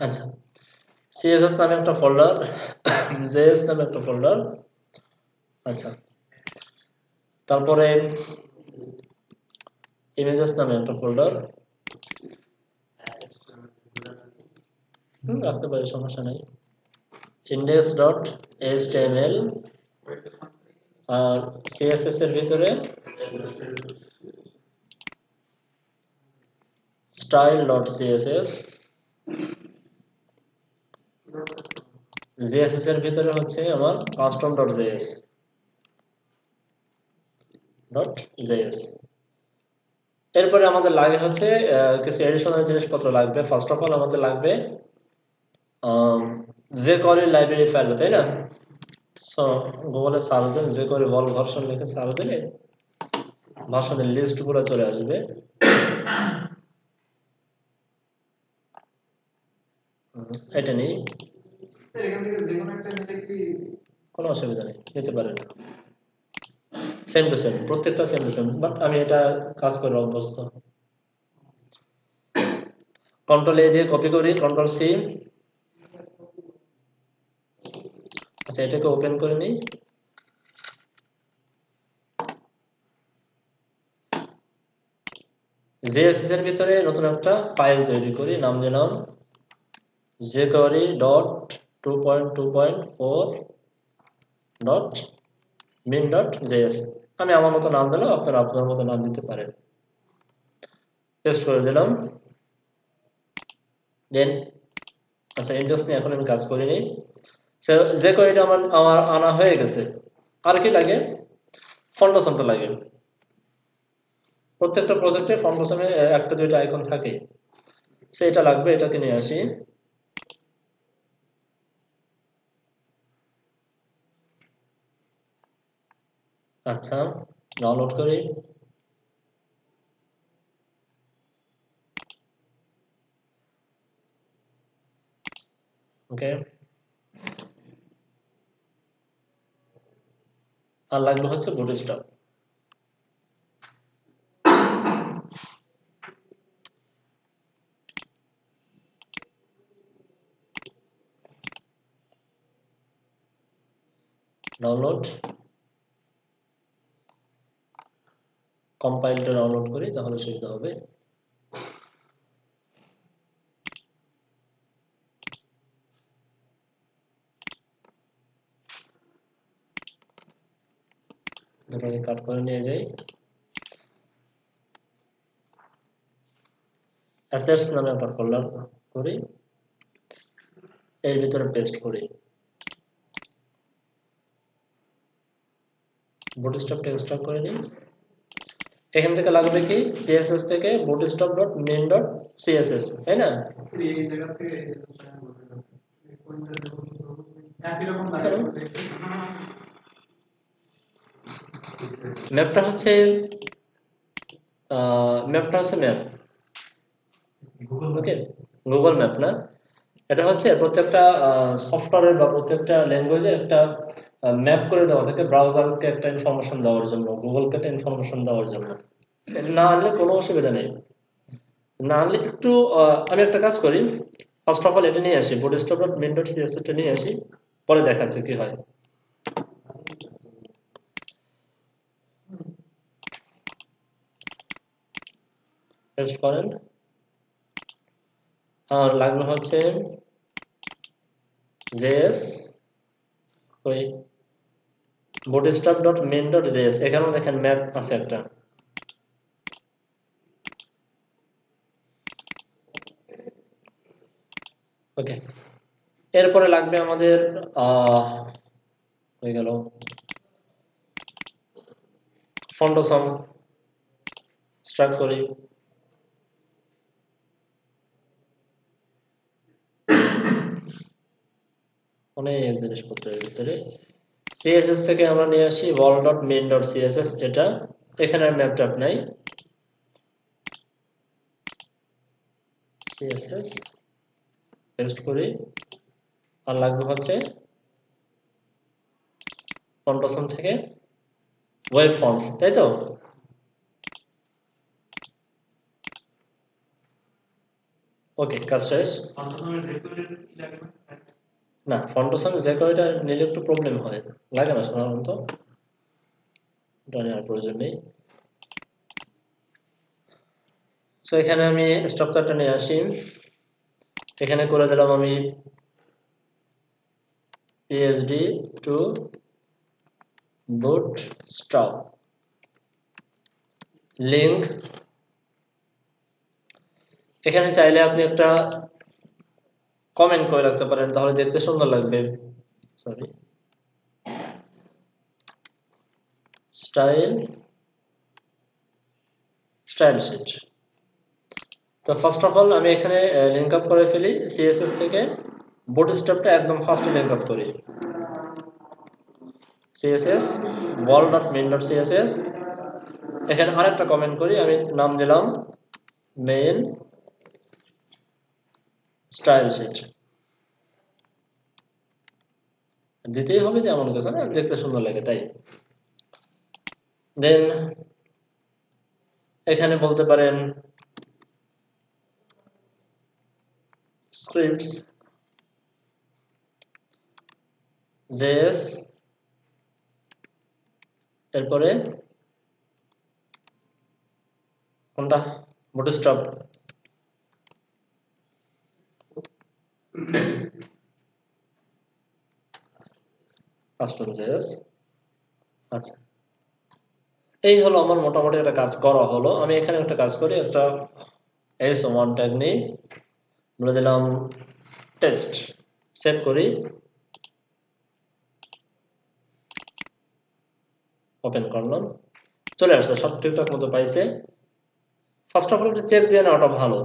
আচ্ছা, সিএসএস নামে একটা ফোল্ডার, জেএস নামে একটা ফোল্ডার। আচ্ছা, তারপরে ইমেজেস নামে একটা ফোল্ডার রাখতে পারি, সমস্যা নাই। index.html আর সিএসএস এর ভিতরে style.css, জেএসএস এর ভিতরে হচ্ছে আমার custom.js. এরপরে আমাদের লাগে হচ্ছে কিছু এডিশনাল জিনিসপত্র লাগবে। ফার্স্ট অফ অল আমাদের লাগবে jQuery লাইব্রেরি ফাইল, তাই না? সো গুগলে সার্চ দেন jQuery ভল ভার্সন লিখে সার্চ দিলে ভার্সনের লিস্ট পুরো চলে আসবে। এটা নেই, কোনো অসুবিধা নেই, নিতে পারেন। সেম টু সেম, প্রত্যেকটা সেম টু সেম, বাট আমি এটা কাজ করে অভ্যস্ত। কন্ট্রোল এ দিয়ে কপি করি, কন্ট্রোল সি। আচ্ছা, এটাকে ওপেন করে নিই। জেএসএস এর ভিতরে নতুন একটা ফাইল তৈরি করি, নাম দিলাম jQuery.2.4.min.js। আমি আমার মতো নাম দিলাম, আপনারা আপনার মতো নাম দিতে পারেন। পেস্ট করে দিলাম। দেন আচ্ছা, ইন্ডেক্স নিয়ে এখন আমি কাজ করিনি। jQueryটা আমার আনা হয়ে গেছে। আর কি লাগে? ফন্ডাসনটা লাগে। প্রত্যেকটা প্রজেক্টে ফন্ডাসনে একটা দুইটা আইকন থাকে, সেটা লাগবে। এটাকে নিয়ে আসি। আচ্ছা, ডাউনলোড করি। ওকে, আর লাগবে হচ্ছে বুটস্ট্র্যাপ। ডাউনলোড, কম্পাইলটা ডাউনলোড করি, তাহলে সুবিধা হবে। দুটোকে কাট করে নিয়ে যাই। অ্যাসেটস নামে একটা ফোল্ডার করি, এর ভিতরে পেস্ট করি। বুটস্ট্র্যাপটা ইনস্টল করে নিই। এখান থেকে লাগবে কি, সিএসএস থেকে bootstrap.main.css, তাই না? ম্যাপটা হচ্ছে ম্যাপ, ওকে, গুগল ম্যাপ না, এটা হচ্ছে প্রত্যেকটা সফটওয়্যারের বা প্রত্যেকটা ল্যাঙ্গুয়েজের একটা ম্যাপ করে দেওয়া থাকে, ব্রাউজারকে একটা ইনফরমেশন দেওয়ার জন্য, গুগলকে একটা ইনফরমেশন দেওয়ার জন্য। সেটা না আনলে কোনো অসুবিধা নেই। না আনলে একটু আমি একটা কাজ করি, ফার্স্ট অফ অল এটা নিয়ে আসি, bootstrap.main.css টা নিয়ে আসি, পরে দেখাচ্ছে কি হয়। পেস্ট করেন। আর লাগবে হচ্ছে js, ওই bootstrap.main.js, এখানেও দেখেন ম্যাপ আছে একটা। ওকে, এরপরে লাগবে আমাদের হয়ে গেল ফন্ডসম। স্টার্ট করি। অনেক জিনিসপত্রের ভিতরে সিএসএস থেকে আমরা নিয়ে আসি wall.main.css, এটা এখানে আর ম্যাপ ট্যাপ নাই। সিএসএস পেস্ট করি। আর লাগবে হচ্ছে ফন্টসম থেকে ওয়েব ফন্টস, তাই তো? ওকে, কাজ শেষ। না, ফন্টোসনের যে কয়টা নিলে একটু প্রবলেম হয়, লাগে না সাধারণত, এটা নেওয়ার প্রয়োজন নেই। সো এখানে আমি স্ট্রাকচারটা নিয়ে আসি, এখানে করে দিলাম আমি PSD টু bootstrap লিংক। এখানে চাইলে আপনি একটা কমেন্ট করে রাখতে পারেন, তাহলে দেখতে সুন্দর লাগবে। Sorry, style sheet. তো ফার্স্ট অফ অল আমি এখানে লিংক আপ করে ফেলি সিএসএস থেকে, বুটস্ট্র্যাপটা একদম ফার্স্টে লিংক আপ করি, সিএসএস wall.main.css। এখানে আরেকটা কমেন্ট করি, আমি নাম দিলাম মেইন স্টাইল শিট। দিতেই হবে যে এমন কিছু না, দেখতে সুন্দর লাগে তাই। দেন এখানে বলতে পারেন scripts js, এরপরে কোনটা, বুটস্ট্র্যাপ। Custom js। আচ্ছা, এই হলো আমার মোটামুটি একটা কাজ করা হলো। আমি এখানে একটা কাজ করি, একটা s1 ট্যাগ নিই, বলে দিলাম টেস্ট, সেভ করি, ওপেন করলাম, চলে আসছে, সব ঠিকঠাক মতো পাইছে। ফার্স্ট অফ অল একটা চেক দিয়ে নেওয়াটা ভালো।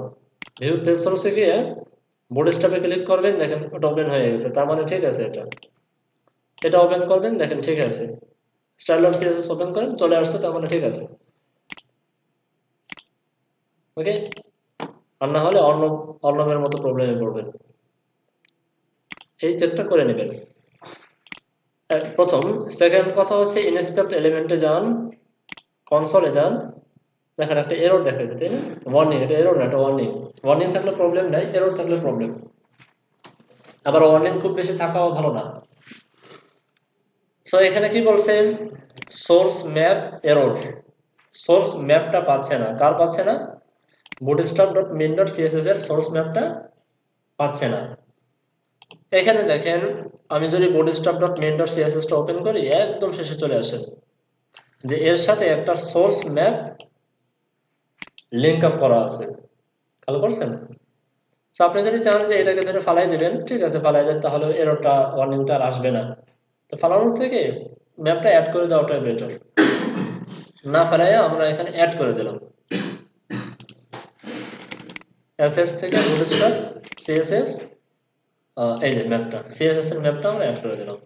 ভিউ পেজ সোর্সে গিয়ে বুটস্ট্র্যাপে ক্লিক করবেন, দেখেন ওটা ওপেন হয়ে গেছে, তার মানে ঠিক আছে। এটা ওপেন করবেন, দেখেন ঠিক আছে। style.css ওপেন করেন, চলে আসছে, তার মানে ঠিক আছে। ওকে, আর না হলে অর্ণবের মতো প্রবলেমে পড়বেন। এই চেকটা করে নেবেন প্রথম। সেকেন্ড কথা হচ্ছে ইনস্পেক্ট এলিমেন্টে যান, কনসোলে যান, দেখেন একটা এরর দেখাচ্ছে, তাই না? ওয়ার্নিং, এটা এরর না, এটা ওয়ার্নিং। ওয়ার্নিং থাকলে প্রবলেম নাই, এরর থাকলে প্রবলেম। আবার ওয়ার্নিং খুব বেশি থাকাও ভালো না। সো এখানে কি বলছেন, সোর্স ম্যাপ এরর, সোর্স ম্যাপটা পাচ্ছে না। কার পাচ্ছে না? bootstrap.main.css এর সোর্স ম্যাপটা পাচ্ছে না। এখানে দেখেন, আমি যদি bootstrap.main.css টা ওপেন করি, একদম শেষে চলে আসে যে এর সাথে একটা সোর্স ম্যাপ লিংক আপ করা আছে। খেয়াল করছেন? আপনি যদি চান যে এটাকে ধরে ফালাই দিবেন, ঠিক আছে, ফালাই দেন, তাহলে এররটা, ওয়ার্নিংটা আর আসবে না। তো ফালানোর থেকে ম্যাপটা অ্যাড করে দেওয়াটাই বেটার। না ফালাইয়া আমরা এখানে অ্যাড করে দিলাম, অ্যাসেটস থেকে বুটস্ট্র্যাপ সিএসএস, এই যে ম্যাপটা, সিএসএস এর ম্যাপটা আমরা অ্যাড করে দিলাম।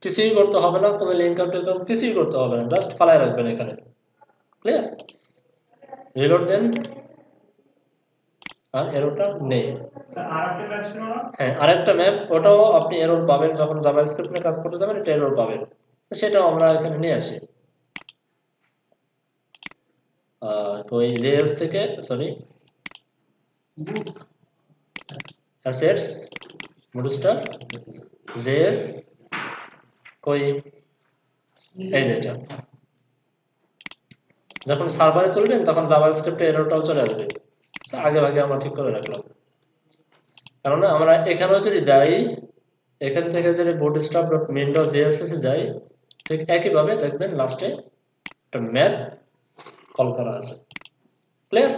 কিছুই করতে হবে না, কোনো লিংক আপ টেলক কিছুই করতে হবে না, জাস্ট ফালাই রাখবেন এখানে। ক্লিয়ার? রিলোড দেন, আর এররটা নেই। হ্যাঁ, আরেকটা ম্যাপ, ওটাও আপনি এরর পাবেন যখন জাভাস্ক্রিপ্ট নিয়ে কাজ করতে যাবেন, এটা এরর পাবেন। সেটাও আমরা এখানে নিয়ে আসি। ওই জেএস থেকে, সরি, অ্যাসেটস বুটস্ট্র্যাপ জেএস, কই, এই যে এটা। যখন সার্ভারে তুলবেন তখন জাভাস্ক্রিপ্টে এররটাও চলে আসবে। আগে ভাগে আমরা ঠিক করে রাখলাম, কারণ আমরা এখানেও যদি যাই, এখান থেকে যদি bootstrap.main.css এ যাই, ঠিক একইভাবে দেখবেন লাস্টে একটা ম্যাপ কল করা আছে। ক্লিয়ার?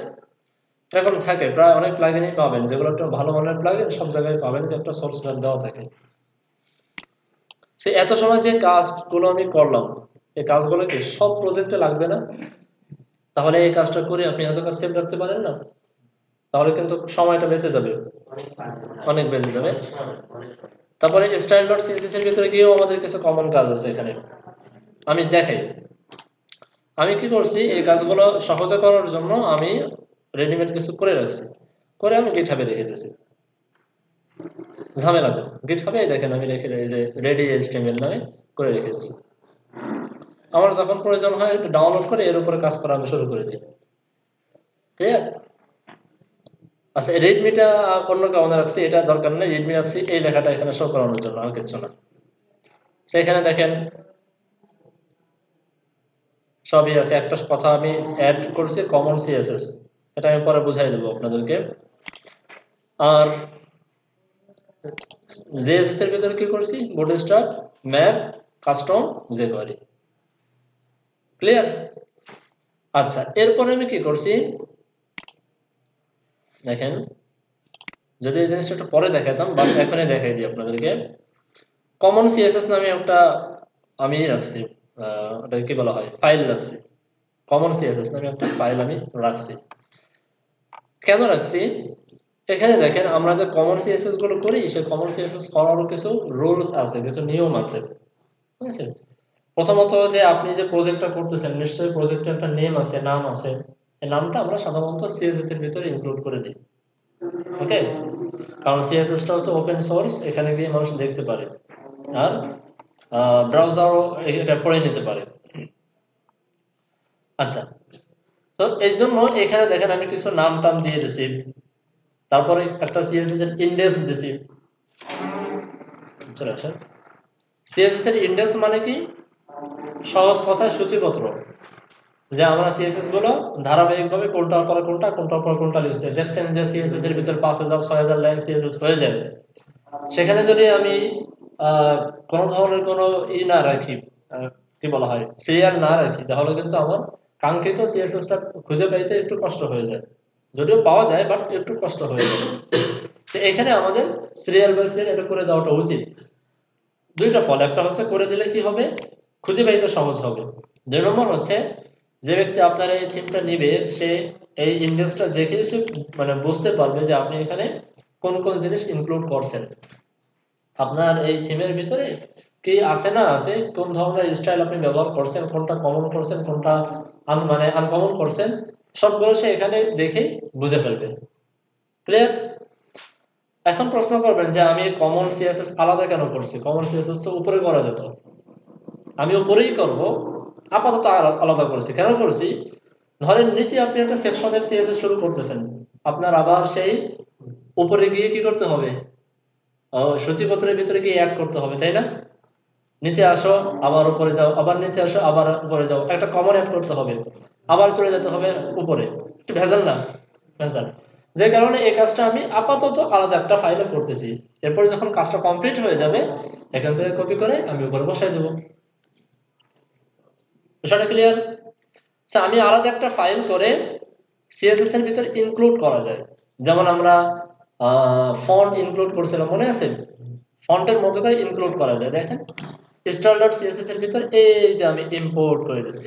এরকম থাকে প্রায় অনেক প্লাগইনই পাবেন, যেগুলো একটা ভালো মানের প্লাগইন, সব জায়গায় পাবেন যে একটা সোর্স ম্যাপ দেওয়া থাকে। সে এত সময় যে কাজগুলো আমি করলাম, এই কাজগুলো কি সব প্রজেক্টে লাগবে না? তাহলে এই কাজটা করে আপনি এত কাজ সেভ রাখতে পারেন না? তাহলে কিন্তু সময়টা বেঁচে যাবে, অনেক বেঁচে যাবে। তারপরে style.css এর ভিতরে গিয়েও আমাদের কিছু কমন কাজ আছে এখানে, আমি দেখাই। আমি কি করছি, এই কাজগুলো সহজে করার জন্য আমি রেডিমেড কিছু করে রাখছি, করে আমি গিটহাবে রেখে দিয়েছি। ঝামেলা তো গিটহাবে দেখেন আমি রেখে, এই যে রেডি HTML নামে করে রেখে দিয়েছি। আমার যখন প্রয়োজন হয় একটু ডাউনলোড করে এর উপরে কাজ করা আমি শুরু করে দিই। ক্লিয়ার? আচ্ছা, রেডমিটা অন্য কারণে রাখছি, এটা দরকার নেই, রেডমি রাখছি এই লেখাটা এখানে শো করানোর জন্য, আর কিছু না। সেখানে দেখেন সবই আছে। একটা কথা আমি অ্যাড করছি, কমন সিএসএস, এটা আমি পরে বুঝাই দেবো আপনাদেরকে। আর জেএসএস এর ভিতরে কি করছি, বুটস্ট্র্যাপ, ম্যাপ, কাস্টম, জেকোয়ারি। ক্লিয়ার? আচ্ছা, এরপরে আমি কি করছি দেখেন, যদি এই জিনিসটা একটু পরে দেখাতাম, বাট এখনই দেখাই দিই আপনাদেরকে। কমন সিএসএস নামে একটা আমি রাখছি, ওটা কি বলা হয়, ফাইল রাখছি। কমন সিএসএস নামে একটা ফাইল আমি রাখছি। কেন রাখছি? এখানে দেখেন আমরা যে কমন সিএসএস গুলো করি, সেই কমন সিএসএস করারও কিছু রুলস আছে, কিছু নিয়ম আছে। ঠিক আছে? প্রথমত যে আপনি যে প্রজেক্টটা করতেছেন, নিশ্চয়ই প্রজেক্টের একটা নেম আছে, নাম আছে। এই নামটা আমরা সাধারণত সিএসএস এর ভিতরে ইনক্লুড করে দিই। ওকে? কারণ সিএসএস টা হচ্ছে ওপেন সোর্স, এখানে গিয়ে মানুষ দেখতে পারে, আর ব্রাউজারও এটা পড়ে নিতে পারে। আচ্ছা, তো এর জন্য এখানে দেখেন আমি কিছু নাম টাম দিয়ে দিছি, তারপরে একটা সিএসএস এর ইন্ডেক্স দিছি। চলে আসেন, সিএসএস এর ইন্ডেক্স মানে কি? সহজ কথায় সূচিপত্র, যে আমরা সিএসএস গুলো ধারাবাহিকভাবে কোনটার পরে কোনটা, কোনটার পর কোনটা লিখছি। দেখছেন যে সিএসএস এর ভিতর 5000 6000 লাইন সিএসএস হয়ে যাবে। সেখানে যদি আমি কোনো ধরনের কোনো না রাখি, কি বলা হয়, সিরিয়াল না রাখি, তাহলে কিন্তু আমার কাঙ্ক্ষিত সিএসএস টা খুঁজে পাইতে একটু কষ্ট হয়ে যায়। যদিও পাওয়া যায়, বাট একটু কষ্ট হয়ে যায়। এখানে আমাদের সিরিয়াল বাই সিরিয়াল এটা করে দেওয়াটা উচিত। দুইটা ফল, একটা হচ্ছে করে দিলে কি হবে, খুঁজে পাইতে সহজ হবে। 2 নম্বর হচ্ছে, যে ব্যক্তি আপনার এই থিমটা নিবে, সে এই ইন্ডেক্সটা দেখে সে মানে বুঝতে পারবে যে আপনি এখানে কোন কোন জিনিস ইনক্লুড করছেন, আপনার এই থিমের ভিতরে কি আছে না আছে, কোন ধরনের স্টাইল আপনি ব্যবহার করছেন, কোনটা কমন করছেন, কোনটা মানে আনকমন করছেন, সবগুলো সে এখানে দেখে বুঝে ফেলবে। ক্লিয়ার? এখন প্রশ্ন করবেন যে আমি কমন সিএসএস আলাদা কেন করছি, কমন সিএসএস তো উপরে করা যেত। আমি উপরেই করব, আপাতত আলাদা করছি। কেন করছি? ধরেন নিচে আপনি একটা সেকশনের সিএসএস শুরু করতেছেন, আপনার আবার সেই উপরে গিয়ে কি করতে হবে, সূচিপত্রের ভিতরে গিয়ে অ্যাড করতে হবে, তাই না? নিচে আসো, আবার উপরে যাও, আবার নিচে আসো, আবার উপরে যাও, একটা কমন অ্যাড করতে হবে, আবার চলে যেতে হবে উপরে। একটু ভেজাল না? ভেজাল। যে কারণে এই কাজটা আমি আপাতত আলাদা একটা ফাইলে করতেছি। এরপর যখন কাজটা কমপ্লিট হয়ে যাবে, এখান থেকে কপি করে আমি উপরে বসাই দেবো। বিষয়টা ক্লিয়ার? আমি আলাদা একটা ফাইল করে সিএসএস এর ভিতরে ইনক্লুড করা যায়। যেমন আমরা ফন্ট ইনক্লুড করছিলাম, মনে আছে? ফন্টের মতো করে ইনক্লুড করা যায়। দেখেন style.css এর ভিতর এই যে আমি ইম্পোর্ট করে দিয়েছি,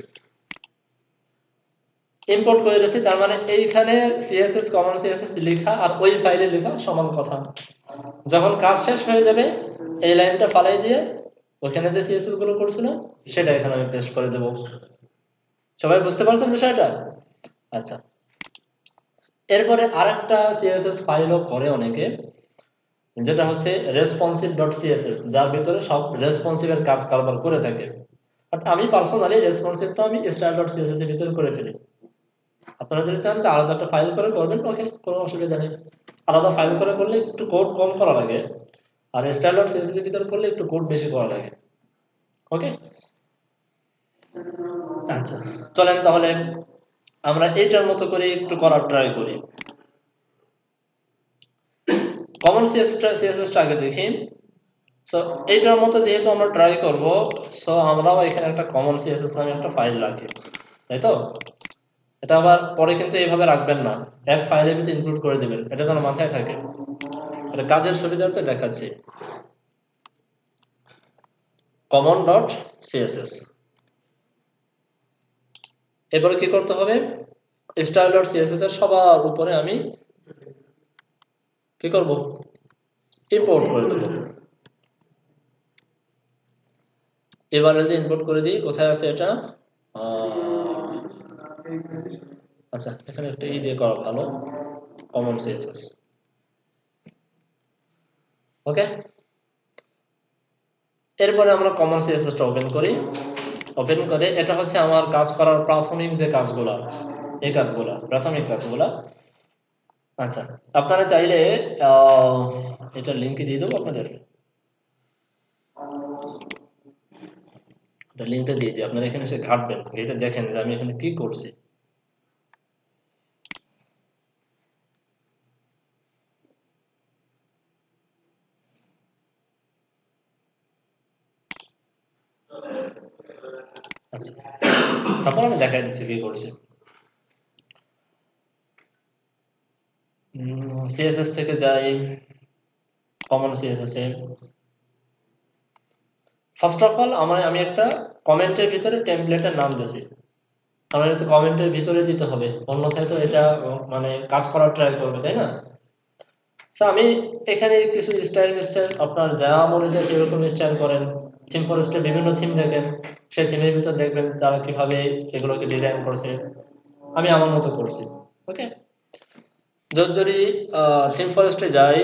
ইম্পোর্ট করে দিয়েছি, তার মানে এইখানে সিএসএস কমন সিএসএস লেখা আর ওই ফাইলে লেখা সমান কথা। যখন কাজ শেষ হয়ে যাবে, এই লাইনটা ফালাই দিয়ে ওখানে যে সিএসএস গুলো করছিল সেটা এখানে আমি পেস্ট করে দেব। সবাই বুঝতে পারছেন বিষয়টা? আচ্ছা, এরপরে আরেকটা সিএসএস ফাইলও করে অনেকে, যেটা হচ্ছে responsive.css, যার ভিতরে সব রেসপন্সিভ এর কাজ কারবার করে থাকে। বাট আমি পার্সোনালি রেসপন্সিভটা আমি style.css এর ভিতরে করে ফেলি। আপনারা যদি চান যে আলাদা একটা ফাইল করে করবেন, ওকে, কোনো অসুবিধা নেই। আলাদা ফাইল করে করলে একটু কোড কম করা লাগে, আর style.css এর ভিতরে করলে একটু কোড বেশি করা লাগে। ওকে? আচ্ছা, চলেন তাহলে আমরা এইটার মতো করে একটু করার ট্রাই করি। কমন সিএসএস আগে দেখি। সো এইটার মতো যেহেতু আমরা ট্রাই করব, সো আমরাও এখানে একটা কমন সিএসএস নামে একটা ফাইল রাখি, তাই তো? এটা আবার পরে কিন্তু এইভাবে রাখবেন না, এক ফাইলের ভিতরে ইনক্লুড করে দিবেন, এটা যেন মাথায় থাকে। এটা কাজের সুবিধার্থে দেখাচ্ছি। common.css, এরপরে কি করতে হবে, style.css এর সবার উপরে আমি কি করব, ইম্পোর্ট করে দেব। এবার যদি ইম্পোর্ট করে দিই, কোথায় আছে এটা? আচ্ছা, এখানে একটা দিয়ে করা ভালো, কমন সিএসএস। ওকে, এরপরে আমরা কমন সিএসএসটা ওপেন করি। ওপেন করে এটা হচ্ছে আমার কাজ করার প্রাথমিক যে কাজগুলো, এই কাজগুলা, প্রাথমিক কাজগুলা। আচ্ছা, আপনারা চাইলে এটা লিঙ্কে দিয়ে দেবো আপনাদের, লিঙ্কটা দিয়ে দিই, আপনারা এখানে এসে ঘাটবেন, এটা দেখেন যে আমি এখানে কি করছি। আচ্ছা, তারপর আমি দেখাই দিচ্ছি কি করছি। সিএসএস থেকে যাই common CSS A. First of all আমি একটা কমেন্টের ভিতরে টেমপ্লেটের নাম দিয়েছি, আমার এটা কমেন্টের ভিতরে দিতে হবে, অন্যথায় তো এটা মানে কাজ করার ট্রাই করবে, তাই না? আমি এখানে কিছু স্টাইল আপনার যা মনে যায় সেরকম স্টাইল করেন। থিম ফরেস্টে বিভিন্ন থিম দেখেন, সেই থিমের ভিতর দেখবেন তারা কিভাবে এগুলোকে ডিজাইন করছে, আমি আমার মতো করছি। ওকে, যদি থিম ফরেস্টে যাই,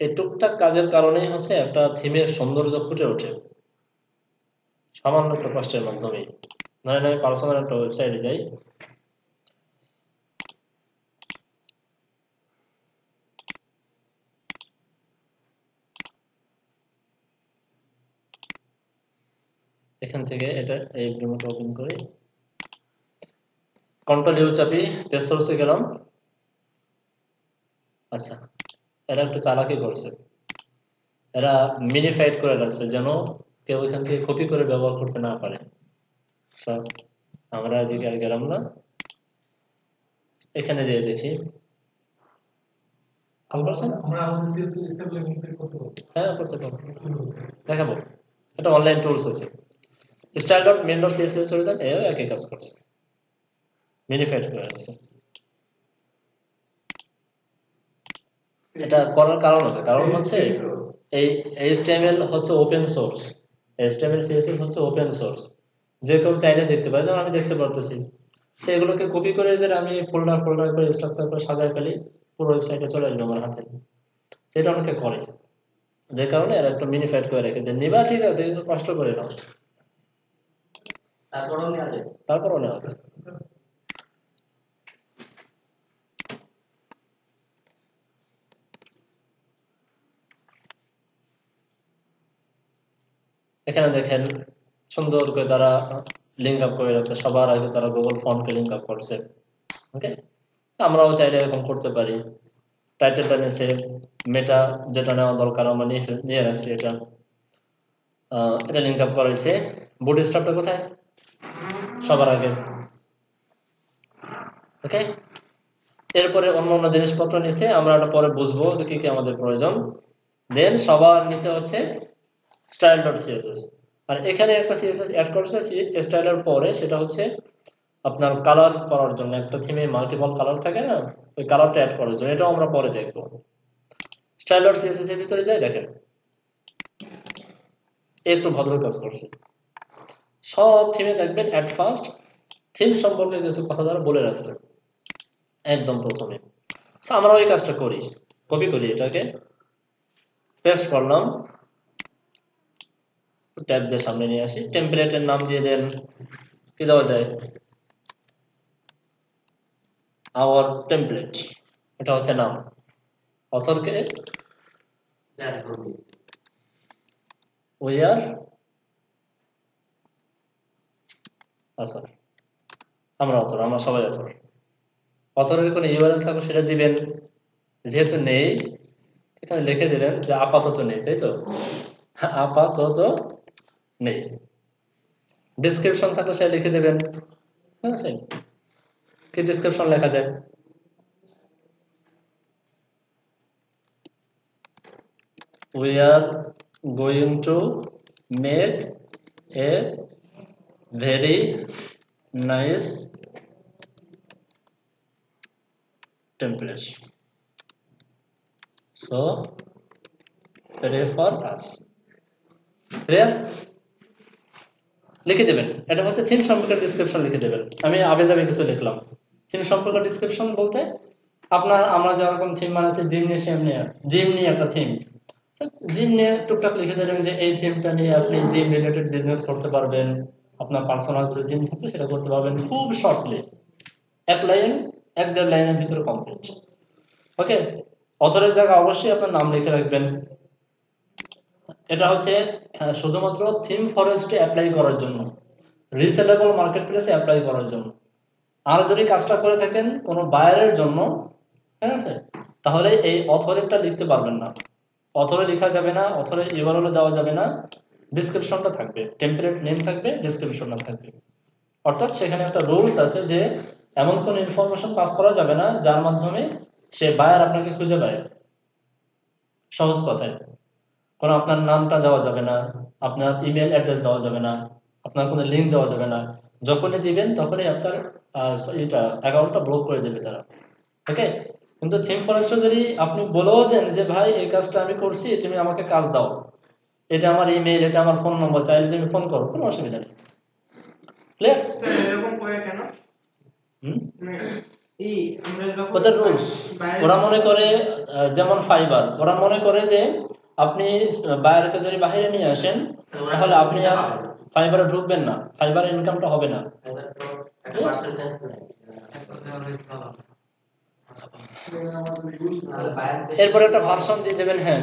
এই টুকটাক কাজের কারণেই হচ্ছে একটা থিমের সৌন্দর্য ফুটে ওঠে সামান্য একটা কষ্টের মাধ্যমে। নয় আমি পার্সোনাল একটা ওয়েবসাইটে যাই, এখান থেকে এটা এই রিমোট ওপেন করি, কন্ট্রোল ইউ চাপি, পেজ সোর্সে গেলাম। আচ্ছা, এরা একটু চালাকি করছে, এরা মিনিফাইড করে রাখছে যেন কেউ এখান থেকে কপি করে ব্যবহার করতে না পারে। আমরা এদিকে আর গেলাম না, এখানে যেয়ে দেখি। হ্যাঁ, করতে পারবো, দেখাবো। এটা অনলাইন টুলস আছে, style dot main dot CSS চলে যান, এও একই কাজ করছে, মিনিফাইড করে রাখছে। এটা করার কারণ আছে, কারণ হচ্ছে এই HTML হচ্ছে ওপেন সোর্স, HTML CSS হচ্ছে ওপেন সোর্স, যে কেউ চাইলে দেখতে পারে, যেমন আমি দেখতে পারতেছি। সেগুলোকে কপি করে যে আমি ফোল্ডার ফোল্ডার করে স্ট্রাকচার করে সাজায় ফেলি, পুরো ওয়েবসাইটে চলে আসবে আমার হাতে, সেটা অনেকে করে, যে কারণে এরা একটু মিনিফাইড করে রেখে দেয়। নিবা ঠিক আছে, কিন্তু কষ্ট করে নাও, তারপরও নেওয়া যায়। এখানে দেখেন সুন্দর করে তারা লিঙ্ক আপ করে রাখছে, সবার আগে তারা গুগল ফর্মকে লিঙ্ক আপ করছে। ওকে, আমরাও চাইলে এরকম করতে পারি। টাইটেলটা নিচে মেটা যেটা নেওয়া দরকার আমরা নিয়ে রাখছি, এটা এটা লিঙ্ক আপ করা হয়েছে। বুট স্ট্র্যাপটা কোথায়? সবার আগে। ওকে, এরপরে অন্য অন্য জিনিসপত্র নিচে আমরা এটা পরে বুঝবো যে কি কি আমাদের প্রয়োজন। দেন সবার নিচে হচ্ছে স্টাইল ডট সিএসএস, আর এখানে একটা সিএসএস অ্যাড করছে স্টাইলের পরে, সেটা হচ্ছে আপনার কালার করার জন্য। একটা থিমে মাল্টিপল কালার থাকে না, ওই কালারটা অ্যাড করার জন্য, এটাও আমরা পরে দেখবো। স্টাইল ডট সিএসএস এর ভিতরে যাই, দেখেন একটু ভদ্র কাজ করছে। সব থিমে দেখবেন অ্যাট ফার্স্ট থিম সম্পর্কে কিছু কথা তারা বলে রাখছে একদম প্রথমে। আমরা ওই কাজটা করি, কপি করি, এটাকে পেস্ট করলাম, ট্যাব দিয়ে সামনে নিয়ে আসি, টেমপ্লেটের নাম দিয়ে দেন, কি দেওয়া যায়, আওয়ার টেমপ্লেট, এটা হচ্ছে নাম। অথরকে উই আর অথর, আমরা অথর, আমরা সবাই অথর। অথরের কোনো ইউআরএল থাকলে সেটা দিবেন, যেহেতু নেই এখানে লিখে দিলেন যে আপাতত নেই, তাই তো, আপাতত নেই। ডিসক্রিপশন থাকলে সেটা লিখে দেবেন, ঠিক আছে? কি ডিসক্রিপশন লেখা যায়? we are going to make a very nice template, so pray for us. clear? লিখে দেবেন, এটা হচ্ছে থিম সম্পর্কে ডেসক্রিপশন লিখে দেবেন। আমি আবে যাবে কিছু লিখলাম। থিম সম্পর্কে ডেসক্রিপশন বলতে আমরা যেরকম থিম বানাচ্ছি, জিম নিয়ে একটা থিম, জিম নিয়ে টুকটাক লিখে দিলেন যে এই থিমটা নিয়ে আপনি জিম রিলেটেড বিজনেস করতে পারবেন, আপনার পার্সোনাল করে জিম থাকলে সেটা করতে পারবেন খুব শর্টলি, এক লাইন, এক দেড় লাইনের ভিতরে কমপ্লিট। ওকে, অথরের জায়গায় অবশ্যই আপনার নাম লিখে রাখবেন। এটা হচ্ছে শুধুমাত্র থিম ফরেস্টে অ্যাপ্লাই করার জন্য, রিসেলেবল মার্কেট প্লেসে অ্যাপ্লাই করার জন্য। আর যদি কাজটা করে থাকেন কোনো বায়ারের জন্য, ঠিক আছে, তাহলে এই অথরেরটা লিখতে পারবেন না, অথরে লেখা যাবে না, অথরে ইউআরএল দেওয়া যাবে না, ডেসক্রিপশনটা থাকবে, টেমপ্লেট নেম থাকবে, ডেসক্রিপশনটা থাকবে। অর্থাৎ সেখানে একটা রুলস আছে যে এমন কোন ইনফরমেশন পাস করা যাবে না যার মাধ্যমে সে বায়ার আপনাকে খুঁজে পায়। সহজ কথায়, কোনো আপনার নামটা দেওয়া যাবে না, আপনার ইমেল অ্যাড্রেস দেওয়া যাবে না, আপনার কোনো লিঙ্ক দেওয়া যাবে না। যখনই দিবেন তখনই আপনার এটা অ্যাকাউন্টটা ব্লক করে দেবে তারা। ওকে, কিন্তু থিম ফরেস্টে যদি আপনি বলেও দেন যে ভাই এই কাজটা আমি করছি, তুমি আমাকে কাজ দাও, এটা আমার ইমেল, এটা আমার ফোন নম্বর, চাইলে তুমি ফোন করো, কোনো অসুবিধা নেই। ক্লিয়ার? স্যার এরকম করে কেন? এই আমরা যখন ওদের রুলস, ওরা মনে করে যেমন ফাইবার, ওরা মনে করে যে আপনি বাইরেকে যদি বাইরে নিয়ে আসেন তাহলে আপনি আর ফাইবারে ঢুকবেন না, ফাইবার ইনকামটা হবে না। এরপর একটা ভার্সন দিয়ে দেবেন। হ্যাঁ,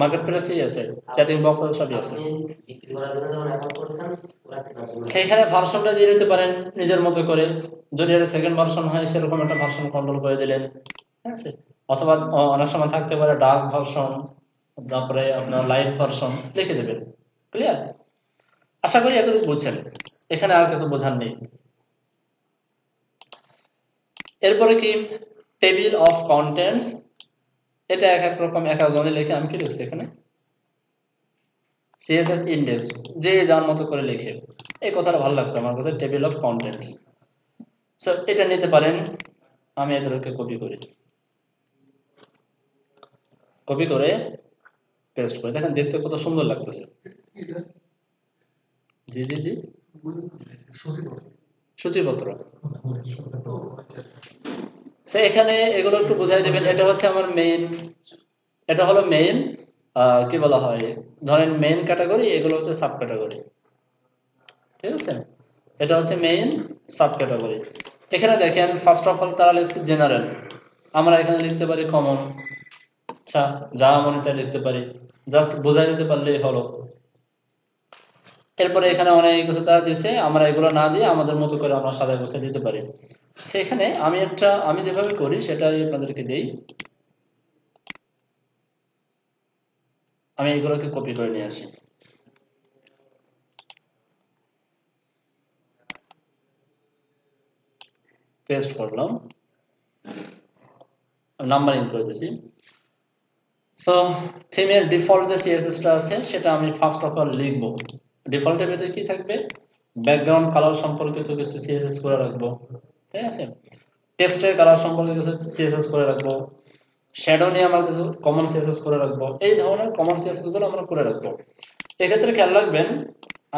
মার্কেট প্লেসেই আছে, চ্যাটিং বক্স সবই আছে, সেইখানে ভার্সনটা দিয়ে দিতে পারেন নিজের মতো করে। যদি এটা সেকেন্ড ভার্সন হয় সেরকম একটা ভার্সন কন্ট্রোল করে দিলেন, ঠিক আছে। অথবা অনেক সময় থাকতে পারে ডার্ক ভার্সন, তারপরে আপনার লাইট ভার্সন লিখে দেবেন। ক্লিয়ার? আশা করি এতটুকু বুঝছেন, এখানে আর কিছু বোঝার নেই। এরপরে কি টেবিল অফ কন্টেন্টস, এটা এক এক রকম এক একজনে লিখে, আমি কি লিখছি এখানে সিএসএস ইন্ডেক্স, যে যার মতো করে লিখে। এই কথাটা ভালো লাগছে আমার কাছে, টেবিল অফ কন্টেন্টস। সো এটা নিতে পারেন, আমি এদেরকে কপি করি, কপি করে পেস্ট করে দেখেন, দেখতে কত সুন্দর লাগতেছে। জি জি জি, সূচিপত্র। সো এখানে এগুলো একটু বোঝাই দেবেন। এটা হচ্ছে আমার মেইন, এটা হলো মেইন, কি বলা হয়, ধরেন মেইন ক্যাটাগরি, এগুলো হচ্ছে সাব ক্যাটাগরি, ঠিক আছে। এটা হচ্ছে মেইন, সাব ক্যাটাগরি। এখানে দেখেন ফার্স্ট অফ অল তারা লিখছে জেনারেল, আমরা এখানে লিখতে পারি কমন। আচ্ছা, যা মনে চাই লিখতে পারি, জাস্ট বোঝাই নিতে পারলেই হলো। এরপরে এখানে অনেক কিছু তারা দিছে, আমরা এগুলো না দিয়ে আমাদের মতো করে আমরা সাজায় গুছিয়ে দিতে পারি। সেখানে আমি যেভাবে করি সেটাই আপনাদেরকে দিই। আমি এগুলোকে কপি করে নিয়ে আসি, পেস্ট করলাম, নাম্বারিং করে দিছি। সো থিমের ডিফল্ট যে সিএসএসটা আছে সেটা আমি ফার্স্ট অফ অল লিখবো। ডিফল্টের ভিতরে কি থাকবে, ব্যাকগ্রাউন্ড কালার সম্পর্কিত কিছু সিএসএস করে রাখবো, ঠিক আছে। টেক্সটের কালার সম্পর্কে কিছু সিএসএস করে রাখবো, শ্যাডো নিয়ে আমরা কিছু কমন সিএসএস করে রাখবো। এই ধরনের কমন সিএসএস গুলো আমরা করে রাখবো। এক্ষেত্রে খেয়াল রাখবেন,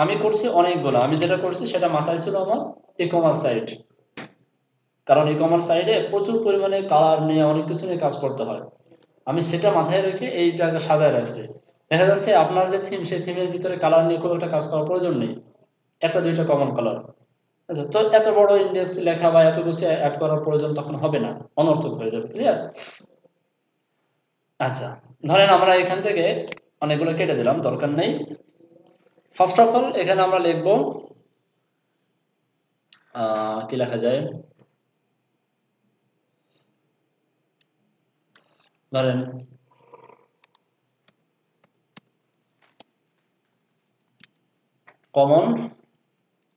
আমি করছি অনেকগুলো, আমি যেটা করছি সেটা মাথায় ছিল আমার ই কমার্স সাইট, কারণ ই কমার্স সাইডে প্রচুর পরিমাণে কালার নিয়ে অনেক কিছু নিয়ে কাজ করতে হয়। আমি সেটা মাথায় রেখে এইটাকে সাজায় রাখছি। দেখা যাচ্ছে আপনার যে থিম, সেই থিমের ভিতরে কালার নিয়ে খুব একটা কাজ করার প্রয়োজন নেই, একটা দুইটা কমন কালার। আচ্ছা, তো এত বড় ইন্ডেক্স লেখা বা এত কিছু অ্যাড করার প্রয়োজন তখন হবে না, অনর্থক হয়ে যাবে। ক্লিয়ার? আচ্ছা, ধরেন আমরা এখান থেকে অনেকগুলো কেটে দিলাম, দরকার নেই। ফার্স্ট অফ অল এখানে আমরা লিখব, কি লেখা যায়, ধরেন কমন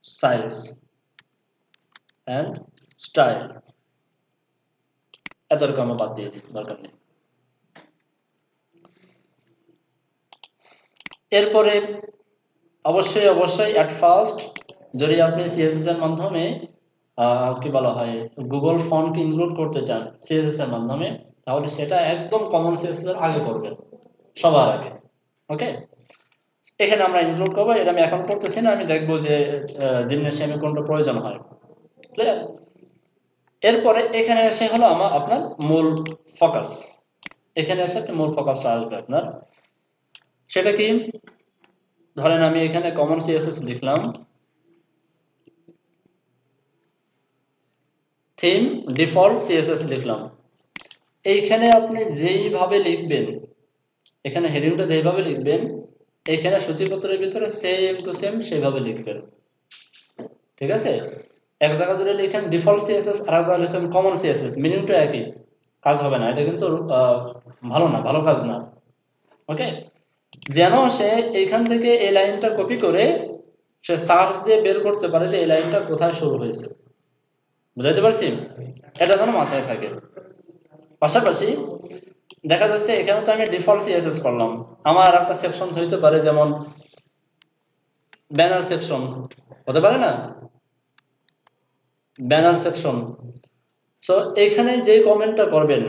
সাইজ অ্যান্ড স্টাইল, এতটুকু আমরা বাদ দিয়ে দিই, দরকার নেই। এরপরে অবশ্যই অবশ্যই অ্যাট ফার্স্ট যদি আপনি সিএসএস এর মাধ্যমে কি বলা হয় গুগল ফন্টকে ইনক্লুড করতে চান সিএসএস এর মাধ্যমে, তাহলে সেটা একদম কমন সিএসএস এর আগে করবেন, সবার আগে। ওকে, এখানে আমরা ইনক্লুড করবো, এটা আমি এখন করতেছি না, আমি দেখবো যে জিমনেসিয়ামে কোনটা প্রয়োজন হয়। ক্লিয়ার? এরপরে এখানে এসে হলো আপনার মূল ফোকাস, এখানে এসে একটা মূল ফোকাসটা আসবে আপনার। সেটা কি, ধরেন আমি এখানে কমন সিএসএস লিখলাম, থিম ডিফল্ট সিএসএস লিখলাম। এইখানে আপনি যেইভাবে লিখবেন, এখানে হেডিংটা যেভাবে লিখবেন, এখানে সূচিপত্রের ভিতরে সেম টু সেম সেভাবে লিখবেন, ঠিক আছে? এক জায়গা যদি লিখেন ডিফল্ট সিএসএস, আর এক জায়গায় লিখেন কমন সিএসএস, মিনিংটা একই, কাজ হবে না, এটা কিন্তু ভালো না, ভালো কাজ না। ওকে, যেন সে এইখান থেকে এই লাইনটা কপি করে সে সার্চ দিয়ে বের করতে পারে যে এই লাইনটা কোথায় শুরু হয়েছে। বুঝাইতে পারছি? এটা যেন মাথায় থাকে। পাশাপাশি দেখা যাচ্ছে এখানে তো আমি ডিফল্ট সিএসএস করলাম, আমার আর একটা সেকশন হইতে পারে, যেমন ব্যানার সেকশন হতে পারে না, ব্যানার সেকশন। সো এখানে যে কমেন্টটা করবেন,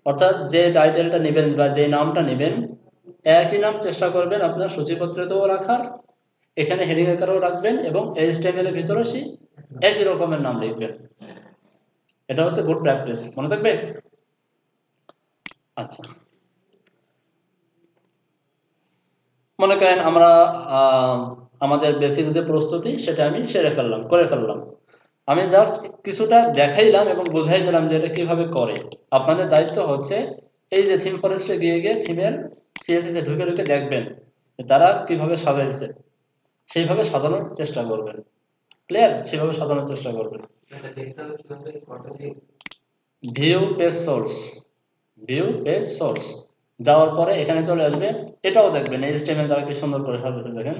অর্থাৎ যে টাইটেলটা নেবেন বা যে নামটা নেবেন, একই নাম চেষ্টা করবেন আপনার সূচিপত্রেতেও রাখার, এখানে হেডিং আকারেও রাখবেন, এবং এইচটিএমএল এর ভিতরে সেই একই রকমের নাম লিখবেন। এটা হচ্ছে গুড প্র্যাকটিস, মনে থাকবে? আচ্ছা, মনে করেন আমরা আমাদের বেসিক যে প্রস্তুতি সেটা আমি করে ফেললাম। আমি জাস্ট কিছুটা দেখাইলাম এবং বুঝাই দিলাম যে এটা কিভাবে করে। আপনাদের দায়িত্ব হচ্ছে এই যে থিম ফরেস্টে গিয়ে গিয়ে থিমের সিএসএস এ ঢুকে ঢুকে দেখবেন তারা কিভাবে সাজাইছে, সেইভাবে সাজানোর চেষ্টা করবেন। ক্লিয়ার? সেভাবে সাজানোর চেষ্টা করবেন। View page source, view page source যাওয়ার পরে এখানে চলে আসবে, এটাও দেখবেন এইচটিএমএল দ্বারা কি সুন্দর করে সাজাচ্ছে, দেখেন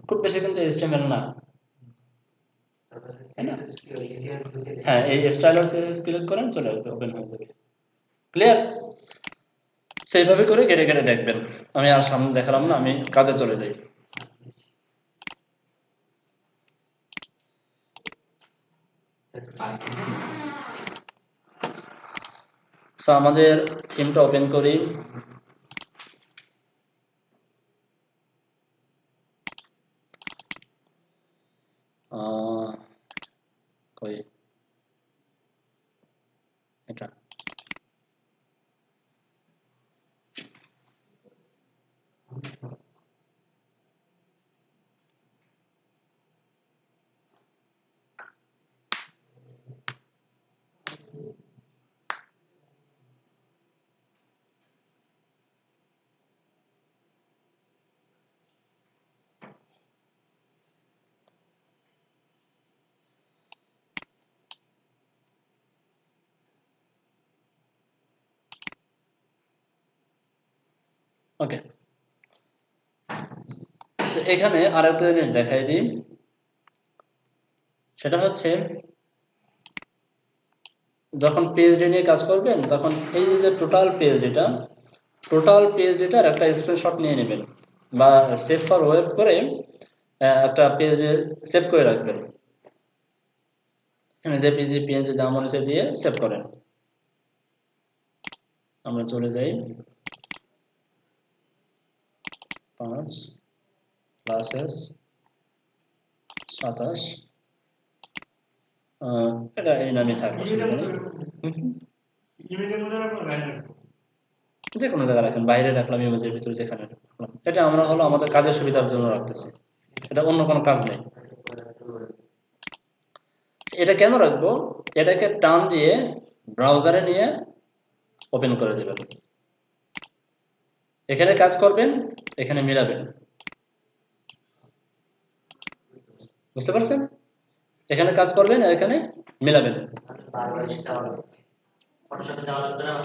খুব বেশি কিন্তু এইচটিএমএল না, হ্যাঁ এই স্টাইলার সিএসএস ক্লিক করেন, চলে আসবে, ওপেন হয়ে যাবে। ক্লিয়ার? সেইভাবে করে কেটে কেটে দেখবেন। আমি আর সামনে দেখালাম না, আমি কাজে চলে যাই। সো আমাদের থিমটা ওপেন করি। কই এটা, ওকে। এখানে আরেকটা জিনিস দেখাই দিই, সেটা হচ্ছে যখন পিএইচডি নিয়ে কাজ করবেন তখন এই যে টোটাল পিএইচডিটার একটা স্ক্রিনশট নিয়ে নেবেন, বা সেভ ফর ওয়েব করে একটা পিএইচডি সেভ করে রাখবেন। এখানে জেপিজি পিএনজি যা মনে হচ্ছে দিয়ে সেভ করেন। আমরা চলে যাই 5 ক্লাসেস 27, এটা এই নামে থাকবে, যে কোনো জায়গায় রাখেন, বাইরে রাখলাম, ইমেজের ভিতরে যেখানে রাখলাম। এটা আমরা হলো আমাদের কাজের সুবিধার জন্য রাখতেছি, এটা অন্য কোনো কাজ নেই। এটা কেন রাখবো? এটাকে টান দিয়ে ব্রাউজারে নিয়ে ওপেন করে দেবেন, এখানে কাজ করবেন, এখানে মিলাবেন। বুঝতে পারছেন? এখানে কাজ করবেন আর এখানে মিলাবেন।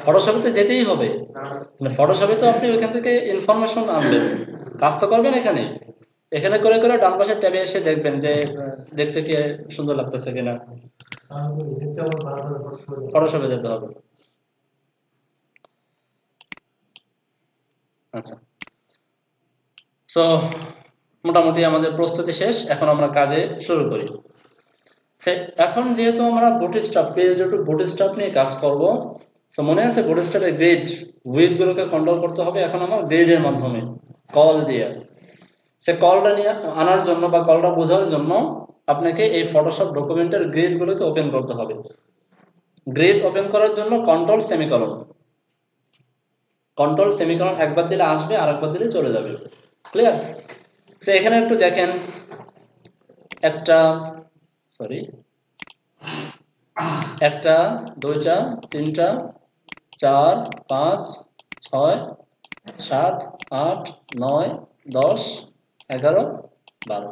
ফটোশপে যেতেই হবে, ফটোশপে তো আপনি ওইখান থেকে ইনফরমেশন আনবেন, কাজ তো করবেন এখানে। এখানে করে করে ডান পাশের ট্যাবে এসে দেখবেন যে দেখতে কি সুন্দর লাগতেছে কিনা, ফটোশপে যেতে হবে। আচ্ছা, সো মোটামুটি আমাদের প্রস্তুতি শেষ, এখন আমরা কাজে শুরু করি। এখন যেহেতু আমরা বুটস্ট্র্যাপ বুটস্ট্র্যাপ নিয়ে কাজ করব, তো মনে আছে বুটস্ট্র্যাপের গ্রিড উইথ গুলোকে কন্ট্রোল করতে হবে। এখন আমার গ্রিডের মাধ্যমে কল দিয়ে, সে কলটা নিয়ে আনার জন্য বা কলটা বোঝার জন্য আপনাকে এই ফটোশপ ডকুমেন্টের গ্রিড গুলোকে ওপেন করতে হবে। গ্রিড ওপেন করার জন্য কন্ট্রোল সেমিকলন একবার দিলে আসবে আর একবার দিলে চলে যাবে। ক্লিয়ার? সো এখানে একটু দেখেন, একটা দুইটা তিনটা 4 5 6 7 8 9 10 11 12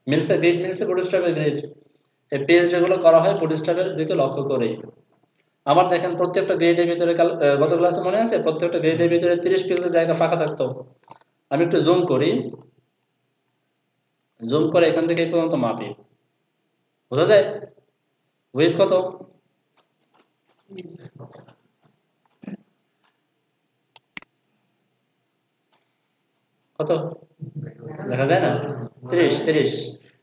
মিলছে। গ্রিড মিলছে বুটস্ট্র্যাপের গ্রিড। এই পেজ যেগুলো করা হয় বুটস্ট্র্যাপের দিকে লক্ষ্য করেই। আবার দেখেন প্রত্যেকটা গ্রিডের ভিতরে গত ক্লাসে মনে আছে প্রত্যেকটা গ্রিডের ভিতরে 30 পিক্সেল জায়গা ফাঁকা থাকতো। আমি একটু জুম করি, জুম করে এখান থেকে এই পর্যন্ত মাপি, বোঝা যায় উইথ কত? কত দেখা যায় না? 30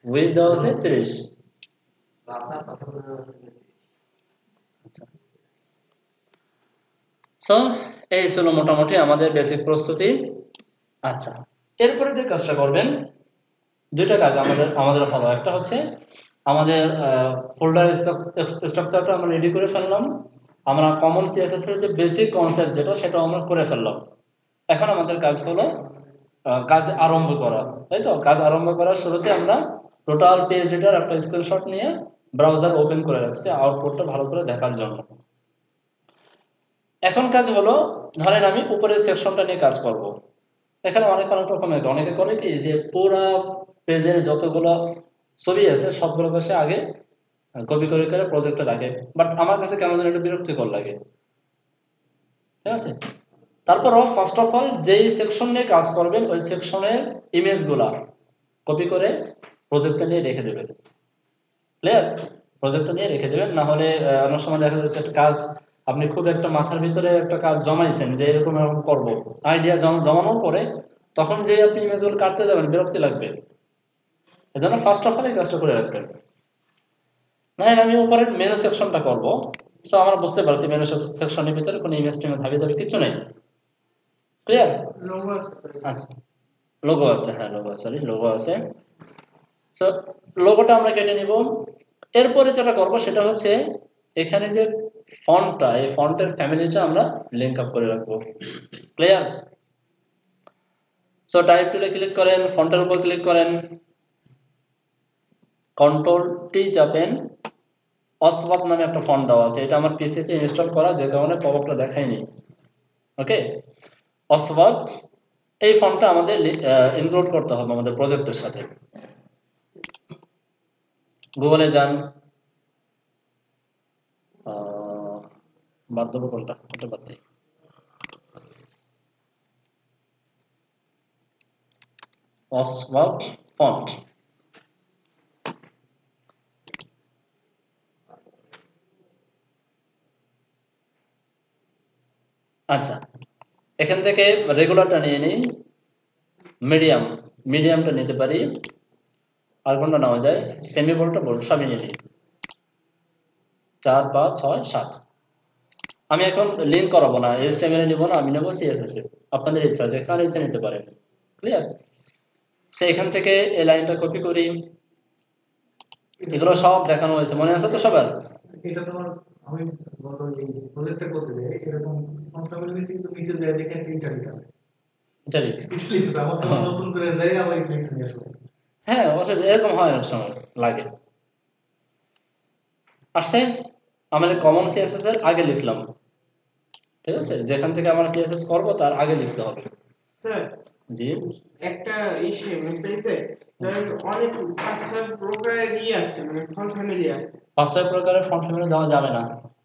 উইথ দেওয়া আছে 30। সো এই ছিল মোটামুটি আমাদের বেসিক প্রস্তুতি। আচ্ছা, এরপরে যে কাজটা করবেন, দুইটা কাজ আমাদের হলো। একটা হচ্ছে আমাদের ফোল্ডার স্ট্রাকচারটা আমরা রেডি করে ফেললাম, আমরা কমন সিএসএস এর যে বেসিক কনসেপ্ট যেটা সেটা আমরা করে ফেললাম। এখন আমাদের কাজ হলো কাজ আরম্ভ করা, তাই তো? কাজ আরম্ভ করার শুরুতে আমরা টোটাল পেজ রিডার একটা স্ক্রিনশট নিয়ে ব্রাউজার ওপেন করে রাখছি আউটপুটটা ভালো করে দেখার জন্য। এখন কাজ হলো, ধরেন আমি উপরের সেকশনটা নিয়ে কাজ করব। এখানে অনেক রকমের, অনেকে করে কি যে পুরা পেজের যতগুলো ছবি আছে সবগুলো পাশে আগে কপি করে করে প্রজেক্টটা রাখে, বাট আমার কাছে কেমন যেন একটু বিরক্তিকর লাগে, ঠিক আছে? তারপর ফার্স্ট অফ অল যেই সেকশন নিয়ে কাজ করবেন ওই সেকশনের ইমেজগুলা কপি করে প্রজেক্টটা নিয়ে রেখে দেবেন। ক্লিয়ার? প্রজেক্টটা নিয়ে রেখে দেবেন, না হলে অনেক সময় দেখা যাচ্ছে একটা কাজ আপনি খুব একটা মাথার ভিতরে একটা কাজ জমাইছেন যে এরকম এরকম করবো, আইডিয়া জমানোর পরে তখন যে আপনি ইমেজগুলো কাটতে যাবেন বিরক্তি লাগবে। এজন্য ফার্স্ট অফ অল এই কাজটা করে রাখবেন। না, আমি উপরের মেনু সেকশনটা করবো। সো আমরা বুঝতে পারছি মেনু সেকশনের ভিতরে কোনো ইমেজ টিমেজ হাবি যাবে কিছু নেই। ক্লিয়ার? আচ্ছা, লোগো আছে, হ্যাঁ লোগো আছে। সো লোগোটা আমরা কেটে নিব। এরপরে যেটা করবো সেটা হচ্ছে এখানে যে ফন্টটা, এই ফন্টের ফ্যামিলিটা আমরা লিংক আপ করে রাখবো। ক্লিয়ার? সো টাইপ টুলে ক্লিক করেন, ফন্টের উপর ক্লিক করেন, কন্ট্রোল টি চাপেন। অসওয়াট নামে একটা ফন্ট দেওয়া আছে, এটা আমার পিসিতে ইনস্টল করা যে কারণে পপআপটা দেখায়নি। ওকে, অসওয়াট এই ফন্টটা আমাদের ইনক্লুড করতে হবে আমাদের প্রজেক্টের সাথে। গুগলে যান, বাদ দেবো কোনটা, ওটা বাদ দিই। অসওয়াট ফন্ট, আচ্ছা এখান থেকে রেগুলারটা নিয়ে নিই, মিডিয়ামটা নিতে পারি, আর কোনটা নেওয়া যায়, সেমি বোল্ডটা বোল্ড সবই নিয়ে নিই। 4 5 6 7। আমি এখন লিঙ্ক করাবো না, HTML নিব না, আমি নেবো CSS এ। আপনাদের ইচ্ছা যেখানে ইচ্ছা নিতে পারেন। ক্লিয়ার? সো এখান থেকে এই লাইনটা কপি করি। এগুলো সব দেখানো হয়েছে, মনে আছে তো সবার? এটা তোমার আমি গত এই প্রজেক্টটা করতে যাই এরকম কনস্টেবল দিছি কিন্তু নিচে যায় দেখেন ইন্টারনেট আছে। ইটালিক? ইটালিক আমার তো নতুন করে যাই আবার ইন্টারনেট নিয়ে আসবে। হ্যাঁ অবশ্যই এরকম হয়, অনেক সময় লাগে। আসছে আমাদের কমন সিএসএস এর আগে লিখলাম, ঠিক আছে? যেখান থেকে আমরা সিএসএস করব তার আগে লিখতে হবে। স্যার জি, একটা ইস্যু পেজে অনেক পাঁচটা প্রকারের আছে, মানে ফন্ট ফ্যামিলি আছে। 5-6 প্রকারের ফন্ট ফ্যামিলি দেওয়া যাবে না,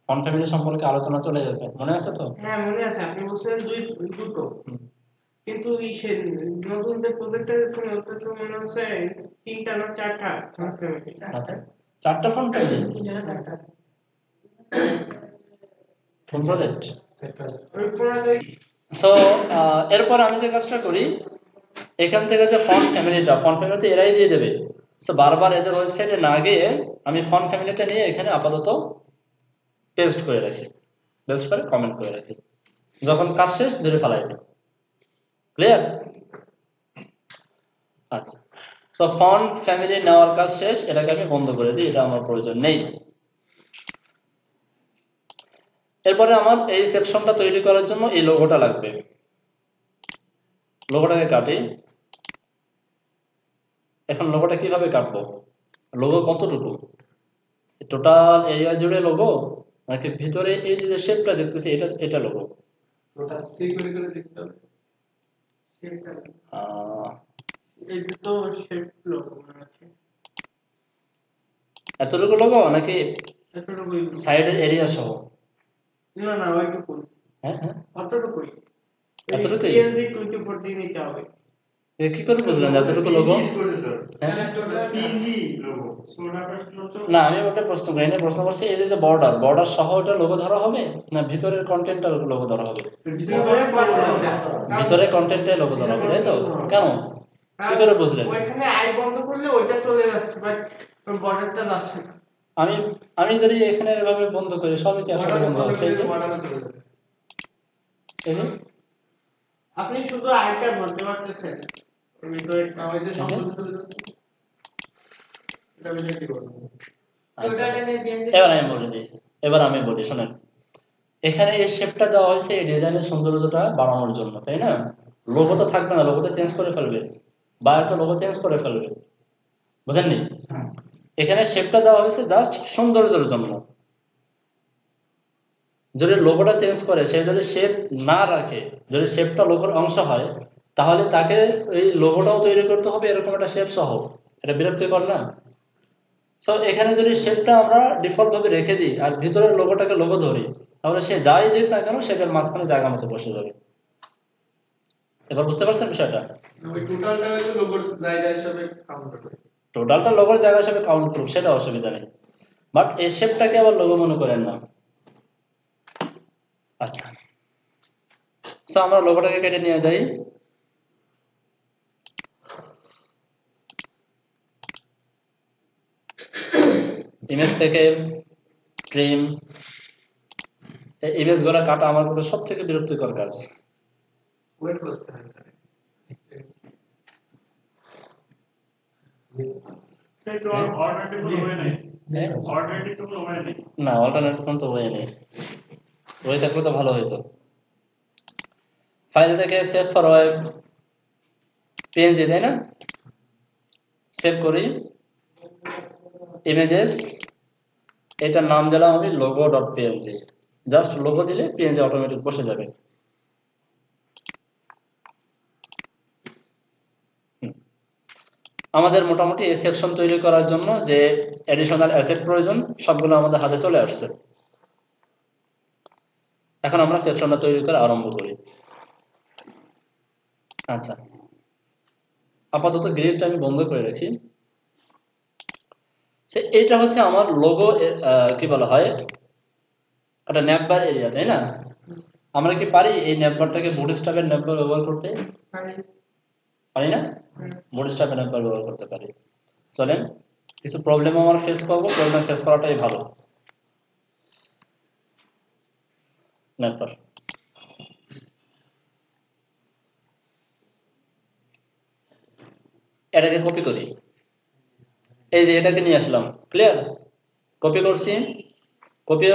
ফন্ট ফ্যামিলি সম্পর্কে আলোচনা চলে গেছে, মনে আছে তো? হ্যাঁ মনে আছে, আপনি বলছেন দুটো, কিন্তু ইসে নতুন যে প্রজেক্টটা আছে ওটা তো মনে হচ্ছে তিনটা না চারটা ফন্ট ফ্যামিলি। চারটা ফন্ট ফ্যামিলি? তিনটা চারটা কোন প্রজেক্ট? ওই পুরোটাই। সো এরপর আমি যে কাজটা করি, এখান থেকে যে ফন্ট ফ্যামিলিতে এরাই দিয়ে দেবে। সো বারবার এদের ওয়েবসাইটে না গিয়ে আমি ফন্ট ফ্যামিলিটা নিয়ে এখানে আপাতত পেস্ট করে রাখি, পেস্ট করে কমেন্ট করে রাখি, যখন কাজ শেষ ধরে ফেলাই দিই। ক্লিয়ার? আচ্ছা, সো ফন্ট ফ্যামিলি নেওয়ার কাজ শেষ, এটাকে আমি বন্ধ করে দিই, এটা আমার প্রয়োজন নেই। এরপরে আমার এই সেকশনটা তৈরি করার জন্য এই লোগোটা লাগবে। লোগোটাকে কাটি। এখন লোগোটা কিভাবে কাটবো? লোগো কতটুকু? টোটাল এরিয়া জুড়ে লোগো, নাকি ভিতরে এই যে শেপটা দেখতেছি এটা এটা লোগো? টোটাল সি করে দেখতে হবে। সেটা আহ, এই তো শেপ লোক মনে আছে এতটুকু লোগো নাকি এতটুকুই সাইডের এরিয়া সহ? না না ওইটুকু হ্যাঁ হ্যাঁ, অতটুকুই এতটুকুই। পিএনজি 24 দিয়ে নিতে হবে এ কি করে বুঝলেন যে এতটুকু লোগো? হ্যাঁ? পিএনজি লোগো সোনাটাস লোগো না, আমি ওটা প্রশ্ন করিনি, প্রশ্ন করছি এই যে বর্ডার বর্ডার সহ ওটা লোগো ধরা হবে, না ভিতরের কন্টেন্টটা লোগো ধরা হবে? ভিতরে কন্টেন্টে লোগো ধরা হবে, তাই তো? কেন, কি করে বুঝলেন? ওইখানে আই বন্ধ করলে ওইটা চলে যাচ্ছে বাট বর্ডারটা যাচ্ছে না আমি আমি যদি এখানে এভাবে বন্ধ করি সবই তো একসাথে বন্ধ আছে। এই যে এই যে আপনি শুধু আইটা ধরতে পারতেছেন এর ভিতরে আমাদের সম্পূর্ণ চলে যাচ্ছে। এটা বেশি কি করব? আচ্ছা, ওটা নিয়ে পিএনজি এবার আমি বলি শোনেন। এখানে এই শেপটা দেওয়া হয়েছে এই ডিজাইনের সৌন্দর্যটা বাড়ানোর জন্য, তাই না? লোগো তো থাকবে না, লোগোটা চেঞ্জ করে ফেলবে, বায়ার তো লোগো চেঞ্জ করে ফেলবে, বুঝেননি? এখানে শেপটা দেওয়া হয়েছে জাস্ট সৌন্দর্যের জন্য। যদি লোগোটা চেঞ্জ করে, সে যদি শেপ না রাখে, যদি শেপটা লোগোর অংশ হয়, তাহলে তাকে এই লোগোটাও তৈরি করতে হবে এরকম একটা শেপ সহ। এটা বিরক্তিকর না? সো এখানে যদি শেপটা আমরা ডিফল্ট ভাবে রেখে দিই আর ভিতরের লোগোটাকে লোগো ধরি, তাহলে সে যাই দিক না কেন শেপের মাঝখানে জায়গা মতো বসে যাবে। এবার বুঝতে পারছেন বিষয়টা? ওই টোটালটা হলো লোগোর জায়গা হিসেবে কাউন্ট করে। টোটালটা লোগোর জায়গা হিসেবে কাউন্ট করুক, সেটা অসুবিধা নেই, বাট এই শেপটাকে আবার লোগো মনে করেন না। আচ্ছা, সো আমরা লোগোটাকে কেটে নিয়ে যাই। ইমেজ থেকে ট্রিম, ইমেজ গুলা কাটা আমার কাছে সব থেকে বিরক্তিকর কাজ। ওয়েট করতে হয় স্যার। সেই তো অর্ডারটা কোনো হয় নাই অর্ডারটা কোনো হয় নাই না, অল্টারনেটিভ কোন তো হয়ে নেই, হয়ে থাকলে তো ভালো হতো। ফাইল থেকে সেভ ফর ওয়েব পিএনজি, তাই না? সেভ করি ইমেজেস, এটার নাম দিলাম আমি logo dot PNG. Just logo দিলে পিএনজি অটোমেটিক বসে যাবে। আমাদের মোটামুটি এই সেকশন তৈরি করার জন্য যে অ্যাডিশনাল অ্যাসেট প্রয়োজন সবগুলো আমাদের হাতে চলে আসছে। এখন আমরা সেকশনটা তৈরি করে আরম্ভ করি। আচ্ছা, আপাতত গ্রিডটা আমি বন্ধ করে রাখি। এটা হচ্ছে আমার লোগো, কি বলা হয়, একটা ন্যাপবার এরিয়া, তাই না? আমরা কি পারি এই ন্যাপবারটাকে বুটস্ট্র্যাপের ন্যাপবার ব্যবহার করতে? পারি না? বুটস্ট্র্যাপের ন্যাপবার ব্যবহার করতে পারি। চলেন, কিছু প্রবলেম আমরা ফেস করবো, প্রবলেম ফেস করাটাই ভালো। ন্যাপবার এটাকে কপি করি, এই যে এটাকে নিয়ে আসলাম, ক্লিয়ার? কপি করছি, কপি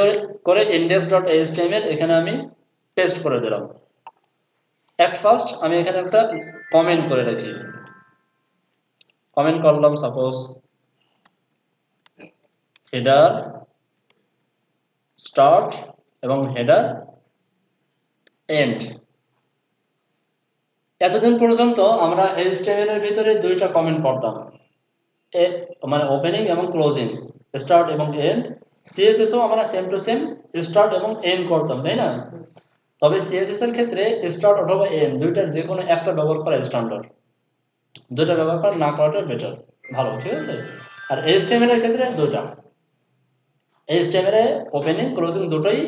করে index.html এখানে আমি পেস্ট করে দিলাম। এট ফার্স্ট আমি এখানে একটা কমেন্ট করে রাখি, কমেন্ট করলাম সাপোজ হেডার স্টার্ট এবং হেডার এন্ড। এতদিন পর্যন্ত আমরা HTML এর ভিতরে দুইটা কমেন্ট করতাম, মানে ওপেনিং এবং ক্লোজিং, স্টার্ট এবং এন্ড। CSS ও আমরা সেম টু সেম স্টার্ট এবং এন্ড করতাম, তাই না? তবে CSS এর ক্ষেত্রে স্টার্ট অথবা এন্ড দুইটার যে কোনো একটা ব্যবহার করা স্ট্যান্ডার্ড, দুইটা ব্যবহার করা না করাটা বেটার, ভালো, ঠিক আছে? আর HTML এর ক্ষেত্রে দুইটা, HTML এ ওপেনিং ক্লোজিং দুটোই,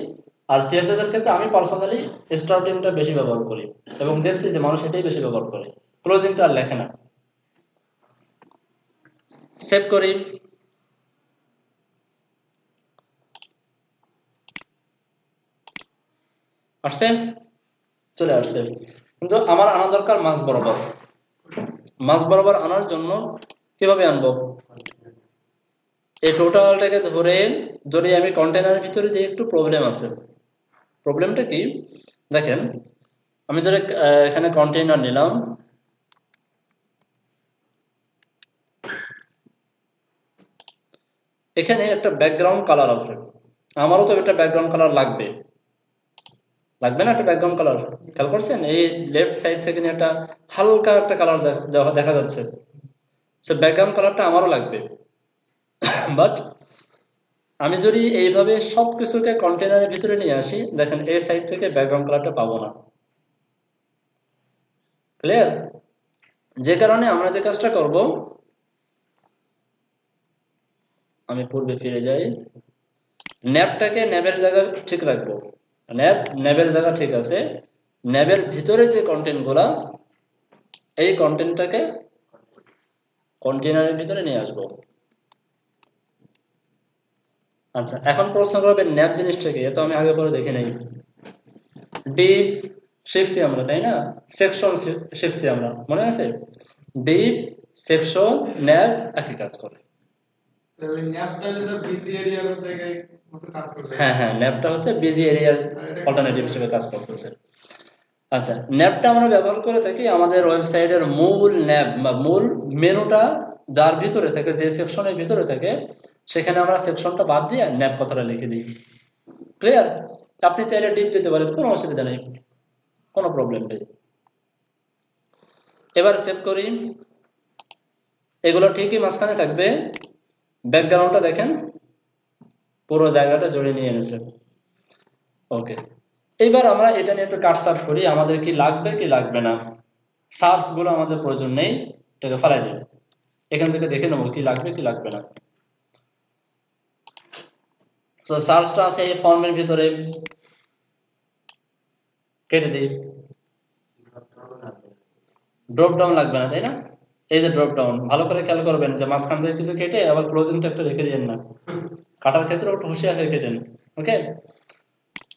আর CSS এর ক্ষেত্রে আমি পার্সোনালি স্টার্টিংটা বেশি ব্যবহার করি এবং দেখছি যে মানুষ এটাই বেশি ব্যবহার করে, ক্লোজিংটা আর লেখে না। সেভ করি, আসছে, চলে আসছে, কিন্তু আমার আনা দরকার মাঝ বরাবর। মাঝ বরাবর আনার জন্য কিভাবে আনবো? এই টোটালটাকে ধরে যদি আমি কন্টেনারের ভিতরে দিই একটু প্রবলেম আছে, প্রবলেমটা কি দেখেন, আমি ধরে এখানে কন্টেইনার নিলাম, এখানে একটা ব্যাকগ্রাউন্ড কালার আছে, আমারও তো একটা ব্যাকগ্রাউন্ড কালার লাগবে, লাগবে না একটা ব্যাকগ্রাউন্ড কালার? খেয়াল করছেন এই লেফট সাইড থেকে নিয়ে একটা হালকা একটা কালার দেখা যাচ্ছে, সে ব্যাকগ্রাউন্ড কালারটা আমারও লাগবে। বাট আমি যদি এইভাবে সবকিছুকে কন্টেনারের ভিতরে নিয়ে আসি, দেখেন এই সাইড থেকে ব্যাকগ্রাউন্ড কালারটা পাবো না। ক্লিয়ার? যে কারণে আমরা যে কাজটা করব, আমি পূর্বে ফিরে যাই, ন্যাবটাকে ন্যাবের জায়গা ঠিক রাখবো, ন্যাবের জায়গা ঠিক আছে, ন্যাবের ভিতরে যে কন্টেন্ট গুলা, এই কন্টেন্টটাকে কন্টেনারের ভিতরে নিয়ে আসবো। আচ্ছা, এখন প্রশ্ন করবে ন্যাব জিনিসটা কি? তো আমি আগে পরে দেখে নেই, ডিপ শিখছি আমরা তাই না, সেকশন শিখছি আমরা, মনে আছে? ডিপ, সেকশন, ন্যাব একই কাজ করে। হ্যাঁ হ্যাঁ, ন্যাবটা হচ্ছে বিজি এরিয়ার অল্টারনেটিভ হিসেবে কাজ করতেছে। আচ্ছা, ন্যাবটা আমরা ব্যবহার করে থাকি আমাদের ওয়েবসাইটের মূল ন্যাব বা মূল মেনুটা যার ভিতরে থাকে, যে সেকশনের ভিতরে থাকে, সেখানে আমরা সেকশনটা বাদ দিয়ে ন্যাব কথাটা লিখে দিই। ক্লিয়ার? আপনি চাইলে ডিপ দিতে পারেন, কোনো অসুবিধা নেই, কোনো প্রবলেম নেই। এবার সেভ করি, এগুলো ঠিকই মাঝখানে থাকবে, ব্যাকগ্রাউন্ডটা দেখেন পুরো জায়গাটা জড়িয়ে নিয়ে এনেছে। ওকে, এইবার আমরা এটা নিয়ে একটু কাট সার্চ করি, আমাদের কি লাগবে কি লাগবে না। সার্চ গুলো আমাদের প্রয়োজন নেই, এটাকে ফেলাই দিই, এখান থেকে দেখে নেবো কি লাগবে কি লাগবে না। তো সার্চটা আছে এই ফর্মের ভিতরে, কেটে দিই, ড্রপ ডাউন লাগবে না তাই না? এই যে ড্রপ ডাউন, ভালো করে খেয়াল করবেন যে মাঝখান থেকে কিছু কেটে আবার ক্লোজিং ট্যাগটা রেখে দিয়েন না, কাটার ক্ষেত্রে একটু হুঁশিয়ার হয়ে কেটেন। ওকে,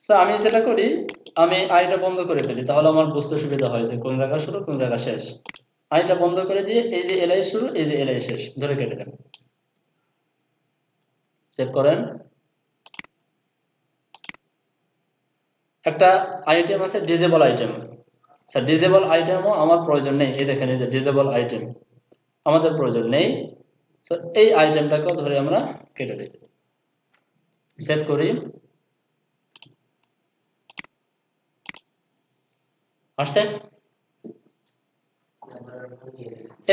তো আমি যেটা করি, আমি আইটা বন্ধ করে ফেলি, তাহলে আমার বুঝতে সুবিধা হয় যে কোন জায়গা শুরু কোন জায়গা শেষ। আইটা বন্ধ করে দিয়ে এই যে এলআই শুরু এই যে এলআই শেষ ধরে কেটে দেন, সেভ করেন। একটা আইটেম আছে ডিজেবল আইটেম, স্যার ডিজেবল আইটেমও আমার প্রয়োজন নেই, এই দেখেন এই যে ডিজেবল আইটেম আমাদের প্রয়োজন নেই, এই আইটেমটাকেও ধরে আমরা কেটে দিই, সেভ করি। আসছে?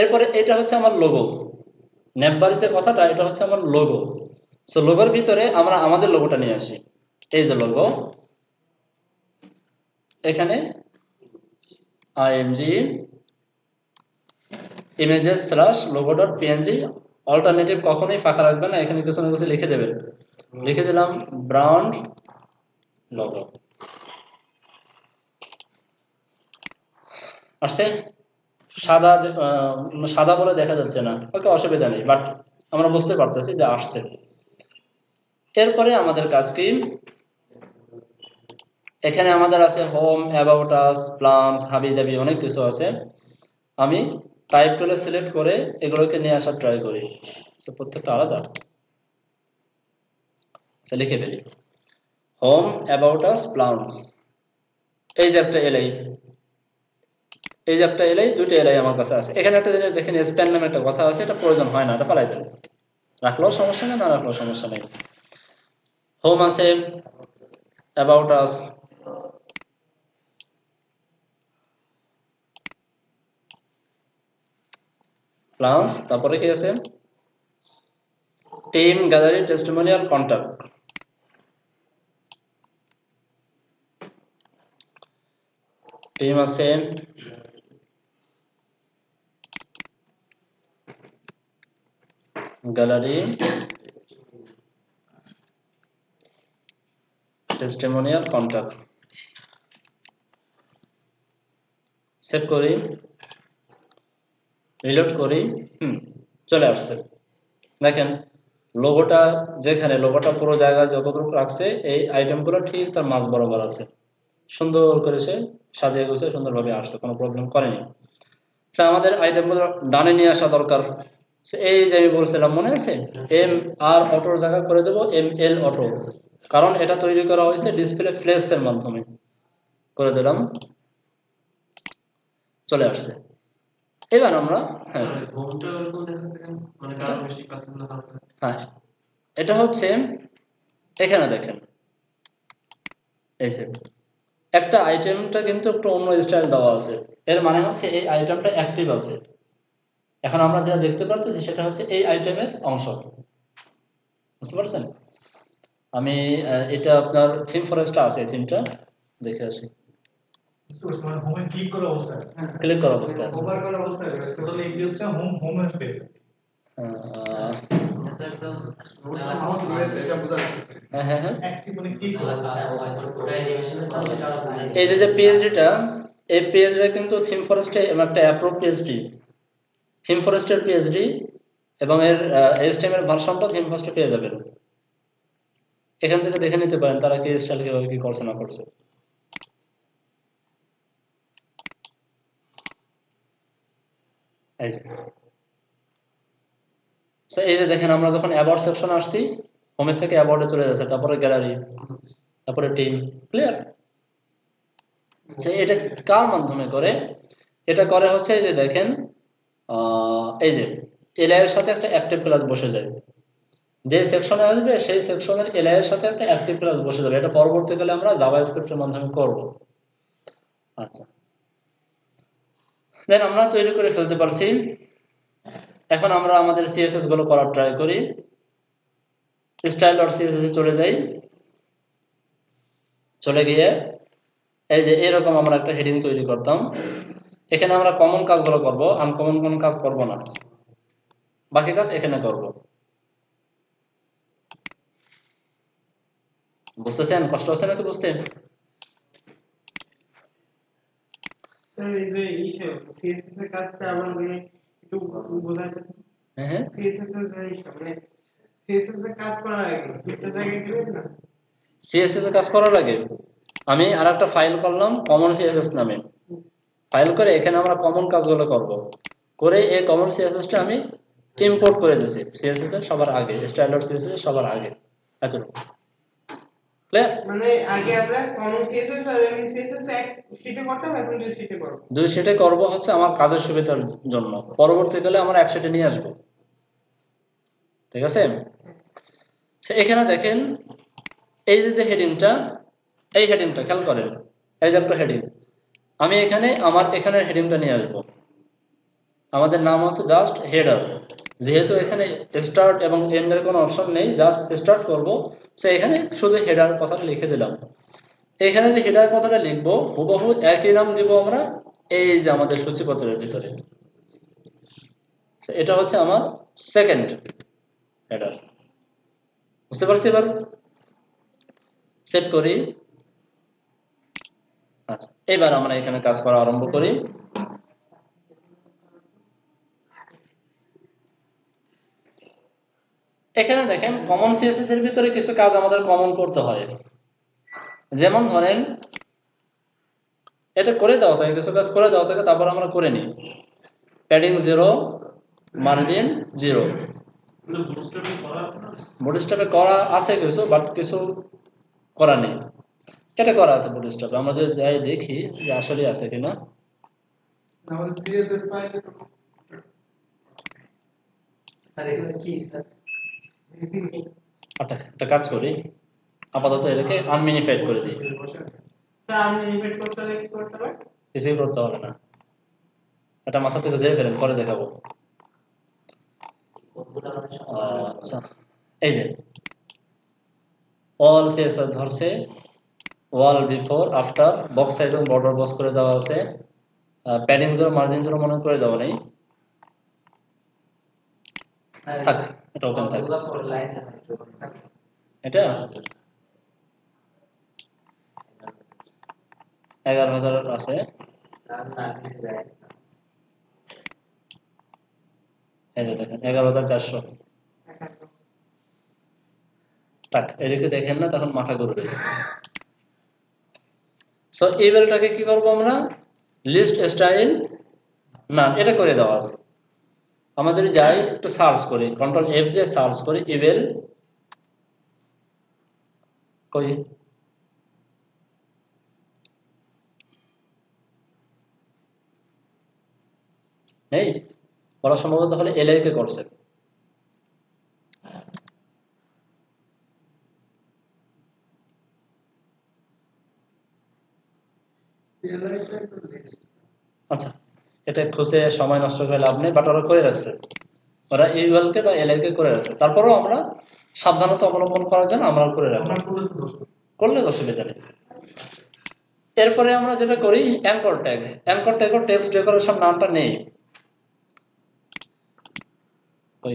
এরপরে এটা হচ্ছে আমার লোগো, ন্যাববারের যে কথাটা, এটা হচ্ছে আমার লোগো। সো লোগোর ভিতরে আমরা আমাদের লোগোটা নিয়ে আসি, এই যে লোগো, এখানে img images slash logo dot png, alternative কখনোই ফাঁকা রাখবে না, এখানে কিছু না কিছু লিখে দেবেন। লিখে দিলাম ব্রাউন লোগো। আসছে? সাদা সাদা বলে দেখা যাচ্ছে না, ওকে অসুবিধা নেই, বাট আমরা বুঝতে পারতেছি যে আসছে। এরপরে আমাদের কাজ কি, এখানে আমাদের আছে হোম, অ্যাবাউট আস, প্ল্যানস, হাবি জাবি, অনেক কিছু আছে। আমি টাইপ টুলে সিলেক্ট করে এগুলোকে নিয়ে আসার ট্রাই করি, প্রত্যেকটা আলাদা, লিখে ফেলি হোম, অ্যাবাউট আস, প্ল্যানস, এই যে একটা এলআই, এই যে একটা এলআই, দুটো এলআই আমার কাছে আছে। এখানে একটা জিনিস দেখেন, স্প্যান নামে একটা কথা আছে, এটা প্রয়োজন হয় না, এটা ফেলাই দেন, রাখলেও সমস্যা নেই, না রাখলেও সমস্যা নেই। হোম আছে, অ্যাবাউট আস, প্লাস তারপরে কি আছে, team, gallery, testimonial, contact. Team আছে, গ্যালারি, টেস্টিমোনিয়াল, কন্টাক্ট। সেভ করি, রিলোড করি, চলে আসছে। দেখেন লোগোটা, যেখানে লোগোটা পুরো জায়গায় যতটুকু রাখছে, এই আইটেমগুলো ঠিক তার মাঝ বরাবর আছে, সুন্দর করে সে সাজিয়ে গুছিয়ে সুন্দরভাবে আসছে, কোনো প্রবলেম করেনি। আমাদের আইটেমগুলো ডানে নিয়ে আসা দরকার। এই যে আমি বলছিলাম মনে আছে, এম আর অটোর জায়গা করে দেবো এম এল অটো, কারণ এটা তৈরি করা হয়েছে ডিসপ্লে ফ্লেক্স এর মাধ্যমে। করে দিলাম, চলে আসছে। এবার আমরা হ্যাঁ হ্যাঁ এটা হচ্ছে এখানে দেখেন, এই যে একটা আইটেমটা কিন্তু একটু অন্য স্টাইল দেওয়া আছে, এর মানে হচ্ছে এই আইটেমটা অ্যাক্টিভ আছে। এখন আমরা যেটা দেখতে পারতেছি সেটা হচ্ছে এই আইটেমের অংশ, বুঝতে পারছেন? আমি এটা আপনার থিম ফরেস্টটা আছে, এই থিমটা দেখে আসি। মানে হোমে ক্লিক করা অবস্থায়, ক্লিক করা অবস্থায় আছে। ওভার করা অবস্থায় টোটাল এই পেজটা হোমের পেজ। হ্যাঁ হ্যাঁ হ্যাঁ অ্যাক্টিভ মানে ক্লিক করা। এই যে পিএইচডিটা, এই পিএইচডিটা কিন্তু থিম ফরেস্টে একটা অ্যাপ্রুভ পিএইচডি, থিম ফরেস্টের পিএইচডি, এবং এর এইচটিএমএল ভার্সনটা থিম ফরেস্টে পেয়ে যাবেন। এখান থেকে দেখে নিতে পারেন তারা কি স্টাইল কিভাবে কি করছে না করছে। এই যে এই যে দেখেন, আমরা যখন অ্যাবাউট সেকশন আসছি, হোমের থেকে অ্যাবাউটে চলে যাচ্ছে, তারপরে গ্যালারি, তারপরে টিম। ক্লিয়ার? এটা কার মাধ্যমে করে? এটা করে হচ্ছে এই যে দেখেন, এই যে এলআই এর সাথে একটা অ্যাক্টিভ ক্লাস বসে যায়, যে সেকশনে আসবে সেই সেকশনের এলআই এর সাথে একটা অ্যাক্টিভ ক্লাস বসে যাবে। এটা পরবর্তীকালে আমরা জাভাস্ক্রিপ্টের মাধ্যমে করব। আচ্ছা, দেন আমরা তৈরি করে ফেলতে পারছি। এখন আমরা আমাদের সিএসএস গুলো করার ট্রাই করি। style.css এ চলে যাই, চলে গিয়ে এই যে এরকম আমরা একটা হেডিং তৈরি করতাম। এখানে আমরা কমন কাজগুলো করব, আনকমন কোন কাজ করব না, বাকি কাজ এখানে করব। বুঝতেছেন? কষ্ট হচ্ছে নাকি বুঝতে? এই যে সিএসএস এর কাজটা আবার মানে একটু বোঝাতে। হ্যাঁ হ্যাঁ সিএসএস এর মানে সিএসএস এর কাজ করার আগে দুটো জায়গায় গেলেন না, সিএসএস এর কাজ করার আগে আমি আরেকটা ফাইল করলাম কমন সিএসএস নামে। ফাইল করে এখানে আমরা কমন কাজগুলো করব, করে এই কমন সিএসএসটা আমি ইম্পোর্ট করে দিয়েছি সিএসএস এর সবার আগে, style.css এর সবার আগে। এতটুকু ক্লিয়ার? মানে আগে আমরা কমন সিএসএস আর এমনি সিএসএস এক শীটে করতাম, এখন দুই শীটে করব। দুই সেটে করব হচ্ছে আমার কাজের সুবিধার জন্য, পরবর্তীকালে আমরা এক সেটে নিয়ে আসবো। ঠিক আছে? এখানে দেখেন এই যে হেডিংটা, এই হেডিংটা খেয়াল করেন, এই যে একটা হেডিং, আমি এখানে আমার এখানের হেডিংটা নিয়ে আসব। আমাদের নাম হচ্ছে জাস্ট হেডার, যেহেতু এখানে স্টার্ট এবং এন্ড এর কোনো অপশন নেই, জাস্ট স্টার্ট করব, সো এখানে শুধু হেডার কথাটা লিখে দিলাম। এখানে যে হেডার কথাটা লিখবো হুবহু একই নাম দিব আমরা এই যে আমাদের সূচিপত্রের ভিতরে। এটা হচ্ছে আমার সেকেন্ড হেডার। বুঝতে পারছি? এবার সেভ করি। আচ্ছা, এবার আমরা এখানে কাজ করা আরম্ভ করি। এখানে দেখেন কমন সিএসএস এর ভিতরে কিছু কাজ আমাদের কমন করতে হয়। যেমন ধরেন এটা করে দাও থাকে, কিছু কাজ করে দাও থাকে, তারপর আমরা করে নিই। Padding 0, margin 0। বুটস্ট্র্যাপে করা আছে কিছু, বাট কিছু করা নেই। এটা করা আছে বুটস্ট্র্যাপে, আমরা যদি যাই দেখি যে আসলে আছে কিনা। আমাদের সিএসএস ফাইলে তো আর এখানে কি স্যার? একটা কাজ করি, আপাতত এটাকে আনমিনিফাইড করে দিই। তা আমি ইনভাইট করতে হলে কি করতে হবে? কিছুই করতে হবে না, এটা মাথা থেকে জেরে ফেলেন, পরে দেখাবো। আচ্ছা, এই যে অল সিএসএস ধরছে, ওয়াল বিফোর আফটার, বক্স সাইজ এবং বর্ডার বক্স করে দেওয়া আছে, প্যাডিং 0, মার্জিন 0 মনে করে দেওয়া নেই। থাক, এটা ওপেন থাক। এটা 11,000 আছে। এই যে দেখেন 11,400। থাক, এদিকে দেখেন না, তখন মাথা ঘুরবে। সো এই ভ্যালুটাকে কি করবো আমরা? লিস্ট স্টাইল না, এটা করে দেওয়া আছে। আমরা যদি যাই একটু সার্চ করি, কন্ট্রোল F দিয়ে সার্চ করি ইভেল কই নেই, ওরা সম্ভবত তাহলে এলআই কে করছে। আচ্ছা, এটা খুঁজে সময় নষ্ট করে লাভ নেই, বাট ওরা করে রাখছে, ওরা ইউএল কে বা এলআই কে করে রাখছে। তারপরেও আমরা সাবধানতা অবলম্বন করার জন্য আমরা করে রাখলাম, করলে অসুবিধা নেই। এরপরে আমরা যেটা করি অ্যাঙ্কর ট্যাগ। অ্যাঙ্কর ট্যাগের টেক্সট ডেকোরেশন নামটা নেই, ওই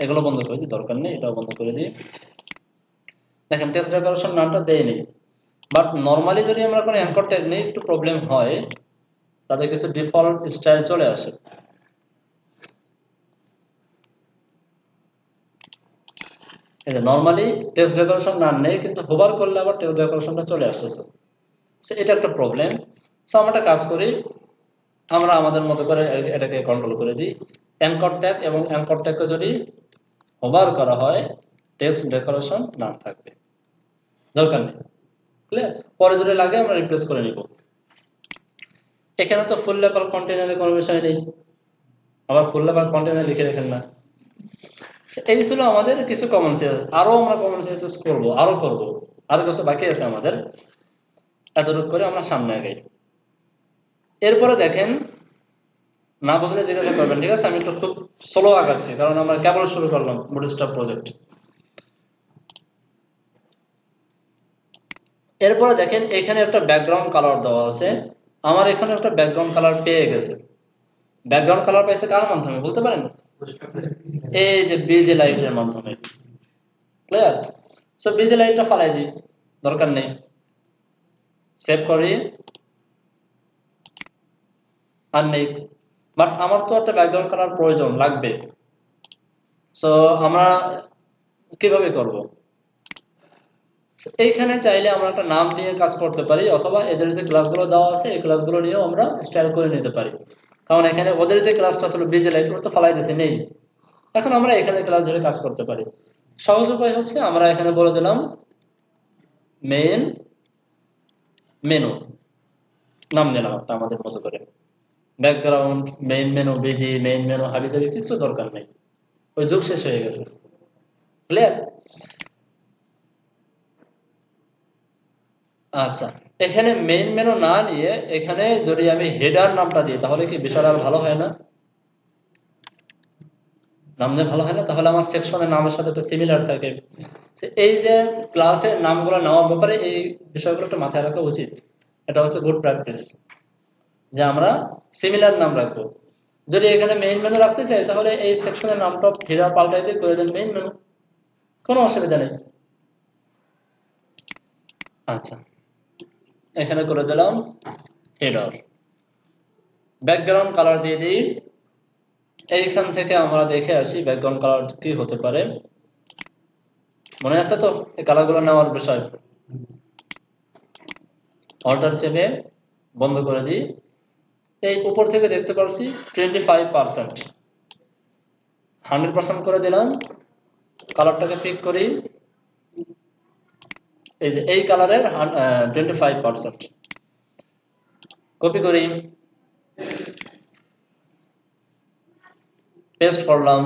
এগুলো বন্ধ করে দিই, দরকার নেই, এটাও বন্ধ করে দিই। দেখেন টেক্সট ডেকোরেশন নামটা দেয়নি, বাট নরমালি যদি আমরা কোনো অ্যাঙ্কর ট্যাগ নেই একটু প্রবলেম হয়, তাদের কিছু ডিফল্ট স্টাইল চলে আসে। এই যে নরমালি টেক্সট ডেকোরেশন নাম নেই, কিন্তু হোভার করলে আবার টেক্সট ডেকোরেশনটা চলে আসতেছে, এটা একটা প্রবলেম। সো আমরা একটা কাজ করি, আমরা আমাদের মতো করে এটাকে কন্ট্রোল করে দিই। অ্যাঙ্কর ট্যাগ এবং অ্যাঙ্কর ট্যাগকে যদি হোভার করা হয় টেক্সট ডেকোরেশন নাম থাকবে, দরকার নেই, ক্লিয়ার। পরে যদি লাগে আমরা রিপ্লেস করে নিব। এখানে তো ফুল লেভেল কন্টেইনারে কোনো বিষয় নেই, আবার ফুল লেভেল কন্টেইনার লিখে রাখেন না। এই ছিল আমাদের কিছু কমন সেন্স, আরো আমরা কমন সেন্স করব, আরো কিছু বাকি আছে আমাদের, এতটুকু করে আমরা সামনে আগাই। এরপরে দেখেন, না বুঝলে জিজ্ঞাসা করবেন, ঠিক আছে? আমি একটু খুব স্লো আগাচ্ছি, কারণ আমরা কেবল শুরু করলাম বুটস্ট্র্যাপ প্রজেক্ট। এরপরে দেখেন এখানে একটা ব্যাকগ্রাউন্ড কালার দেওয়া আছে, আমার এখানে একটা ব্যাকগ্রাউন্ড কালার পেয়ে গেছে। ব্যাকগ্রাউন্ড কালার পাইছে কার মাধ্যমে বলতে পারেন? এই যে বিজি লাইটের মাধ্যমে, ক্লিয়ার। সো বিজি লাইটটা ফালাই দিই, দরকার নেই, সেভ করি, আর নেই। বাট আমার তো একটা ব্যাকগ্রাউন্ড কালার প্রয়োজন লাগবে, সো আমরা কিভাবে করব? এইখানে চাইলে আমরা একটা নাম নিয়ে কাজ করতে পারি, অথবা এদের যে ক্লাসগুলো দেওয়া আছে এই ক্লাসগুলো নিয়েও আমরা স্টাইল করে নিতে পারি। কারণ এখানে ওদের যে ক্লাসটা ছিল বিজি লাইট, ওটা তো ফালাই দিছে, নেই। এখন আমরা এখানে ক্লাস ধরে কাজ করতে পারি। সহজ উপায় হচ্ছে আমরা এখানে বলে দিলাম মেইন মেনু, নাম দিলাম একটা আমাদের মতো করে, background, main menu, BG, main menu, হাবিজাবি কিছু দরকার নেই, ওই যুগ শেষ হয়ে গেছে, ক্লিয়ার। আচ্ছা, এখানে মেইন মেনু না নিয়ে এখানে যদি আমি হেডার নামটা দিই তাহলে কি বিষয়টা আর ভালো হয় না? নাম দিয়ে ভালো হয় না? তাহলে আমার সেকশনের নামের সাথে একটা সিমিলার থাকে। এই যে ক্লাসের নামগুলো নেওয়ার ব্যাপারে এই বিষয়গুলো একটা মাথায় রাখা উচিত, এটা হচ্ছে গুড প্র্যাকটিস, যে আমরা সিমিলার নাম রাখবো। যদি এখানে মেইন মেনু রাখতে চাই তাহলে এই সেকশনের নামটা হেডার পাল্টাই দিয়ে করে দেন মেইন মেনু, কোনো অসুবিধা নেই। আচ্ছা, এখানে করে দিলাম হেডার, ব্যাকগ্রাউন্ড কালার দিয়ে দিই। এইখান থেকে আমরা দেখে আসি ব্যাকগ্রাউন্ড কালার কি হতে পারে, মনে আছে তো এই কালারগুলো নেওয়ার বিষয়? অল্টার চেপে বন্ধ করে দিই। এই উপর থেকে দেখতে পাচ্ছি 25%, 100% করে দিলাম। কালারটাকে পিক করি, এই যে এই কালারের 25%, কপি করি, পেস্ট করলাম।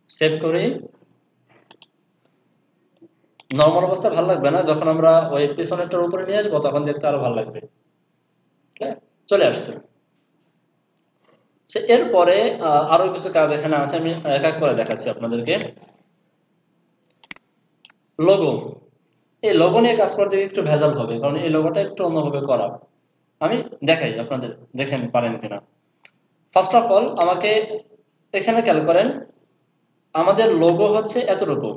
সেভ করি। নরমাল অবস্থায় ভালো লাগবে না, যখন আমরা ওই পিছনেরটার উপরে নিয়ে আসবো তখন দেখতে আরো ভালো লাগবে। চলে আসছে। এরপরে আরো কিছু কাজ এখানে আছে, আমি এক এক করে দেখাচ্ছি আপনাদেরকে। লোগো, এই লোগো নিয়ে কাজ করতে একটু ভেজাল হবে, কারণ এই লোগোটা একটু অন্যভাবে করা। আমি দেখাই আপনাদের, দেখেন পারেন কিনা। ফার্স্ট অফ অল আমাকে এখানে খেয়াল করেন, আমাদের লোগো হচ্ছে এতটুকু,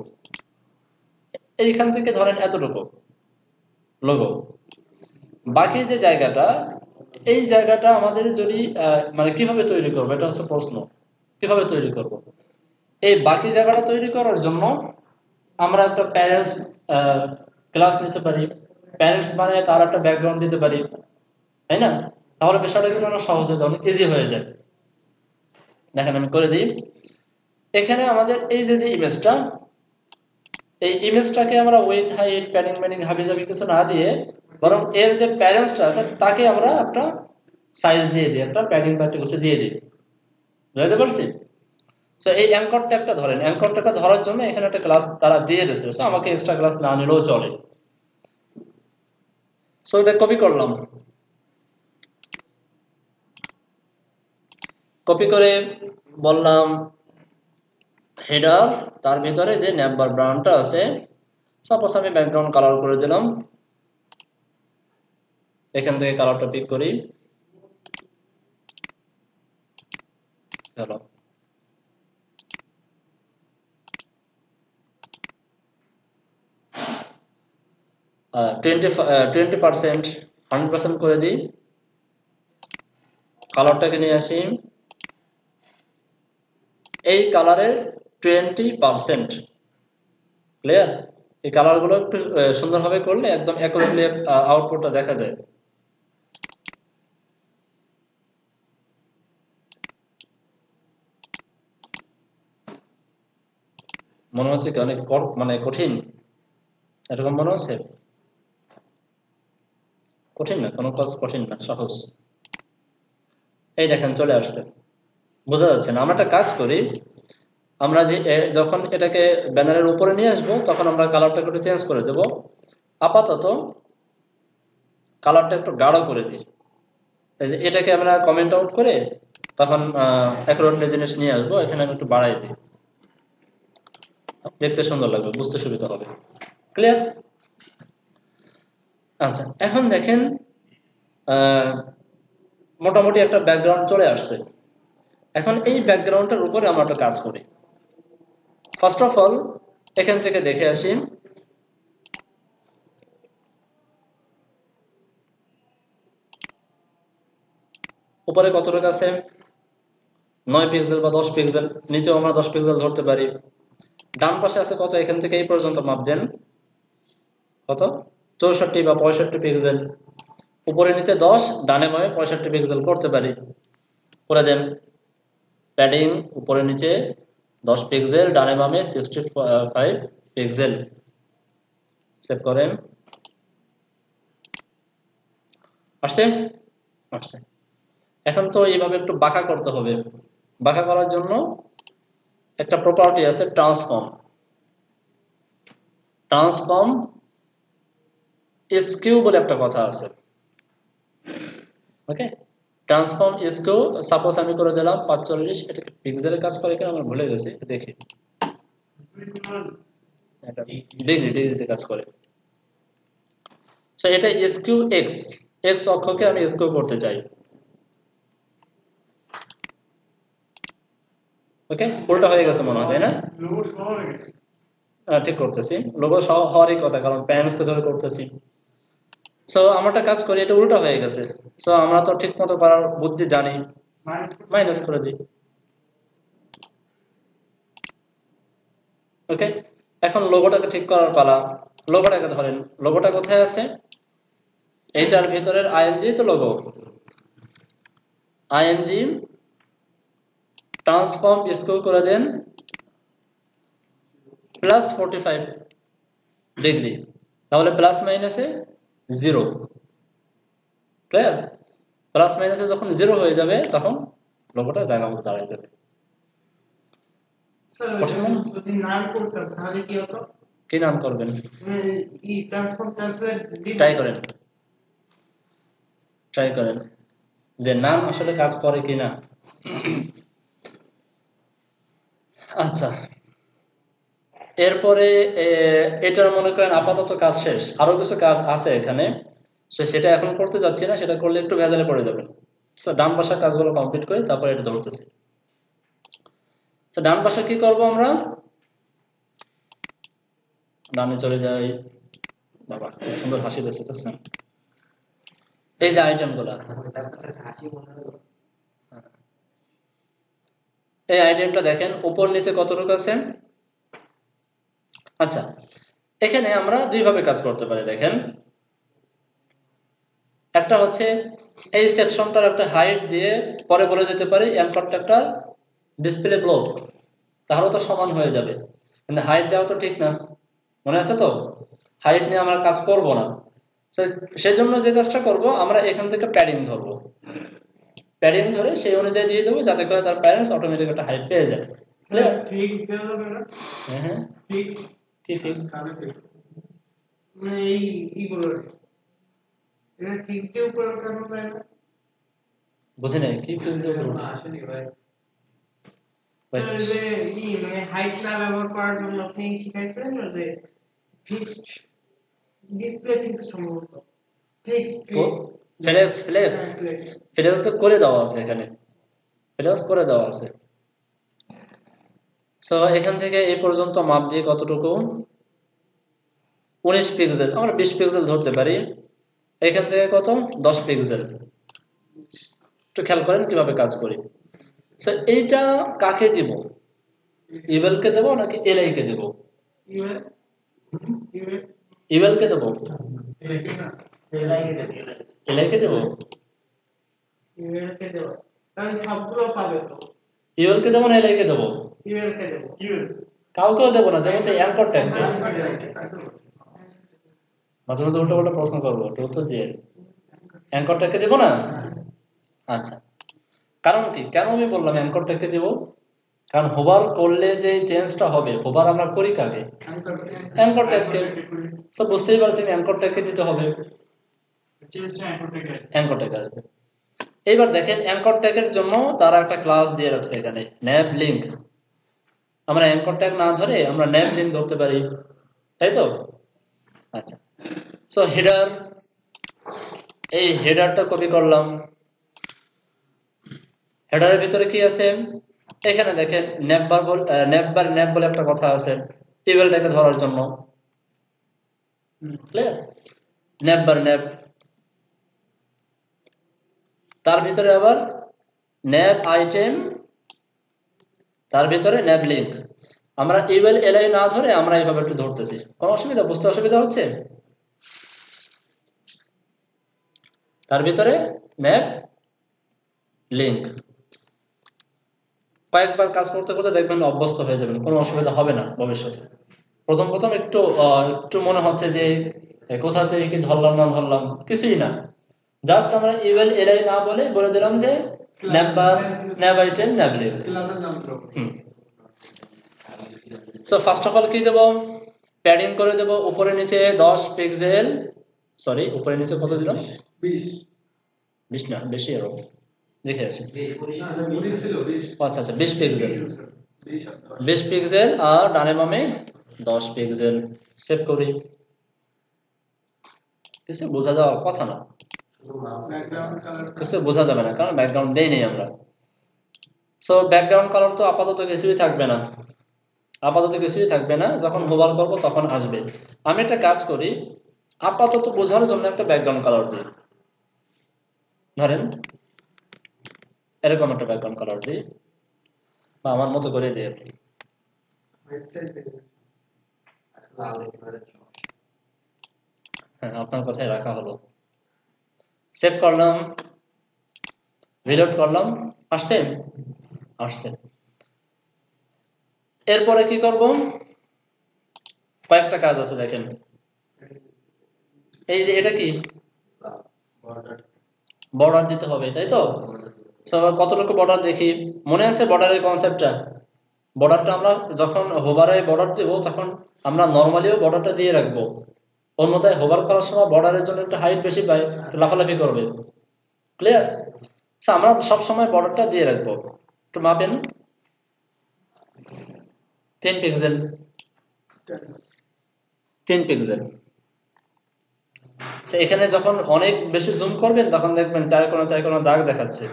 এইখান থেকে ধরেন এতটুকু লোগো। বাকি যে জায়গাটা, এই জায়গাটা আমাদের যদি মানে কিভাবে তৈরি করবো, এটা হচ্ছে প্রশ্ন, কিভাবে তৈরি করব। এই বাকি জায়গাটা তৈরি করার জন্য আমরা একটা প্যারেন্টস ক্লাস নিতে পারি, প্যারেন্টস বানায় তার একটা ব্যাকগ্রাউন্ড দিতে পারি, তাই না? তাহলে বিষয়টা কিন্তু অনেক সহজ হয়ে যায়, অনেক ইজি হয়ে যায়। দেখেন আমি করে দিই। এখানে আমাদের এই যে ইমেজটা, এই ইমেজটাকে আমরা উইথ হাইট প্যাডিং ম্যাডিং হাবিজাবি কিছু না দিয়ে বরং এর যে প্যারেন্টসটা আছে তাকে আমরা একটা সাইজ দিয়ে দিই, একটা প্যাডিং প্যাডিং কিছু দিয়ে দিই। বুঝতে পারছি? সো এই অ্যাঙ্কর ট্যাগটা ধরেন, অ্যাঙ্কর ট্যাগটা ধরার জন্য এখানে একটা ক্লাস তারা দিয়ে দিয়েছে, সো আমাকে এক্সট্রা ক্লাস না নিলেও চলে। সো এটা কপি করলাম, কপি করে বললাম হেডার, তার ভিতরে যে নেমবার ব্রাউনটা আছে, সাপোজ আমি ব্যাকগ্রাউন্ড কালার করে দিলাম, এখান থেকে কালারটা পিক করি, হ্যালো 20% 100% করে দিই, কালারটাকে নিয়ে আসি, এই কালারের 20%, ক্লিয়ার? এই কালারগুলো একটু সুন্দরভাবে করলে একদম অ্যাকুরেটলি আউটপুটটা দেখা যায়। মনে হচ্ছে কি অনেক মানে কঠিন, এরকম মনে হচ্ছে? কঠিন না, কোনো কাজ কঠিন না, সহজ। এই দেখেন চলে আসছে, বোঝা যাচ্ছে না? আমরা একটা কাজ করি, আমরা যে যখন এটাকে ব্যানারের উপরে নিয়ে আসবো তখন আমরা কালারটা একটু চেঞ্জ করে দেব। আপাতত কালারটা একটু গাঢ় করে দিই, এই যে এটাকে আমরা কমেন্ট আউট করে তখন অ্যাকুরেটলি জিনিস নিয়ে আসবো, এখানে আমি একটু বাড়াই দিই, দেখতে সুন্দর লাগবে, বুঝতে সুবিধা হবে। ক্লিয়ার? আচ্ছা, এখন দেখেন মোটামুটি একটা ব্যাকগ্রাউন্ড চলে আসছে। এখন এই ব্যাকগ্রাউন্ডের উপরে আমরা একটা কাজ করি। ফার্স্ট অফ অল এখান থেকে দেখে আসি, উপরে কতটুকু আছে, 9 পিক্সেল বা 10 পিক্সেল, নিচেও আমরা 10 পিক্সেল ধরতে পারি। ডান পাশে আছে কত, এখান থেকে এই পর্যন্ত মাপ দেন, কত 64 বা 65 পিক্সেল, উপরে নিচে 10, ডানে বামে 65 পিক্সেল করতে পারি, করে দেন। প্যাডিং উপরে নিচে 10 পিক্সেল, ডানে বামে 65 পিক্সেল, সেভ করেন। আসছে? আসছে। এখন তো এইভাবে একটু বাঁকা করতে হবে। বাঁকা করার জন্য একটা প্রপার্টি আছে ট্রান্সফর্ম, ট্রান্সফর্ম স্কিউ বলে একটা কথা আছে। ওকে, ট্রান্সফর্ম স্কিউ সাপোজ আমি করে দিলাম 45, এটা পিক্সেলের কাজ করে কিনা আমরা ভুলে গেছি, দেখি। ডিগ্রিতে কাজ করে। সো এটা স্কিউ এক্স, এক্স অক্ষকে আমি স্কিউ করতে চাই। ওকে, উল্টা হয়ে গেছে মনে হয়, তাই না? ঠিক করতেছি, লোগো সহ হওয়ারই কথা, কারণ প্যারেন্টসকে ধরে করতেছি। সো আমরা একটা কাজ করি, এটা উল্টা হয়ে গেছে। সো আমরা তো ঠিক মতো করার বুদ্ধি জানি, মাইনাস করে দিই। ওকে, এখন লোগোটাকে ঠিক করার পালা। লোগোটাকে ধরেন, লোগোটা কোথায় আছে, এইটার ভিতরের আইএমজি তো লোগো, আইএমজি ট্রান্সফর্ম স্কিউ করে দেন +45 ডিগ্রি, তাহলে প্লাস মাইনাসে 0। ক্লিয়ার? প্লাস মাইনাসে যখন 0 হয়ে যাবে তখন লোগোটা জায়গা মতো দাঁড়ায় যাবে। যদি নাম করতাম তাহলে কি হতো? কি নাম করবেন? এই ট্রান্সফর্ম ক্লাসের ট্রাই করেন, ট্রাই করেন যে নাম আসলে কাজ করে কিনা। আচ্ছা, এরপরে এটার মনে করেন আপাতত কাজ শেষ, আরো কিছু কাজ আছে এখানে, সেটা এখন করতে যাচ্ছি না, সেটা করলে একটু ভেজালে পড়ে যাবেন। সো ডান পাশের কাজগুলো কমপ্লিট করি, তারপরে এটা ধরতেছি। তো ডান পাশে কি করব আমরা, ডানে চলে যাই। বাবা খুব সুন্দর হাসি দিচ্ছে, দেখছেন? এই যে আইটেমগুলো, এই আইটেমটা দেখেন উপর নিচে কতটুকু আছে। আচ্ছা, এখানে আমরা দুই ভাবে কাজ করতে পারি। দেখেন একটা হচ্ছে এই সেকশনটার একটা হাইট দিয়ে পরে বলে দিতে পারি অ্যাঙ্করটা একটা ডিসপ্লে ব্লক, তাহলে তো সমান হয়ে যাবে। কিন্তু হাইট দেওয়া তো ঠিক না, মনে আছে তো? হাইট নিয়ে আমরা কাজ করব না। সেই জন্য যে কাজটা করব, আমরা এখান থেকে প্যাডিং ধরবো, প্যাডিং ধরে সেই অনুযায়ী দিয়ে দেবো, যাতে করে তার প্যারেন্টস অটোমেটিক একটা হাইট পেয়ে যায়। স্যার ফিক্স দেওয়া যাবে না? হ্যাঁ, ফিক্স কি ফিক্স? মানে এই ইগুলো এটা ফিক্স দিয়ে উপরে ওঠানো যায় না? বুঝি নাই কি ফিক্স দেবো? আসেনি ভাই। স্যার যে মানে হাইট না ব্যবহার করার জন্য আপনি শিখাইছেন না যে ফিক্সড ডিসপ্লে ফিক্স সম্ভবত ফিক্স ফ্লেক্স ফ্লেক্স ফ্লেক্স তো করে দেওয়া আছে এখানে, ফ্লেক্স করে দেওয়া আছে। সো এখান থেকে এই পর্যন্ত মাপ দিয়ে কতটুকু? 19 পিক্সেল, আমরা 20 পিক্সেল ধরতে পারি। এখান থেকে কত? 10 পিক্সেল। একটু খেয়াল করেন কিভাবে কাজ করি। সো এইটা কাকে দিব? ইভেল কে দেবো নাকি এলআই কে দেবো? ইভেল ইভেল ইভেল কে দেবো? এলাই এলআই কে দেবো? ইভেল কে দেব, কারণ সবগুলো পাবে তো। ইভেল কে দেবো না এলআই কে দেবো? ইভেল কে দেব। ইভেল কাউকেও দেবো না, দেবো তো অ্যাঙ্কর ট্যাগকে। মাঝে মাঝে উল্টো পাল্টা প্রশ্ন করবো, একটু উত্তর দিয়ে। অ্যাঙ্কর ট্যাগকে দেবো না? আচ্ছা, কারণ কি, কেন আমি বললাম অ্যাঙ্কর ট্যাগকে দিব? কারণ হোভার করলে যে চেঞ্জটা হবে, হোভার আমরা করি কাকে? অ্যাঙ্কর ট্যাগকে। সব বুঝতেই পারছেন অ্যাঙ্কর ট্যাগকে দিতে হবে, অ্যাঙ্কর ট্যাগ আসবে। এইবার দেখেন অ্যাঙ্কর ট্যাগের জন্য তারা একটা ক্লাস দিয়ে রাখছে এখানে, ন্যাব লিঙ্ক। আমরা অ্যাঙ্কর ট্যাগ না ধরে আমরা ন্যাব লিঙ্ক ধরতে পারি, তাই তো? আচ্ছা, সো হেডার, এই হেডারটা কপি করলাম। হেডারের ভিতরে কি আছে? এখানে দেখেন ন্যাব বলে একটা কথা আছে টেবিলটাকে ধরার জন্য, ক্লিয়ার? ন্যাব, তার ভিতরে আবার ন্যাব আইটেম, তার ভিতরে ন্যাব লিঙ্ক। আমরা ইউএল এলআই না ধরে আমরা এইভাবে একটু ধরতেছি, কোনো অসুবিধা? বুঝতে অসুবিধা হচ্ছে? তার ভিতরে ন্যাব লিঙ্ক। কয়েকবার কাজ করতে করতে দেখবেন অভ্যস্ত হয়ে যাবেন, কোনো অসুবিধা হবে না ভবিষ্যতে। প্রথম একটু মনে হচ্ছে যে কোথা থেকে কি ধরলাম না ধরলাম, কিছুই না। জাস্ট আমরা ইউএল এলআই না বলে দিলাম যে nav item nav link. So first of all কি দেব? প্যাডিং করে দেব উপরে নিচে 10 পিক্সেল, সরি উপরে নিচে কত দিলাম? 20 না, বেশি আরো দেখে আসি। আচ্ছা আচ্ছা 20 পিক্সেল, 20 পিক্সেল আর ডানে বামে 10 পিক্সেল। সেভ করি। কিছু বোঝা যাওয়ার কথা না, কিছু বোঝা যাবে না, কারণ ব্যাকগ্রাউন্ড দেই নেই আমরা। সো ব্যাকগ্রাউন্ড কালার তো আপাতত কিছুই থাকবে না, যখন হোভার করব তখন আসবে। আমি একটা কাজ করি, আপাতত বোঝানোর জন্য একটা ব্যাকগ্রাউন্ড কালার দিই। ধরেন এরকম একটা ব্যাকগ্রাউন্ড কালার দিই, বা আমার মতো করে দিই আপনি। হ্যাঁ, আপনার কথাই রাখা হলো। সেভ করলাম, রিলোড করলাম, আসছে। এরপরে কি করব? কয়েকটা কাজ আছে দেখেন। এই যে এটা কি বর্ডার দিতে হবে, তাই তো? কতটুকু বর্ডার দেখি, মনে আছে বর্ডারের কনসেপ্টটা? বর্ডারটা আমরা যখন হোভারে বর্ডার দিব তখন আমরা নর্মালিও বর্ডারটা দিয়ে রাখবো, অন্যথায় হোভার করার সময় বর্ডারের জন্য একটু হাইট বেশি পায়, লাফালাফি করবে। ক্লিয়ার? আমরা সব সময় বর্ডারটা দিয়ে রাখবো। একটু মাপেন, 3 পিক্সেল, 3 পিক্সেল। এখানে যখন অনেক বেশি জুম করবেন তখন দেখবেন 4 কোণা দাগ দেখাচ্ছে।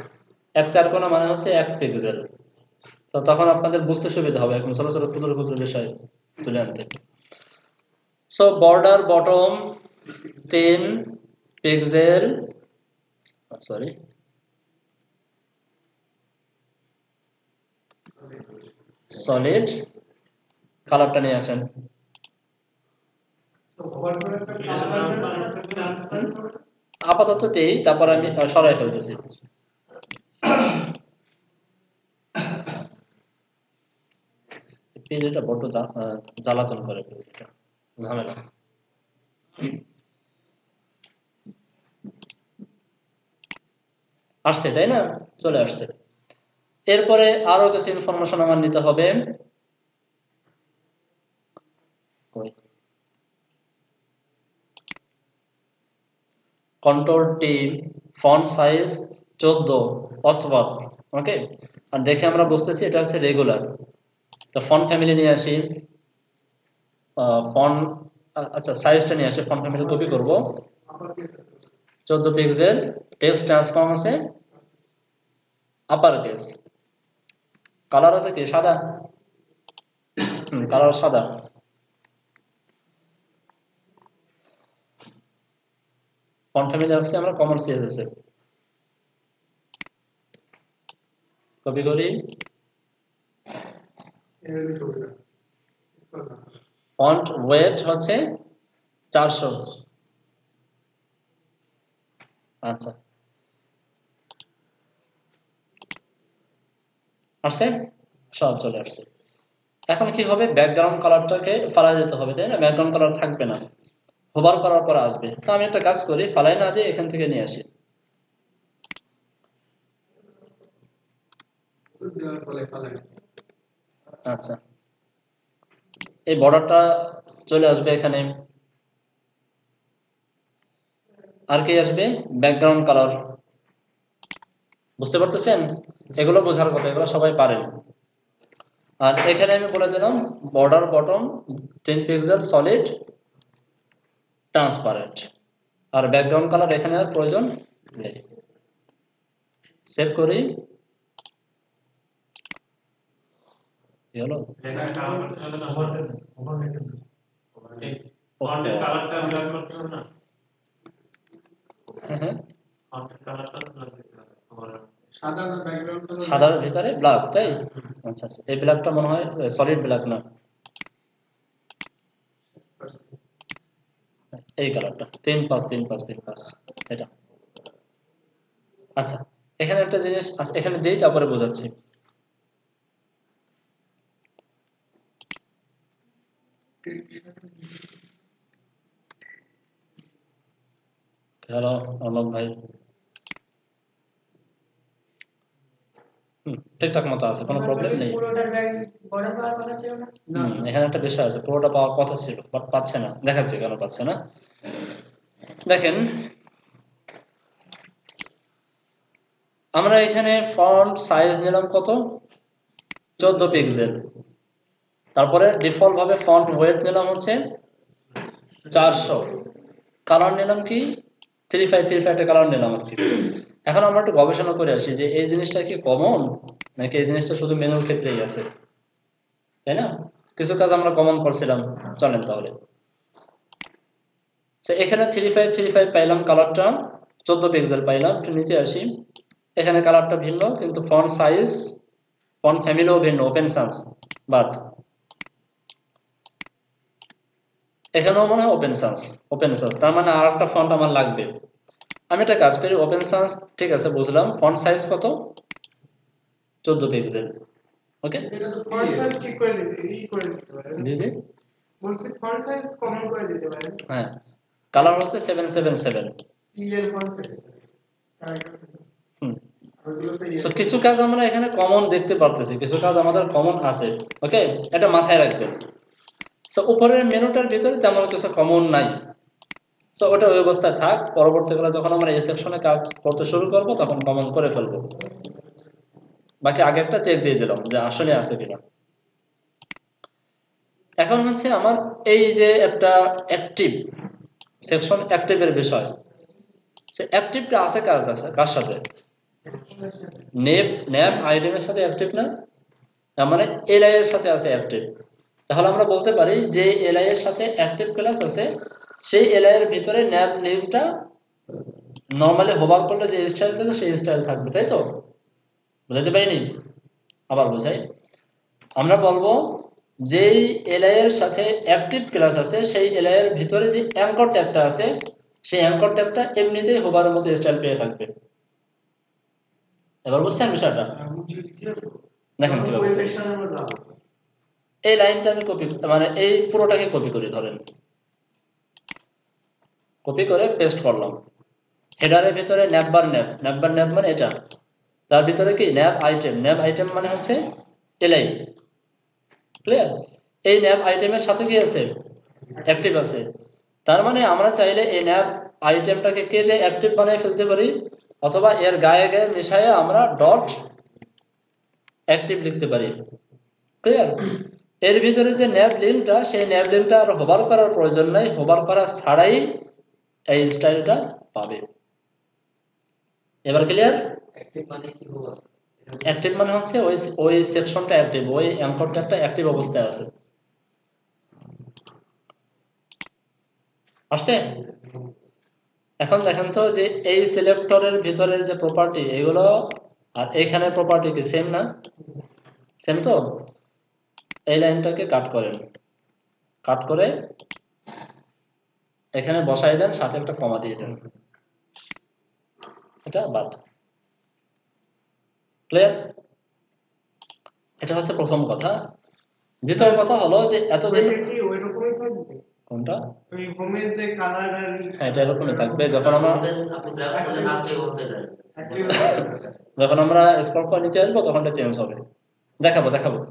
4 কোণা মানে হচ্ছে 1 পিক্সেল। তো তখন আপনাদের বুঝতে সুবিধা হবে এখন ছোট ছোট ক্ষুদ্র ক্ষুদ্র বিষয় তুলে আনতে। So border bottom 3 pixel, sorry solid. কালারটা নিয়ে আসেন। আপাতত দেই, তারপর আমি সরাই ফেলতেছি। পেজটা বড্ড জ্বালাতন করে, পেজটা ঝামেলা। আসছে তাই না, চলে আসছে। এরপরে আরো কিছু ইনফরমেশন আমার নিতে হবে। কন্ট্রোল টি, ফন্ট সাইজ 14 অসওয়ার্ড, ওকে। আর দেখে আমরা বুঝতেছি এটা হচ্ছে রেগুলার। তো ফন্ট ফ্যামিলি নিয়ে আসি, ফন্ট, আচ্ছা সাইজটা নিয়ে আসি, ফন্ট ফ্যামিলি কপি করব, 14 পিক্সেল। টেক্সট ট্রান্সফর্ম আছে আপার কেস। কালার আছে কি সাদা, কালার সাদা। ফন্ট ফ্যামিলি রাখছি আমরা কমন সিএসএস এর, কপি করি। ফন্ট ওয়েট হচ্ছে 400, আচ্ছা আসছে, সব চলে আসছে। এখন কি হবে, ব্যাকগ্রাউন্ড কালারটাকে ফালাই দিতে হবে, তাই না? ব্যাকগ্রাউন্ড কালার থাকবে না, হোভার করার পর আসবে। তো আমি একটা কাজ করি, ফালাই না দিয়ে এখান থেকে নিয়ে আসি। আচ্ছা, এই বর্ডারটা চলে আসবে এখানে। আর কি আসবে, ব্যাকগ্রাউন্ড কালার। বুঝতে পারতেছেন? এগুলো বোঝার কথা, এগুলো সবাই পারেন। আর এখানে আমি বলে দিলাম border bottom 10 pixel solid transparent. আর ব্যাকগ্রাউন্ড কালার এখানে আর প্রয়োজন নেই। সেভ করি, কি হলো? হ্যাঁ, সাদার ভিতরে ব্ল্যাক, তাই? আচ্ছা আচ্ছা, এই ব্ল্যাকটা মনে হয় সলিড ব্ল্যাক না, এই কালারটা 3-5-3-5-3-5 এটা। আচ্ছা, এখানে একটা জিনিস এখানে দিই, তারপরে বোঝাচ্ছি। হ্যালো অর্ণব ভাই, ঠিকঠাক মতো আছে, কোনো প্রবলেম নেই। এখানে একটা বিষয় আছে, পুরোটা পাওয়ার কথা ছিল বাট পাচ্ছে না, দেখাচ্ছে কেন পাচ্ছে না। দেখেন, আমরা এখানে ফন্ট সাইজ নিলাম কত, 14 পিক্সেল। তারপরে ডিফল্ট ভাবে ফন্ট ওয়েট নিলাম হচ্ছে 400। কালার নিলাম কি 3535 কালার নিলাম আর কি। এখন আমরা একটু গবেষণা করে আসি যে এই জিনিসটা কি কমন নাকি এই জিনিসটা শুধু মেনুর ক্ষেত্রেই আছে, তাই না? কিছু কাজ আমরা কমন করছিলাম, চলেন তাহলে। এখানে 3535 পাইলাম, কালারটা 14 পিক্সেল পাইলাম। একটু নিচে আসি, এখানে কালারটা ভিন্ন কিন্তু ফন্ট সাইজ, ফন্ট ফ্যামিলিও ভিন্ন, ওপেন সান্স বাদ। এখানেও মনে হয় ওপেন সান্স, তার মানে আর একটা ফন্ট আমার লাগবে। আমি একটা কাজ করি, ওপেন সান্স ঠিক আছে বুঝলাম, ফন্ট সাইজ কত, 14 পিক্সেল, ওকে। ফন্ট সাইজ ঠিক করে দিতে পারেন। জি জি, বলছি ফন্ট সাইজ কমন করে দিতে পারেন। হ্যাঁ, কালার হচ্ছে 777 এর ফন্ট সাইজ। সো কিছু কাজ আমরা এখানে কমন দেখতে পারতেছি, কিছু কাজ আমাদের কমন আছে, ওকে, এটা মাথায় রাখবেন। সো উপরের মেনুটার ভিতরে তেমন কিছু কমন নাই, সো ওটা ওই অবস্থায় থাক। পরবর্তীকালে যখন আমরা এই সেকশনে কাজ করতে শুরু করব তখন কমন করে ফেলবো। বাকি আগে একটা চেক দিয়ে দিলাম যে আসলে আছে কিনা। এখন হচ্ছে আমার এই যে একটা অ্যাক্টিভ সেকশন, অ্যাক্টিভের বিষয়, সে অ্যাক্টিভটা আছে কার কাছে, কার সাথে? নেভ আইটেম এর সাথে অ্যাক্টিভ না, তার মানে এলআই এর সাথে আছে অ্যাক্টিভ। তাহলে আমরা বলতে পারি যে এলআই এর সাথে অ্যাক্টিভ ক্লাস আছে, সেই এলআই এর ভিতরে ন্যাব নিউটা নরমালি হোভার করলে যে স্টাইল থাকে সেই স্টাইল থাকবে, তাই তো? বুঝাতে পারিনি? আবার বোঝাই, আমরা বলবো যেই এলআই এর সাথে অ্যাক্টিভ ক্লাস আছে সেই এলআই এর ভিতরে যে অ্যাঙ্কর ট্যাগটা আছে সেই অ্যাঙ্কর ট্যাগটা এমনিতেই হোভারের মতো স্টাইল পেয়ে থাকবে। এবার বুঝছেন বিষয়টা? দেখেন কিভাবে এই লাইনটা আমি কপি, মানে এই পুরোটাকে কপি করি, ধরেন কপি করে পেস্ট করলাম। হেডারের ভিতরে ন্যাববার ন্যাব মানে এটা, তার ভিতরে কি ন্যাব আইটেম মানে হচ্ছে এলআই। ক্লিয়ার? এই ন্যাব আইটেমের সাথে কি আছে? অ্যাক্টিভ আছে। তার মানে আমরা চাইলে এই ন্যাব আইটেমটাকে কেটে অ্যাক্টিভ বানিয়ে ফেলতে পারি, অথবা এর গায়ে গায়ে মিশাইয়ে আমরা ডট অ্যাক্টিভ লিখতে পারি। ক্লিয়ার? এর ভিতরে যে ন্যাব লিঙ্কটা, সেই ন্যাব লিঙ্কটা আর হোভার করার প্রয়োজন নাই, হোভার করা ছাড়াই এই স্টাইলটা পাবে। এবার ক্লিয়ার? অ্যাক্টিভ মানে কি হওয়া? অ্যাক্টিভ মানে হচ্ছে ওই সেকশনটা অ্যাক্টিভ, ওই অ্যাঙ্কর ট্যাগটা অ্যাক্টিভ অবস্থায় আছে। আসছে? এখন দেখেন তো যে এই সিলেক্টরের ভিতরের যে প্রপার্টি এগুলো আর এইখানে প্রপার্টি কি সেম না? সেম তো? এই লাইনটাকে কাট করেন, কাট করে এখানে বসাই দেন, সাথে একটা কমা দিয়ে দেন, এটা বাদ। ক্লিয়ার? এটা হচ্ছে প্রথম কথা। দ্বিতীয় কথা হলো যে এতদিন কি ওই রকমই থাকবে? কোনটা? ওই হোমের যে কালার আর হ্যাঁ, এটা এরকমই থাকবে। যখন আমরা যখন আমরা স্ক্রল করে নিচে আসবো তখন এটা চেঞ্জ হবে। দেখাবো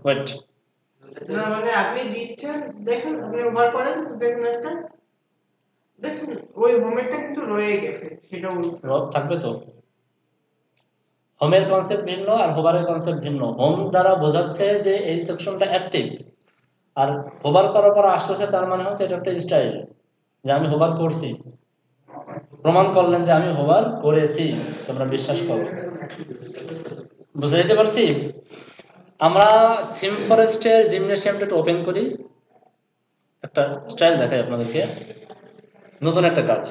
ওয়েট। না মানে আপনি দিচ্ছেন, দেখেন আপনি ওভার করেন দেখুন একটা, দেখছেন ওই হোমেরটা কিন্তু রয়ে গেছে, সেটা বলছি। থাকবে তো। হোমের কনসেপ্ট ভিন্ন আর হোভারের কনসেপ্ট ভিন্ন। হোম দ্বারা বোঝাচ্ছে যে এই সেকশনটা অ্যাক্টিভ, আর হোভার করার পর আসতেছে, তার মানে হচ্ছে এটা একটা স্টাইল যে আমি হোভার করছি, প্রমাণ করলেন যে আমি হোভার করেছি, তোমরা বিশ্বাস করো। বুঝাইতে পারছি? আমরা থিম ফরেস্টের জিমনেশিয়ামটা একটু ওপেন করি, একটা স্টাইল দেখাই আপনাদেরকে, নতুন একটা কাজ।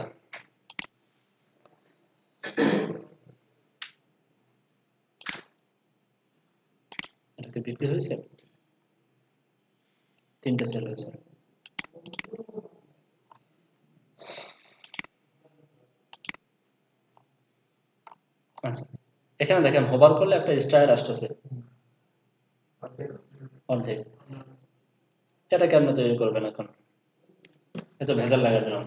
এটাকে বিক্রি হয়েছে, 3টে সেল হয়েছে। আচ্ছা, এখানে দেখেন হোভার করলে একটা স্টাইল আসতেছে অর্ধেক। এটা কেমনে তৈরি করবেন এখন? এত ভেজাল লাগা দিলাম।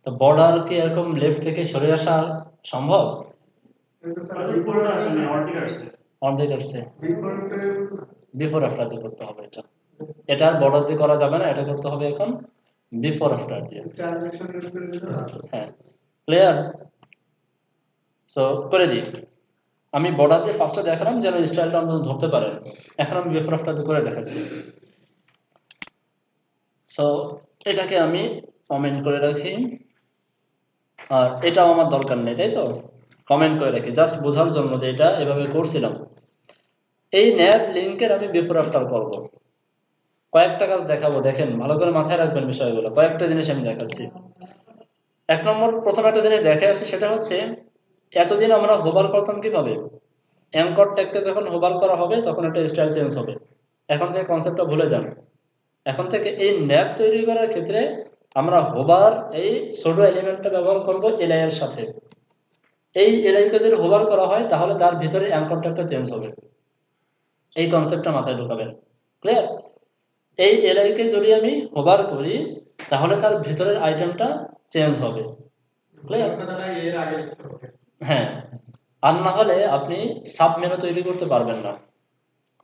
তো বর্ডার কি এরকম লেফট থেকে সরে আসা সম্ভব? অর্ধেক আসছে, বিফোর আফটার দিয়ে করতে হবে এটা। এটা বর্ডার দিয়ে করা যাবে না, এটা করতে হবে এখন বিফোর আফটার দিয়ে। হ্যাঁ, ক্লিয়ার? সো করে দিই। আমি বর্ডার দিয়ে ফার্স্টে দেখালাম যেন স্টাইলটা আপনারা ধরতে পারেন। এখন আমি বিফোর আফটার দিয়ে করে দেখাচ্ছি। সো এটাকে আমি কমেন্ট করে রাখি, আর এটাও আমার দরকার নেই, তাই তো? কমেন্ট করে রাখি জাস্ট বোঝার জন্য যে এটা এভাবে করছিলাম। এই ন্যাব লিঙ্কের আমি বিফোর আফটার করবো। কয়েকটা কাজ দেখাবো, দেখেন ভালো করে মাথায় রাখবেন বিষয়গুলো। কয়েকটা জিনিস আমি দেখাচ্ছি। এক নম্বর, প্রথম একটা জিনিস দেখে আসি, সেটা হচ্ছে এতদিন আমরা হোভার করতাম কিভাবে? অ্যাঙ্কর ট্যাগকে যখন হোভার করা হবে তখন একটা স্টাইল চেঞ্জ হবে। এখন থেকে কনসেপ্টটা ভুলে যান। এখন থেকে এই ন্যাব তৈরি করার ক্ষেত্রে আমরা হোভার এই সোডো এলিমেন্টটা ব্যবহার করব এলআই এর সাথে। এই এলআই কে যদি হোভার করা হয় তাহলে তার ভিতরে অ্যাঙ্কর ট্যাগটা চেঞ্জ হবে। এই কনসেপ্টটা মাথায় ঢোকাবেন। ক্লিয়ার? এই এলআই কে যদি আমি হোভার করি তাহলে তার ভিতরের আইটেমটা চেঞ্জ হবে। ক্লিয়ার? হ্যাঁ, আর না হলে আপনি সাব মেনু তৈরি করতে পারবেন না।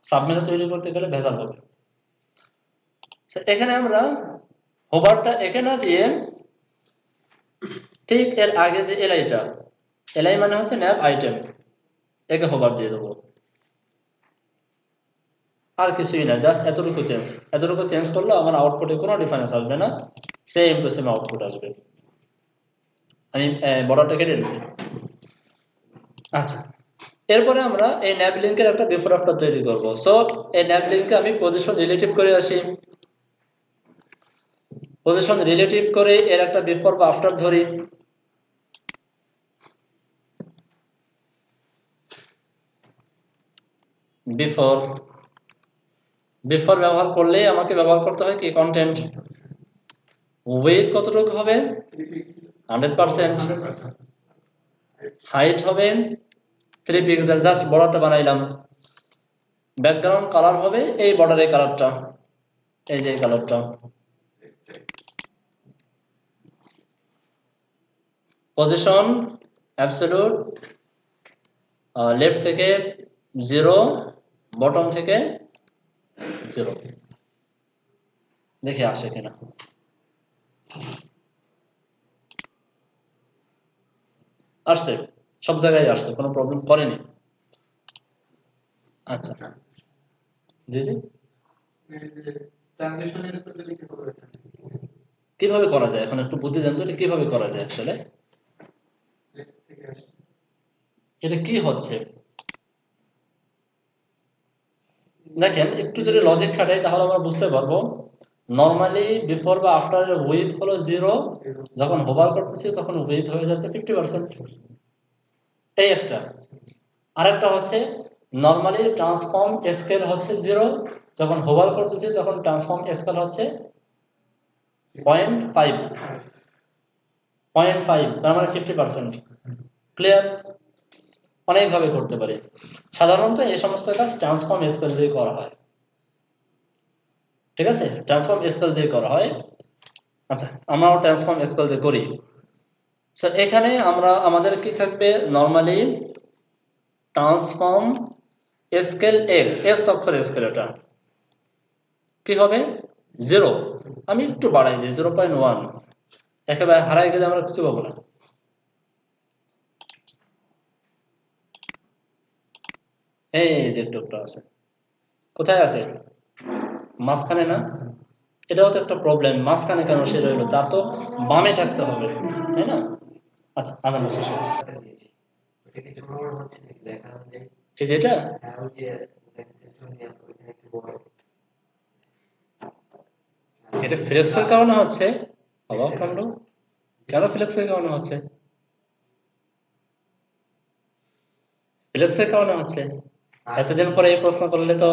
সাব মেনু তৈরি করতে গেলে ভেজাল হবে। এখানে আমরা হোভারটা একে না দিয়ে ঠিক এর আগে যে এলআইটা, এলআই মানে হচ্ছে ন্যাব আইটেম, একে হোভার দিয়ে দেবো। আর কিছুই না, জাস্ট এতটুকু চেঞ্জ করলে আমার আউটপুটে কোনো ডিফারেন্স আসবে না, সেম টু সেম আউটপুট আসবে। আমি বর্ডারটা কেটে দিচ্ছি। আচ্ছা, এরপরে আমরা এই ন্যাব লিঙ্কের একটা বিফোর আফটার তৈরি করব। সো এই ন্যাব লিঙ্কে আমি পজিশন রিলেটিভ করে আসি। পজিশন রিলেটিভ করে এর একটা বিফোর বা আফটার ধরি। বিফোর ব্যবহার করলে আমাকে ব্যবহার করতে হয় কি কন্টেন্ট, উইথ কতটুকু হবে 100%, হাইট হবে 3 পিক্সেল, জাস্ট বর্ডারটা বানাইলাম। ব্যাকগ্রাউন্ড কালার হবে এই বর্ডারের কালারটা, এই যে কালারটা। পজিশন অ্যাবসলিউট, লেফট থেকে 0, বটম থেকে 0। দেখি আসে কিনা। আসছে, সব জায়গায় আসছে, কোনো প্রবলেম করেনি। আচ্ছা জি জি, কিভাবে করা যায় এখন একটু বুদ্ধি দেন তো, এটা কিভাবে করা যায় আসলে? এটা কি হচ্ছে দেখেন, একটু যদি লজিক খাটাই তাহলে আমরা বুঝতে পারবো। নরমালি বিফোর বা আফটার উইথ হলো 0, যখন হোভার করতেছি তখন উইথ হয়ে যাচ্ছে 50%, এই একটা। আরেকটা হচ্ছে নরমালি ট্রান্সফর্ম স্কেল হচ্ছে 0, যখন হোভার করতেছি তখন ট্রান্সফর্ম স্কেল হচ্ছে 0.5, তার মানে 50%। ক্লিয়ার? অনেকভাবে করতে পারি। সাধারণত এই সমস্ত কাজ ট্রান্সফর্ম স্কেল দিয়ে করা হয়, ঠিক আছে? ট্রান্সফর্ম স্কেল দিয়ে করা হয়। আচ্ছা, আমরাও ট্রান্সফর্ম স্কেল দিয়ে করি। স্যার এখানে আমরা আমাদের কি থাকবে, normally transform scale x, x অক্ষর স্কেল, এটা কি হবে 0। আমি একটু বাড়াই দিই 0.1, একেবারে হারাই গেলে আমরা কিছু পাবো না। এই যে টুকটা আছে, কোথায় আছে? মাঝখানে না? এটাও তো একটা প্রবলেম, মাঝখানে কেন সে রইল? তার তো বামে থাকতে হবে, তাই না? আচ্ছা, আদান শেষ। এই যেটা এটা ফ্লেক্সের কারণে হচ্ছে। অবাক কাণ্ড, কেন ফ্লেক্সের কারণে হচ্ছে? ফ্লেক্সের কারণে হচ্ছে, এতদিন পরে এই প্রশ্ন করলে তো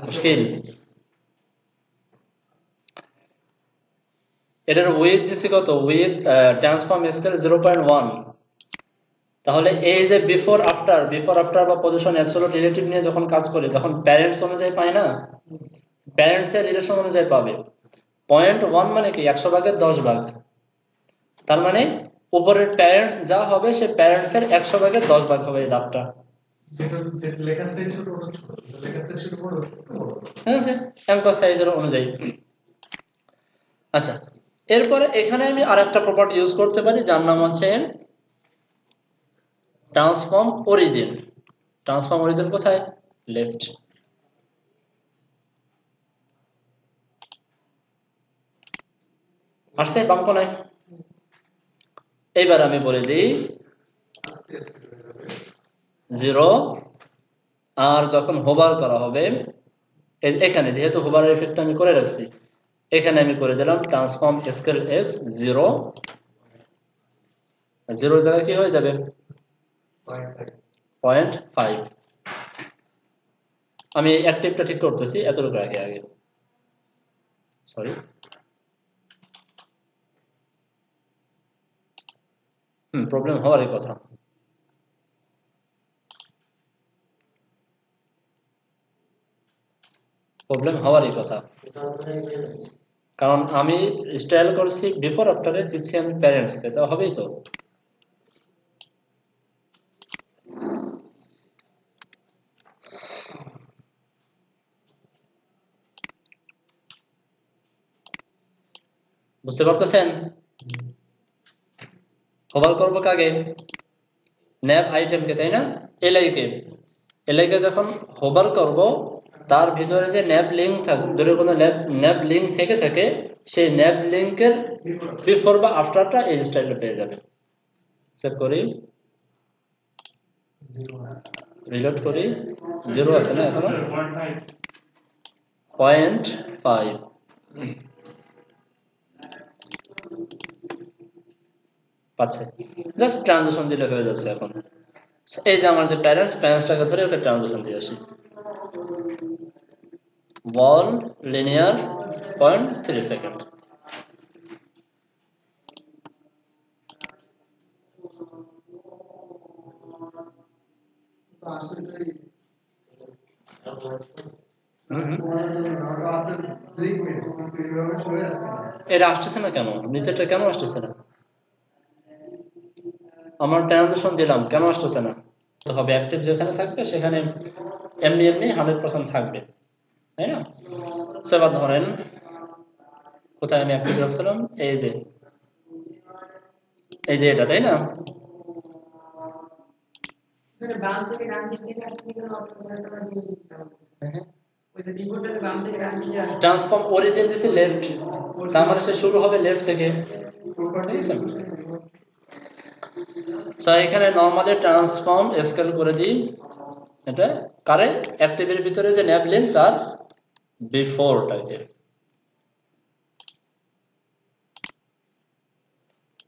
মুশকিল। এটার উইথ দিছি কত? With transform scale 0.1। তাহলে এই যে বিফোর আফটার বা পজিশন অ্যাবসলিউট রিলেটিভ নিয়ে যখন কাজ করি তখন প্যারেন্টস অনুযায়ী পাই না, প্যারেন্টস এর রিলেশন অনুযায়ী পাবে। 0.1 মানে কি 100 ভাগের 10 ভাগ, তার মানে উপরের প্যারেন্টস যা হবে সে প্যারেন্টস এর 100 ভাগের 10 ভাগ হবে এই দাগটা। লেখা সাইজ ছোট ছোট, লেখা সাইজ ছোট বড়, হ্যাঁ স্যার, অ্যাঙ্কর সাইজের অনুযায়ী। আচ্ছা, এরপরে এখানে আমি আরেকটা প্রপার্টি ইউজ করতে পারি যার নাম হচ্ছে ট্রান্সফর্ম অরিজিন। ট্রান্সফর্ম অরিজিন কোথায়? লেফট। আসছে বাম কোনায়। এইবার আমি বলে দিই 0, আর যখন হোভার করা হবে এখানে, যেহেতু হোভারের এফেক্ট আমি করে রাখছি, এখানে আমি করে দিলাম ট্রান্সফর্ম স্কেল এক্স 0। 0 জায়গায় কি হয়ে যাবে 0.5। আমি অ্যাক্টিভটা ঠিক করতেছি, এতটুকু আগে আগে সরি। প্রবলেম হওয়ারই কথা। কারণ আমি স্টাইল করছি বিফোর আফটারে দিচ্ছি আমি প্যারেন্টসকে, তা হবেই তো। বুঝতে পারতেছেন? হোভার করবো কাকে? ন্যাব আইটেমকে, তাই না? এলআইকে যখন হোভার করব তার ভিতরে যে ন্যাব লিঙ্ক থাকবে, যদি কোনো ন্যাব লিঙ্ক থেকে থাকে সেই ন্যাব লিঙ্কের বিফোর বা আফটারটা এই স্টাইলটা পেয়ে যাবে। সেভ করি, রিলোড করি। 0 আছে না এখনো? 0.5 পাচ্ছে। জাস্ট ট্রানজিশন দিলে হয়ে যাচ্ছে। এখন এই যে আমার যে প্যারেন্টসটাকে ধরে ওকে ট্রানজিশন দিয়ে আসি। বল লিনিয়ার 0.3 সেকেন্ড। এটা আসতেছে না কেন? নিচেরটা কেন আসতেছে না? আমার ট্রানজিশন দিলাম, কেন আসতেছে না? তো হবে অ্যাক্টিভ যেখানে থাকবে সেখানে এমনি এমনি 100% থাকবে, তাই না? এবার ধরেন কোথায় আমি অ্যাক্টিভ রাখছিলাম, এই যে এটা, তাই না? বাম থেকে ডান দিকে আসছে কেন অটোমেটিক্যালি দিয়ে দিতে হবে। ওই যে রিপোর্টারে বাম থেকে ডান দিকে আসছে। ট্রান্সফর্ম অরিজিন দিছি লেফট, তার মানে সে শুরু হবে লেফট থেকে। সো এখানে নরমালি ট্রান্সফর্ম স্কেল করে দিই এটা কারে, অ্যাক্টিভের ভিতরে যে ন্যাবলিন তার বিফোরটাকে।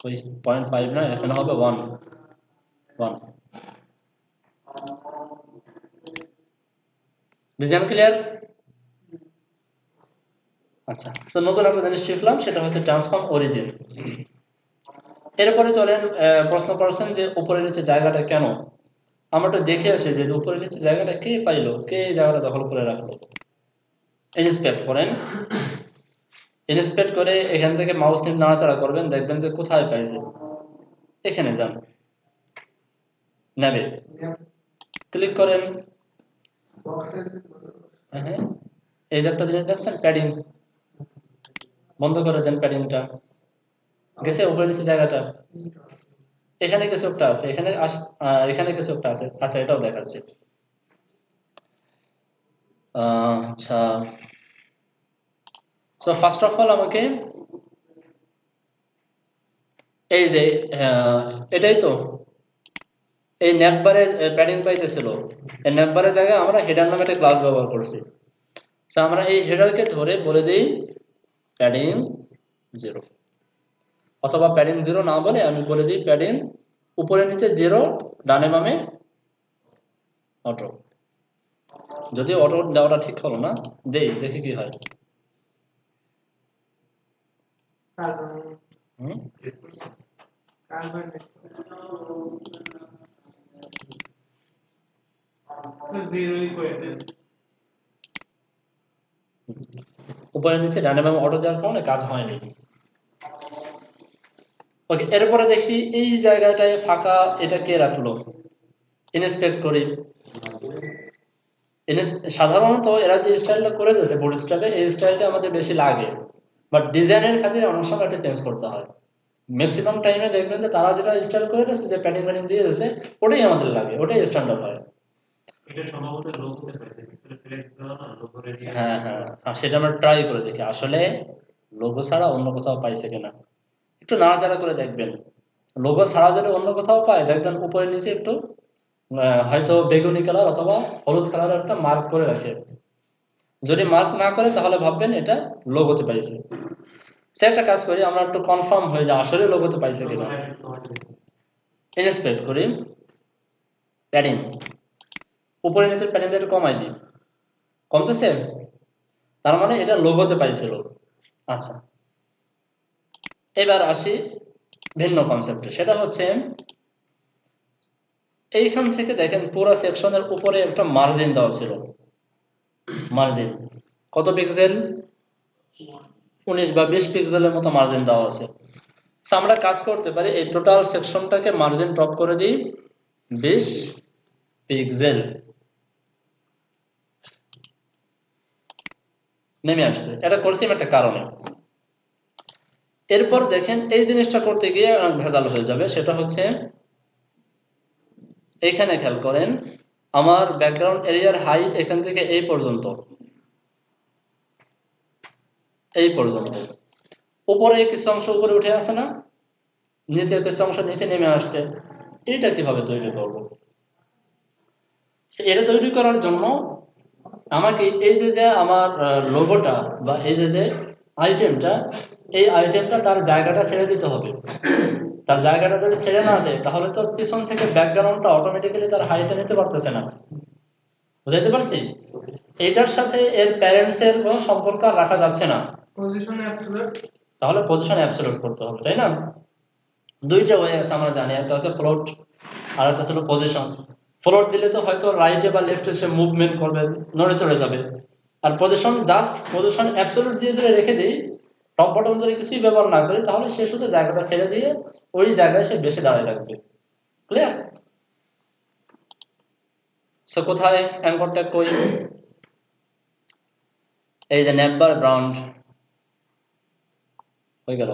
ওই 0.5 না, এখানে হবে 1 1। Design clear? আচ্ছা, তো নতুন একটা জিনিস শিখলাম, সেটা হচ্ছে ট্রান্সফর্ম অরিজিন। এরপরে চলেন প্রশ্ন করছেন যে উপরে নিচে জায়গাটা কেন। আমরা তো দেখে আসি যে উপরে নিচে জায়গাটা কে পাইলো, কে জায়গাটা দখল করে রাখলো। ইন্সপেক্ট করেন, ইন্সপেক্ট করে এখান থেকে মাউস নিয়ে নাড়াচাড়া করবেন, দেখবেন যে কোথায় পাইছে। এখানে যান, নেবে ক্লিক করেন। হ্যাঁ, এই যে একটা জিনিস দেখছেন প্যাডিং, বন্ধ করে দেন প্যাডিংটা। গেছে উপরে নিচে জায়গাটা, এখানে কিছু একটা আছে, এখানে কিছু একটা আছে। আচ্ছা, এটাও দেখাচ্ছে। আচ্ছা, সো ফার্স্ট অফ অল আমাকে এই যে এটাই তো এই নেটবারে প্যাডিং পাইতেছিল, এই নেটবারের জায়গায় আমরা হেডার নামে একটা ক্লাস ব্যবহার করছি। সো আমরা এই হেডারকে ধরে বলে দিই প্যাডিং 0, অথবা প্যাডিং 0 না বলে আমি বলে দিই প্যাডিং উপরে নিচে 0, ডানে বামে অটো। যদি অটো দেওয়াটা ঠিক হলো না, দেখি কি হয়। উপরে নিচে ডানে বামে অটো দেওয়ার কারণে কাজ হয়নি। ওকে, এরপরে দেখি এই জায়গাটায় ফাঁকা, এটা কে রাখলো। ইন্সপেক্ট করি। সাধারণত এরা যে স্টাইলটা করে দিয়েছে বোর্ড স্টাইলে, এই স্টাইলটা আমাদের বেশি লাগে, বাট ডিজাইনের খাতিরে অনেক সময় এটা চেঞ্জ করতে হয়। ম্যাক্সিমাম টাইমে দেখবেন যে তারা যেটা স্টাইল করে দিয়েছে, যে প্যাডিং প্যাডিং দিয়ে দিয়েছে, ওটাই আমাদের লাগে, ওটাই স্ট্যান্ডার্ড হয়। এটা সম্ভবত লোগোতে পাইছে, ডিসপ্লে ফ্লেক্স দাও না, লোগো রেডি। হ্যাঁ, সেটা আমরা ট্রাই করে দেখি আসলে লোগো ছাড়া অন্য কোথাও পাইছে কিনা। একটু নাড়াচাড়া করে দেখবেন, লোগো ছাড়া যদি অন্য কোথাও পায়, দেখবেন উপরে নিচে একটু হয়তো বেগুনি কালার অথবা হলুদ কালার একটা মার্ক করে রাখে। যদি মার্ক না করে তাহলে ভাববেন এটা লোগোতে পাইছে। সে একটা কাজ করি, আমরা একটু কনফার্ম হয়ে যায় আসলে লোগোতে পাইছে কিনা। ইন্সপেক্ট করি, প্যাডিং উপরে নিচের প্যাডিংটা একটু কমাই দিই, কমতেছে, তার মানে এটা লোগোতে পাইছিল। আচ্ছা, এবার আসি ভিন্ন কনসেপ্টে, সেটা হচ্ছে এইখান থেকে দেখেন পুরো সেকশনের উপরে একটা মার্জিন দেওয়া ছিল। মার্জিন কত পিক্সেল? 19 বা 20 পিক্সেলের মতো মার্জিন দেওয়া আছে। আমরা কাজ করতে পারি, এই টোটাল সেকশনটাকে মার্জিন ড্রপ করে দিই 20 পিক্সেল, নেমে আসছে। এটা করছি একটা কারণে। এরপর দেখেন এই জিনিসটা করতে গিয়ে অনেক ভেজাল হয়ে যাবে, সেটা হচ্ছে এখানে খেয়াল করেন, আমার ব্যাকগ্রাউন্ড এরিয়ার হাইট এখান থেকে এই পর্যন্ত, উপরে কিছু অংশ উপরে উঠে আসে না, নিচে কিছু অংশ নিচে নেমে আসছে। এটা কিভাবে তৈরি করব? এটা তৈরি করার জন্য আমাকে এই যে আমার লোগোটা বা এই যে আইটেমটা, এই আইটেমটা তার জায়গাটা ছেড়ে দিতে হবে। তার জায়গাটা যদি ছেড়ে না দেয়, তাহলে তো পিছন থেকে ব্যাকগ্রাউন্ডটা অটোমেটিক্যালি তার হাইটটা নিতে পারতেছে না। বুঝাইতে পারছি? এটার সাথে এর প্যারেন্টস এর কোনো সম্পর্ক রাখা যাচ্ছে না, তাহলে পজিশন অ্যাবসলিউট করতে হবে, তাই না? দুইটা ওয়ে আছে আমরা জানি, একটা হচ্ছে ফ্লোট আর একটা ছিল পজিশন। ফ্লোট দিলে তো হয়তো রাইটে বা লেফটে সে মুভমেন্ট করবে, নড়ে চলে যাবে। আর পজিশন জাস্ট পজিশন অ্যাবসলিউট দিয়ে যদি রেখে দিই, টপ বটম যদি কিছুই ব্যবহার না করি, তাহলে সে শুধু জায়গাটা ছেড়ে দিয়ে ওই জায়গায় সে বেশি দাঁড়িয়ে থাকবে। ক্লিয়ার? সো কোথায় অ্যাঙ্করটা কই? এই যে নেভার ব্রাউন্ড হয়ে গেল।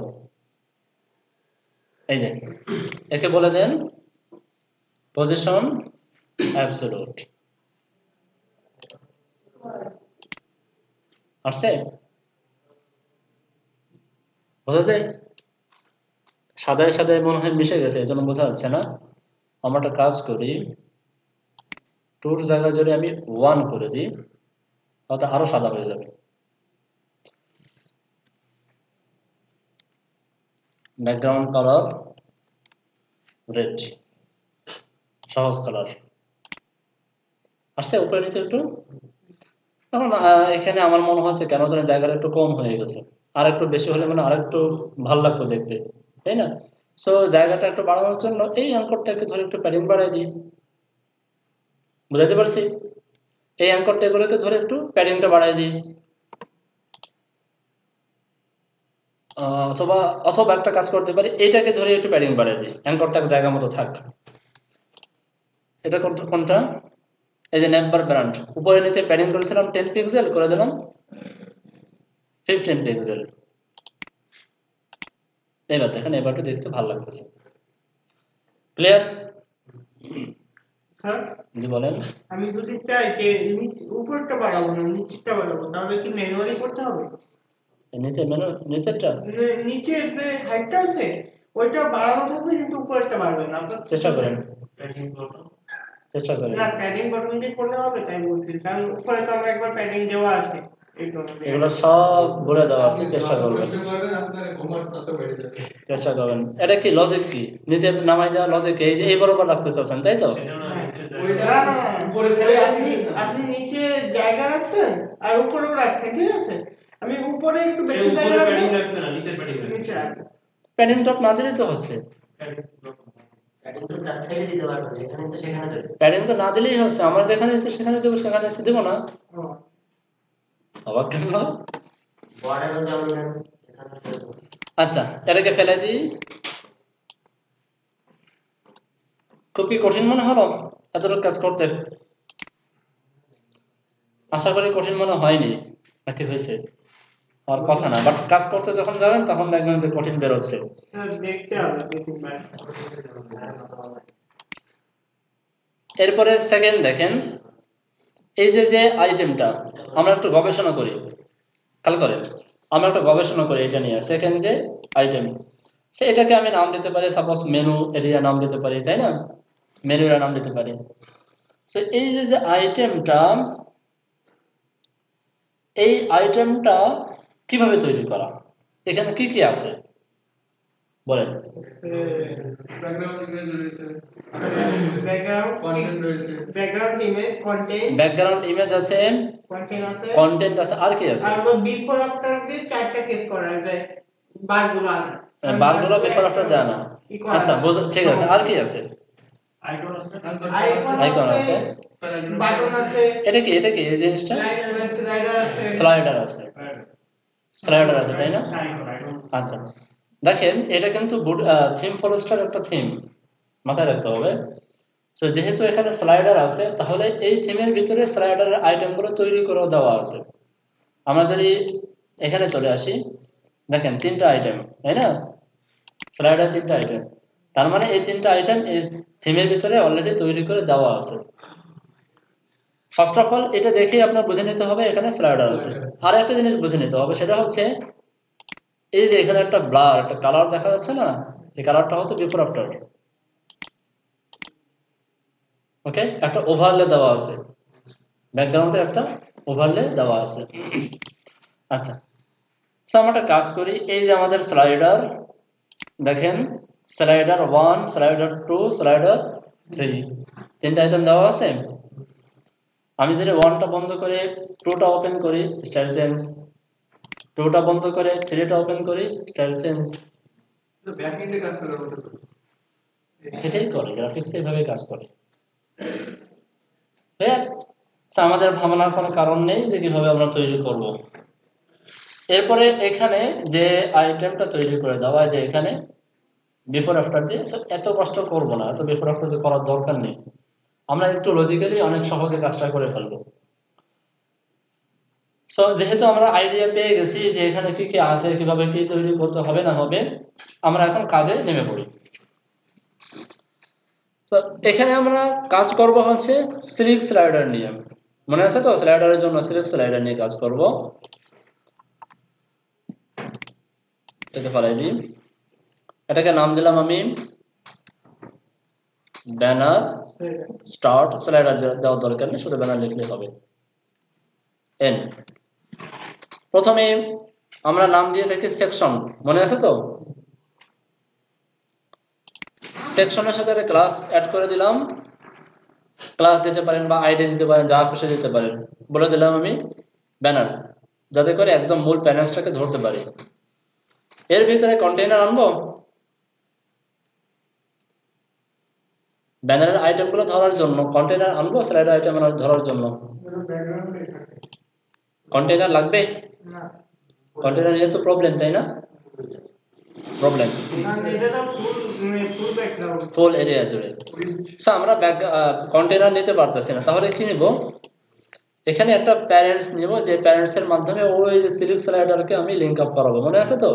এই যে একে বলে দেন পজিশন অ্যাবসলিউট। আসছে? বোঝা যায়? সাদায় সাদায় মনে হয় মিশে গেছে, এই জন্য বোঝা যাচ্ছে না। আমরা একটা কাজ করি, টুর জায়গায় যদি আমি 1 করে দিই, তাহলে আরো সাদা হয়ে যাবে। ব্যাকগ্রাউন্ড কালার রেড, সহজ কালার। আসছে উপরে নিচে একটু? এখন এখানে আমার মনে হচ্ছে কেন যেন জায়গাটা একটু কম হয়ে গেছে, আর একটু বেশি হলে মানে আর একটু ভালো লাগতো দেখতে, তাই না? সো জায়গাটা একটু বাড়ানোর জন্য এই অ্যাঙ্করটাকে ধরে একটু প্যাডিং বাড়াই দিই। বুঝাতে পারছি? এই অ্যাঙ্করটা এগুলোকে ধরে একটু প্যাডিংটা বাড়াই দিই। অথবা অথবা একটা কাজ করতে পারি, এইটাকে ধরে একটু প্যাডিং বাড়াই দিই, অ্যাঙ্করটা জায়গা মতো থাক। এটা কোনটা? এই যে নেভার ব্রাউন্ড, উপরে নিচে প্যাডিং করেছিলাম 10 পিক্সেল, করে দিলাম 15 পিক্সেল। এবার দেখেন, এবারটা দেখতে ভালো লাগতেছে। ক্লিয়ার? স্যার জি বলেন। আমি যদি চাই যে উপরটা বাড়াবো না নিচেরটা বাড়াবো, তাহলে কি ম্যানুয়ালি করতে হবে? নিচে নিচেরটা নিচের যে হাইটটা আছে ওইটা বাড়ানো থাকবে, কিন্তু উপরেরটা বাড়বে না। চেষ্টা করেন, চেষ্টা করেন। না, প্যাডিং বটন দিয়ে করলে হবে তাই বলছি, কারণ উপরে তো আমার একবার প্যাডিং দেওয়া আছে। এগুলো সব বলে দেওয়া আছে, চেষ্টা করবেন, চেষ্টা করবেন। এটা কি লজিক? কি নিচে নামাই দেওয়া লজিক? এই বরাবর রাখতে চাচ্ছেন, তাই তো? আপনি নিচে জায়গা রাখছেন আর উপরেও রাখছেন, ঠিক আছে? আমি উপরে একটু বেশি জায়গা রাখবো, নিচে রাখবো। প্যাডিং ডট না দিলে তো হচ্ছে, প্যাডিং তো না দিলেই হচ্ছে। আমার যেখানে ইচ্ছে সেখানে দেবো, সেখানে ইচ্ছে দেবো না। অবাক কেন? আচ্ছা, এটাকে ফেলে দিই। খুব কি কঠিন মনে হলো এতটুকু কাজ করতে? আশা করি কঠিন মনে হয়নি, নাকি হয়েছে? আর কথা না, বাট কাজ করতে যখন যাবেন তখন দেখবেন যে কঠিন বেরোচ্ছে। দেখতে হবে। এরপরে সেকেন্ড দেখেন, এই যে আইটেমটা আমরা একটু গবেষণা করি, খেয়াল করেন, আমরা একটু গবেষণা করি এটা নিয়ে। সেকেন্ড যে আইটেম, সে এটাকে আমি নাম দিতে পারি, সাপোজ মেনু এরিয়া নাম দিতে পারি, তাই না? মেনু এরিয়া নাম দিতে পারি। সো এই যে আইটেমটা, এই আইটেমটা কিভাবে তৈরি করা? এখানে কি কি আছে বলেন? ব্যাকগ্রাউন্ড ইমেজ আছে, কন্টেন্ট আছে, আর কি আছে? আর বিফোর আফটার দিয়ে চারটা কেস করা যায়, বারগুলো আনা, বারগুলো বিফোর আফটার দেয় না। আচ্ছা, ঠিক আছে। আর কি আছে? আইকন আছে, আইকন আছে, বাটন আছে। এটা কি এই জিনিসটা? স্লাইডার আছে, স্লাইডার আছে, স্লাইডার আছে, তাই না? আচ্ছা, দেখেন এটা কিন্তু থিম ফরেস্টার একটা থিম, মাথায় রাখতে হবে। সো যেহেতু এখানে স্লাইডার আছে, তাহলে এই থিমের ভিতরে স্লাইডারের আইটেমগুলো তৈরি করে দেওয়া আছে। আমরা যদি এখানে চলে আসি, দেখেন 3টা আইটেম, তাই না? স্লাইডার 3টা আইটেম, তার মানে এই 3টা আইটেম এই থিমের ভিতরে অলরেডি তৈরি করে দেওয়া আছে। ফার্স্ট অফ অল এটা দেখে আপনার বুঝে নিতে হবে এখানে স্লাইডার আছে। আর একটা জিনিস বুঝে নিতে হবে, সেটা হচ্ছে এই যে এখানে একটা ব্লার, একটা কালার দেখা যাচ্ছে না, এই কালারটা হচ্ছে বিফোর আফটার। ওকে, একটা ওভারলে দেওয়া আছে, ব্যাকগ্রাউন্ডে একটা ওভারলে দেওয়া আছে। আচ্ছা, সো আমরা একটা কাজ করি, এই যে আমাদের স্লাইডার, দেখেন স্লাইডার 1, স্লাইডার 2, স্লাইডার 3, 3টা আইটেম দেওয়া আছে। আমি যদি 1টা বন্ধ করে 2টা ওপেন করি, স্টাইল চেঞ্জ, 2টা বন্ধ করে 3টা ওপেন করি, স্টাইল চেঞ্জ। ব্যাকএন্ডে কাজ করে, এটাই করে গ্রাফিক্স, এইভাবে কাজ করে। আমাদের ভাবনার কোনো কারণ নেই যে কিভাবে আমরা তৈরি করব। এরপরে এখানে যে আইটেমটা তৈরি করে দেওয়া যে এখানে বিফোর আফটার দিয়ে, এত কষ্ট করব না, এত বিফোর আফটার দিয়ে করার দরকার নেই, আমরা একটু লজিক্যালি অনেক সহজে কাজটা করে ফেলবো। সো যেহেতু আমরা আইডিয়া পেয়ে গেছি যে এখানে কি কি আছে, কিভাবে কি তৈরি করতে হবে না হবে, আমরা এখন কাজে নেমে পড়ি। তো এখানে আমরা কাজ করব হচ্ছে সিলেক্ট স্লাইডার নিয়ে, মনে আছে তো? স্লাইডারের জন্য সিলেক্ট স্লাইডার নিয়ে কাজ করব। এটাকে ফেলাই দিই, এটাকে নাম দিলাম আমি ব্যানার স্টার্ট। স্লাইডার দেওয়ার দরকার নেই, শুধু ব্যানার লিখলে হবে। এন প্রথমে আমরা নাম দিয়ে থাকি সেকশন, মনে আছে তো? সেকশনের সাথে একটা ক্লাস অ্যাড করে দিলাম, ক্লাস দিতে পারেন বা আইডি দিতে পারেন, যা খুশি দিতে পারেন। বলে দিলাম আমি ব্যানার, যাতে করে একদম মূল প্যানেলসটাকে ধরতে পারি। এর ভিতরে কন্টেইনার আনবো, ব্যানারের আইটেমগুলো ধরার জন্য কন্টেইনার আনবো, স্লাইডার আইটেম ধরার জন্য কন্টেইনার লাগবে। কন্টেইনার নিয়ে তো প্রবলেম, তাই না? প্রবলেম ফুল এরিয়া জুড়ে। আমরা কন্টেইনার নিতে পারতেছি না, তাহলে কি নিব? এখানে একটা প্যারেন্টস নিব, যে প্যারেন্টস এর মাধ্যমে ওই সিলেক্ট স্লাইডারকে আমি লিংক আপ করাবো। মনে আছে তো?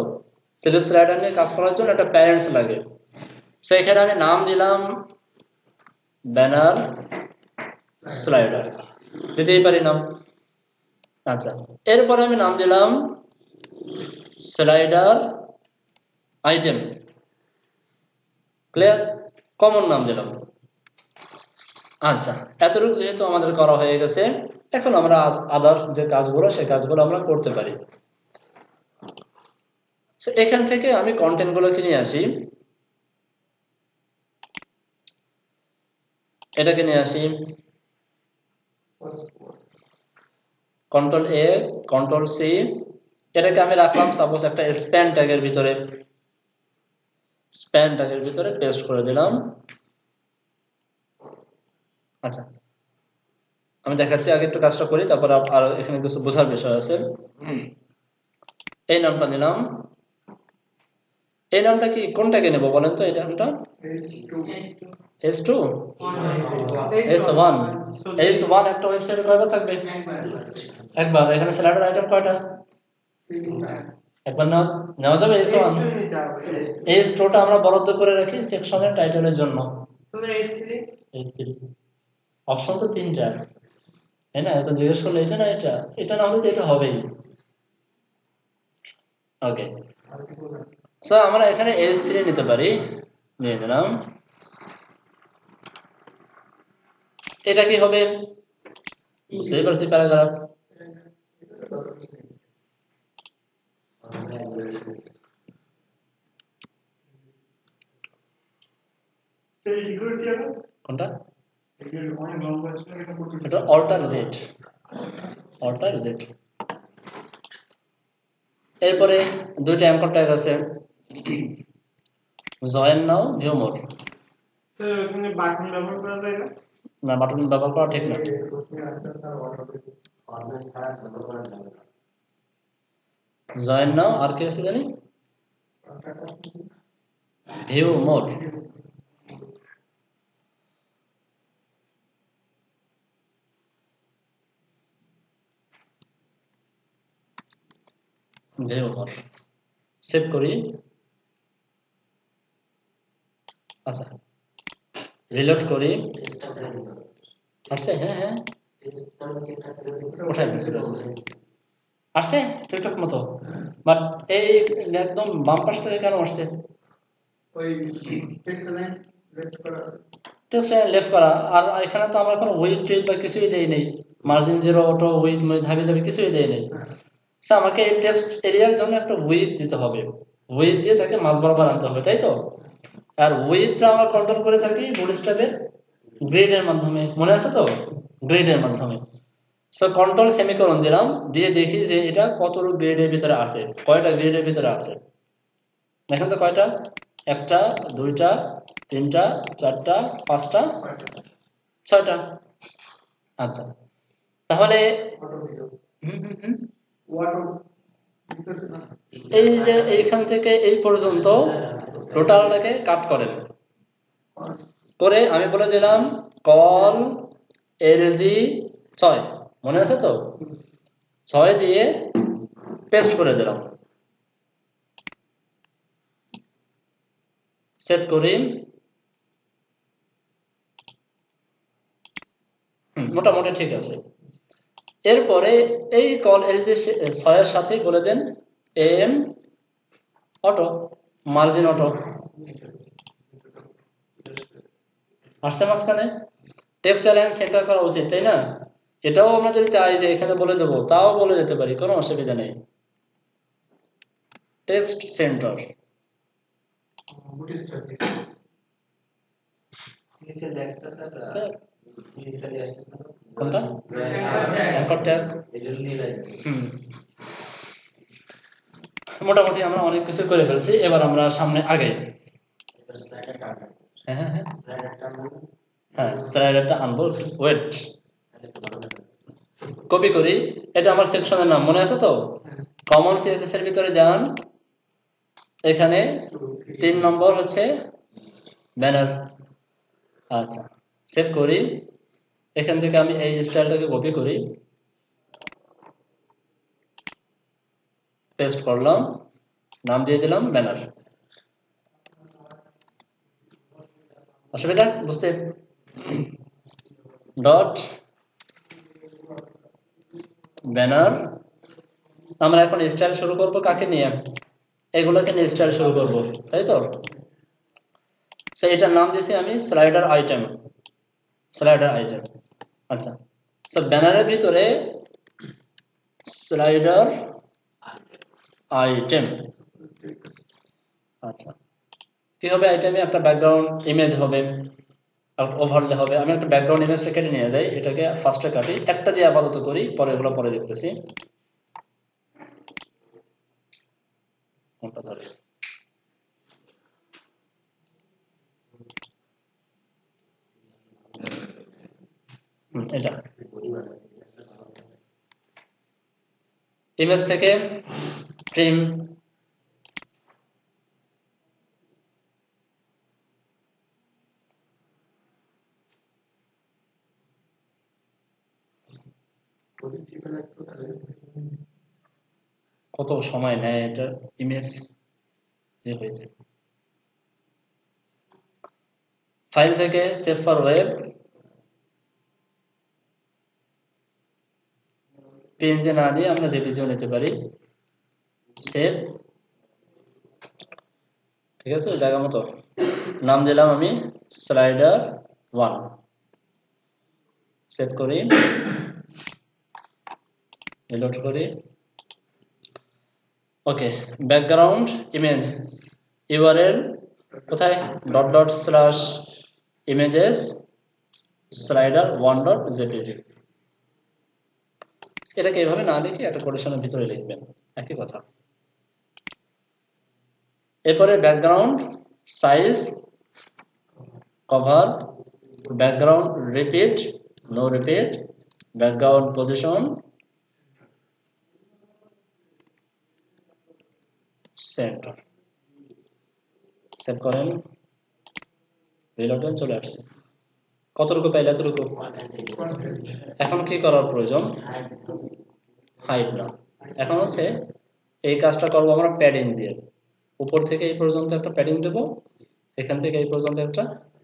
সিলেক্ট স্লাইডার নিয়ে কাজ করার জন্য একটা প্যারেন্টস লাগে। সো এখানে আমি নাম দিলাম ব্যানার স্লাইডার, দিতেই পারি নাম। আচ্ছা, এরপরে আমি নাম দিলাম স্লাইডার আইটেম। ক্লিয়ার? কমন নাম দিলাম। আচ্ছা, এতটুকু যেহেতু আমাদের করা হয়ে গেছে, এখন আমরা আদার্স যে কাজগুলো, সেই কাজগুলো আমরা করতে পারি। এখান থেকে আমি কন্টেন্ট গুলোকে নিয়ে আসি, এটাকে নিয়ে আসি কন্ট্রোল এ কন্ট্রোল সি, এটাকে আমি রাখলাম সাপোজ একটা স্প্যান ট্যাগের ভিতরে, স্প্যান ট্যাগের ভিতরে পেস্ট করে দিলাম। আচ্ছা, আমি দেখাচ্ছি, আগে একটু কাজটা করি, তারপর আর এখানে কিছু বোঝার বিষয় আছে। এই নামটা নিলাম, এই নামটা কি কোনটাকে নেব বলেন তো? এটা নামটা S2 S1 S1 একটা ওয়েবসাইটে কয়বার থাকবে? একবার। এখানে স্লাইডার আইটেম কয়টা? একবার না নেওয়া যাবে S1। S2টা আমরা বরাদ্দ করে রাখি সেকশনের টাইটেলের জন্য। S3 অপশন তো তিনটা, তাই না? এত জিজ্ঞেস করলে এটা না এটা, এটা না হলে তো এটা হবেই। ওকে, সো আমরা এখানে S3 নিতে পারি, নিয়ে দিলাম। এটা কি হবে? বুঝতেই পারছি, প্যারাগ্রাফ। কোনটা? এটা অল্টার জেড, অল্টার জেড। এরপরে দুইটা অ্যাঙ্কর ট্যাগ আছে, জয়েন নাও, ভিউ মোর। এখানে বাটন ব্যবহার করা যায় না? না, বাটন ব্যবহার করা ঠিক না। জয়েন নাও, আর কি আছে জানি, ভিউ মোর। ভিউ মোর সেভ করি। আচ্ছা, রিলোড করি। আসছে? হ্যাঁ হ্যাঁ, ওঠাই দিচ্ছি, আসছে ঠিকঠাক মতো। বাট এই একদম বাম পাশ থেকে কেন আসছে? ওই টেক্সট লাইন লেফট করা আছে, টেক্সট লাইন লেফট করা। আর এখানে তো আমরা কোনো উইথ টিল বা কিছুই দেই নেই, margin zero, auto, with, Dhabi Dhabi কিছুই দেই নেই। সো আমাকে এই টেক্সট এরিয়ার জন্য একটা উইথ দিতে হবে, উইথ দিয়ে তাকে মাঝ বরাবর আনতে হবে, তাই তো? আর উইথটা আমরা কন্ট্রোল করে থাকি বুটস্ট্র্যাপের গ্রেডের মাধ্যমে, মনে আছে তো? গ্রেডের মাধ্যমে। সো কন্ট্রোল সেমিকোলন দিলাম, দিয়ে দেখি যে এটা কতটুকু গ্রেডের ভিতরে আছে, কয়টা গ্রেডের ভিতরে আছে। দেখেন তো কয়টা? একটা, দুইটা, তিনটা, চারটা, পাঁচটা, ছয়টা। আচ্ছা, তাহলে অটো ভিডিও Water. এই যে এইখান থেকে এই পর্যন্ত টোটালটাকে কাট করেন, করে আমি বলে দিলাম কল এলজি 6, মনে আছে তো? 6 দিয়ে পেস্ট করে দিলাম, সেভ করি। মোটামুটি ঠিক আছে। এরপরে এই কল এলজি 6 এর সাথেই বলে দেন এম অটো, মার্জিন অটো। আসছে মাঝখানে টেক্সট অ্যালাইন সেন্টার করা উচিত, তাই না? এটাও আমরা যদি চাই যে এখানে বলে দেবো, তাও বলে দিতে পারি, কোনো অসুবিধা নেই। টেক্সট সেন্টার বুটিস্টার নিচে লেখটা স্যার ডিজিটালি আসছে না কোনটা? Anchor tag. এজন্য নিয়ে যায় মোটামুটি আমরা অনেক কিছু করে ফেলছি, এবার আমরা সামনে আগে। হ্যাঁ হ্যাঁ হ্যাঁ হ্যাঁ, স্লাইডারটা আনবো, ওয়েট কপি করি। এটা আমার সেকশনের নাম, মনে আছে তো? কমন সিএসএস এর ভিতরে যান, এখানে 3 নম্বর হচ্ছে ব্যানার। আচ্ছা, সেভ করি। এখান থেকে আমি এই স্টাইলটাকে কপি করি, পেস্ট করলাম, নাম দিয়ে দিলাম ব্যানার। অসুবিধা বুঝতে? Dot banner. আমরা এখন স্টাইল শুরু করব কাকে নিয়ে? এগুলোকে নিয়ে স্টাইল শুরু করব, তাই তো? এটার নাম দিয়েছি আমি স্লাইডার আইটেম, স্লাইডার আইটেম। আচ্ছা, ব্যানারের ভিতরে স্লাইডার আইটেম। আচ্ছা, কি হবে আইটেমে? একটা ব্যাকগ্রাউন্ড ইমেজ হবে, ওভারলে হবে। আমি একটা ব্যাকগ্রাউন্ড ইমেজটা কেটে নিয়ে যাই, এটাকে ফার্স্টে কাটি, একটা দিয়ে আপাতত করি, পরে এগুলো পরে দেখতেছি। কোনটা ধরে? এটা ইমেজ থেকে ট্রিম, কত সময় নেয় এটা ইমেজ হইতে। ফাইল থেকে সেভ ফর ওয়েব, পিএনজি না দিয়ে আমরা জেপিজিও নিতে পারি। সেভ, ঠিক আছে, জায়গা মতো নাম দিলাম আমি স্লাইডার 1, সেভ করি, রিলোড করি। ওকে, ব্যাকগ্রাউন্ড ইমেজ ইউআরএল কোথায়? Dot dot slash images slider 1 dot JPG. এটাকে এইভাবে না লিখে একটা কোটেশনের ভিতরে লিখবেন, একই কথা। এরপরে background size, cover, background repeat, no repeat, background position, centre. Save করেন, রিলোড দেন, চলে আসছে। কতটুকু পাইলে? এতটুকু। এখন কি করার প্রয়োজন? হাইড না, এখন হচ্ছে এই কাজটা করবো আমরা প্যাডিং দিয়ে। উপর থেকে এই পর্যন্ত একটা প্যাডিং দেব, এখান থেকে এই পর্যন্ত একটা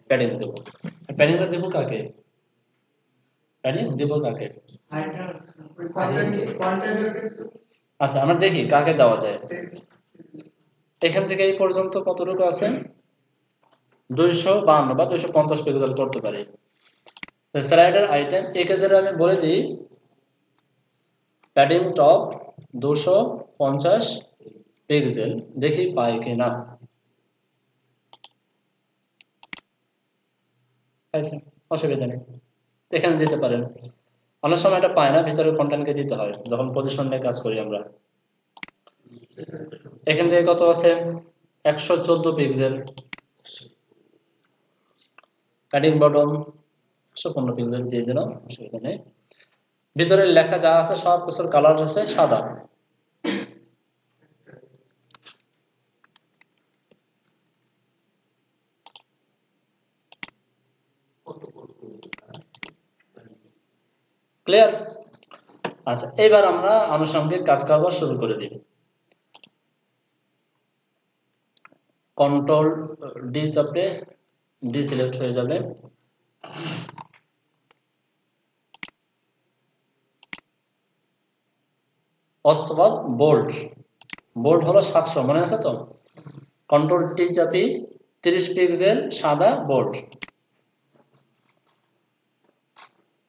প্যাডিং দেব। প্যাডিংটা দেবো কাকে? প্যাডিং দেব কাকে? আচ্ছা, আমরা দেখি কাকে দেওয়া যায়। এখান থেকে এই পর্যন্ত কতটুকু আছে? 252 বা 250 পিক্সেল করতে পারি। স্লাইডার আইটেম এই ক্ষেত্রে আমি বলে দিই প্যাডিং টপ 250 পিক্সেল, দেখি পাই কিনা। অসুবিধা নেই, এখানে দিতে পারেন। অনেক সময় এটা পায় না, ভিতরে কন্টেন্টকে দিতে হয় যখন পজিশন নিয়ে কাজ করি আমরা। এখান থেকে কত আছে? 114 পিক্সেল। প্যাডিং বটম 15 পিক্সেল দিয়ে দিলাম, অসুবিধা নেই। ভিতরে লেখা যা আছে সব কিছুর কালার আছে সাদা। ক্লিয়ার? আচ্ছা, এবার আমরা আনুষঙ্গিক কাজ কারবার শুরু করে দিই। কন্ট্রোল ডি চাপলে ডি সিলেক্ট হয়ে যাবে। অসবাদ বোল্ড, বোল্ড হলো 700, মনে আছে তো? কন্ট্রোল টি চাপি, 30 পিক্সেল সাদা বোল্ড।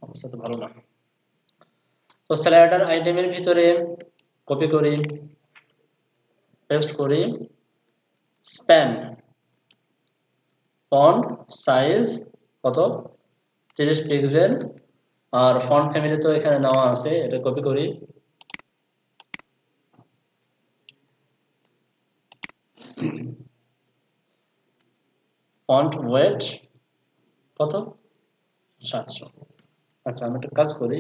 অবস্থা তো ভালো না। তো স্লাইডার আইটেমের ভিতরে কপি করি, পেস্ট করি, স্প্যান ফন্ট সাইজ কত, 30 পিক্সেল, আর ফন্ট ফ্যামিলি তো এখানে নেওয়া আছে, এটা কপি করি, ফন্ট ওয়েট কত, 700। আচ্ছা, আমি একটা কাজ করি,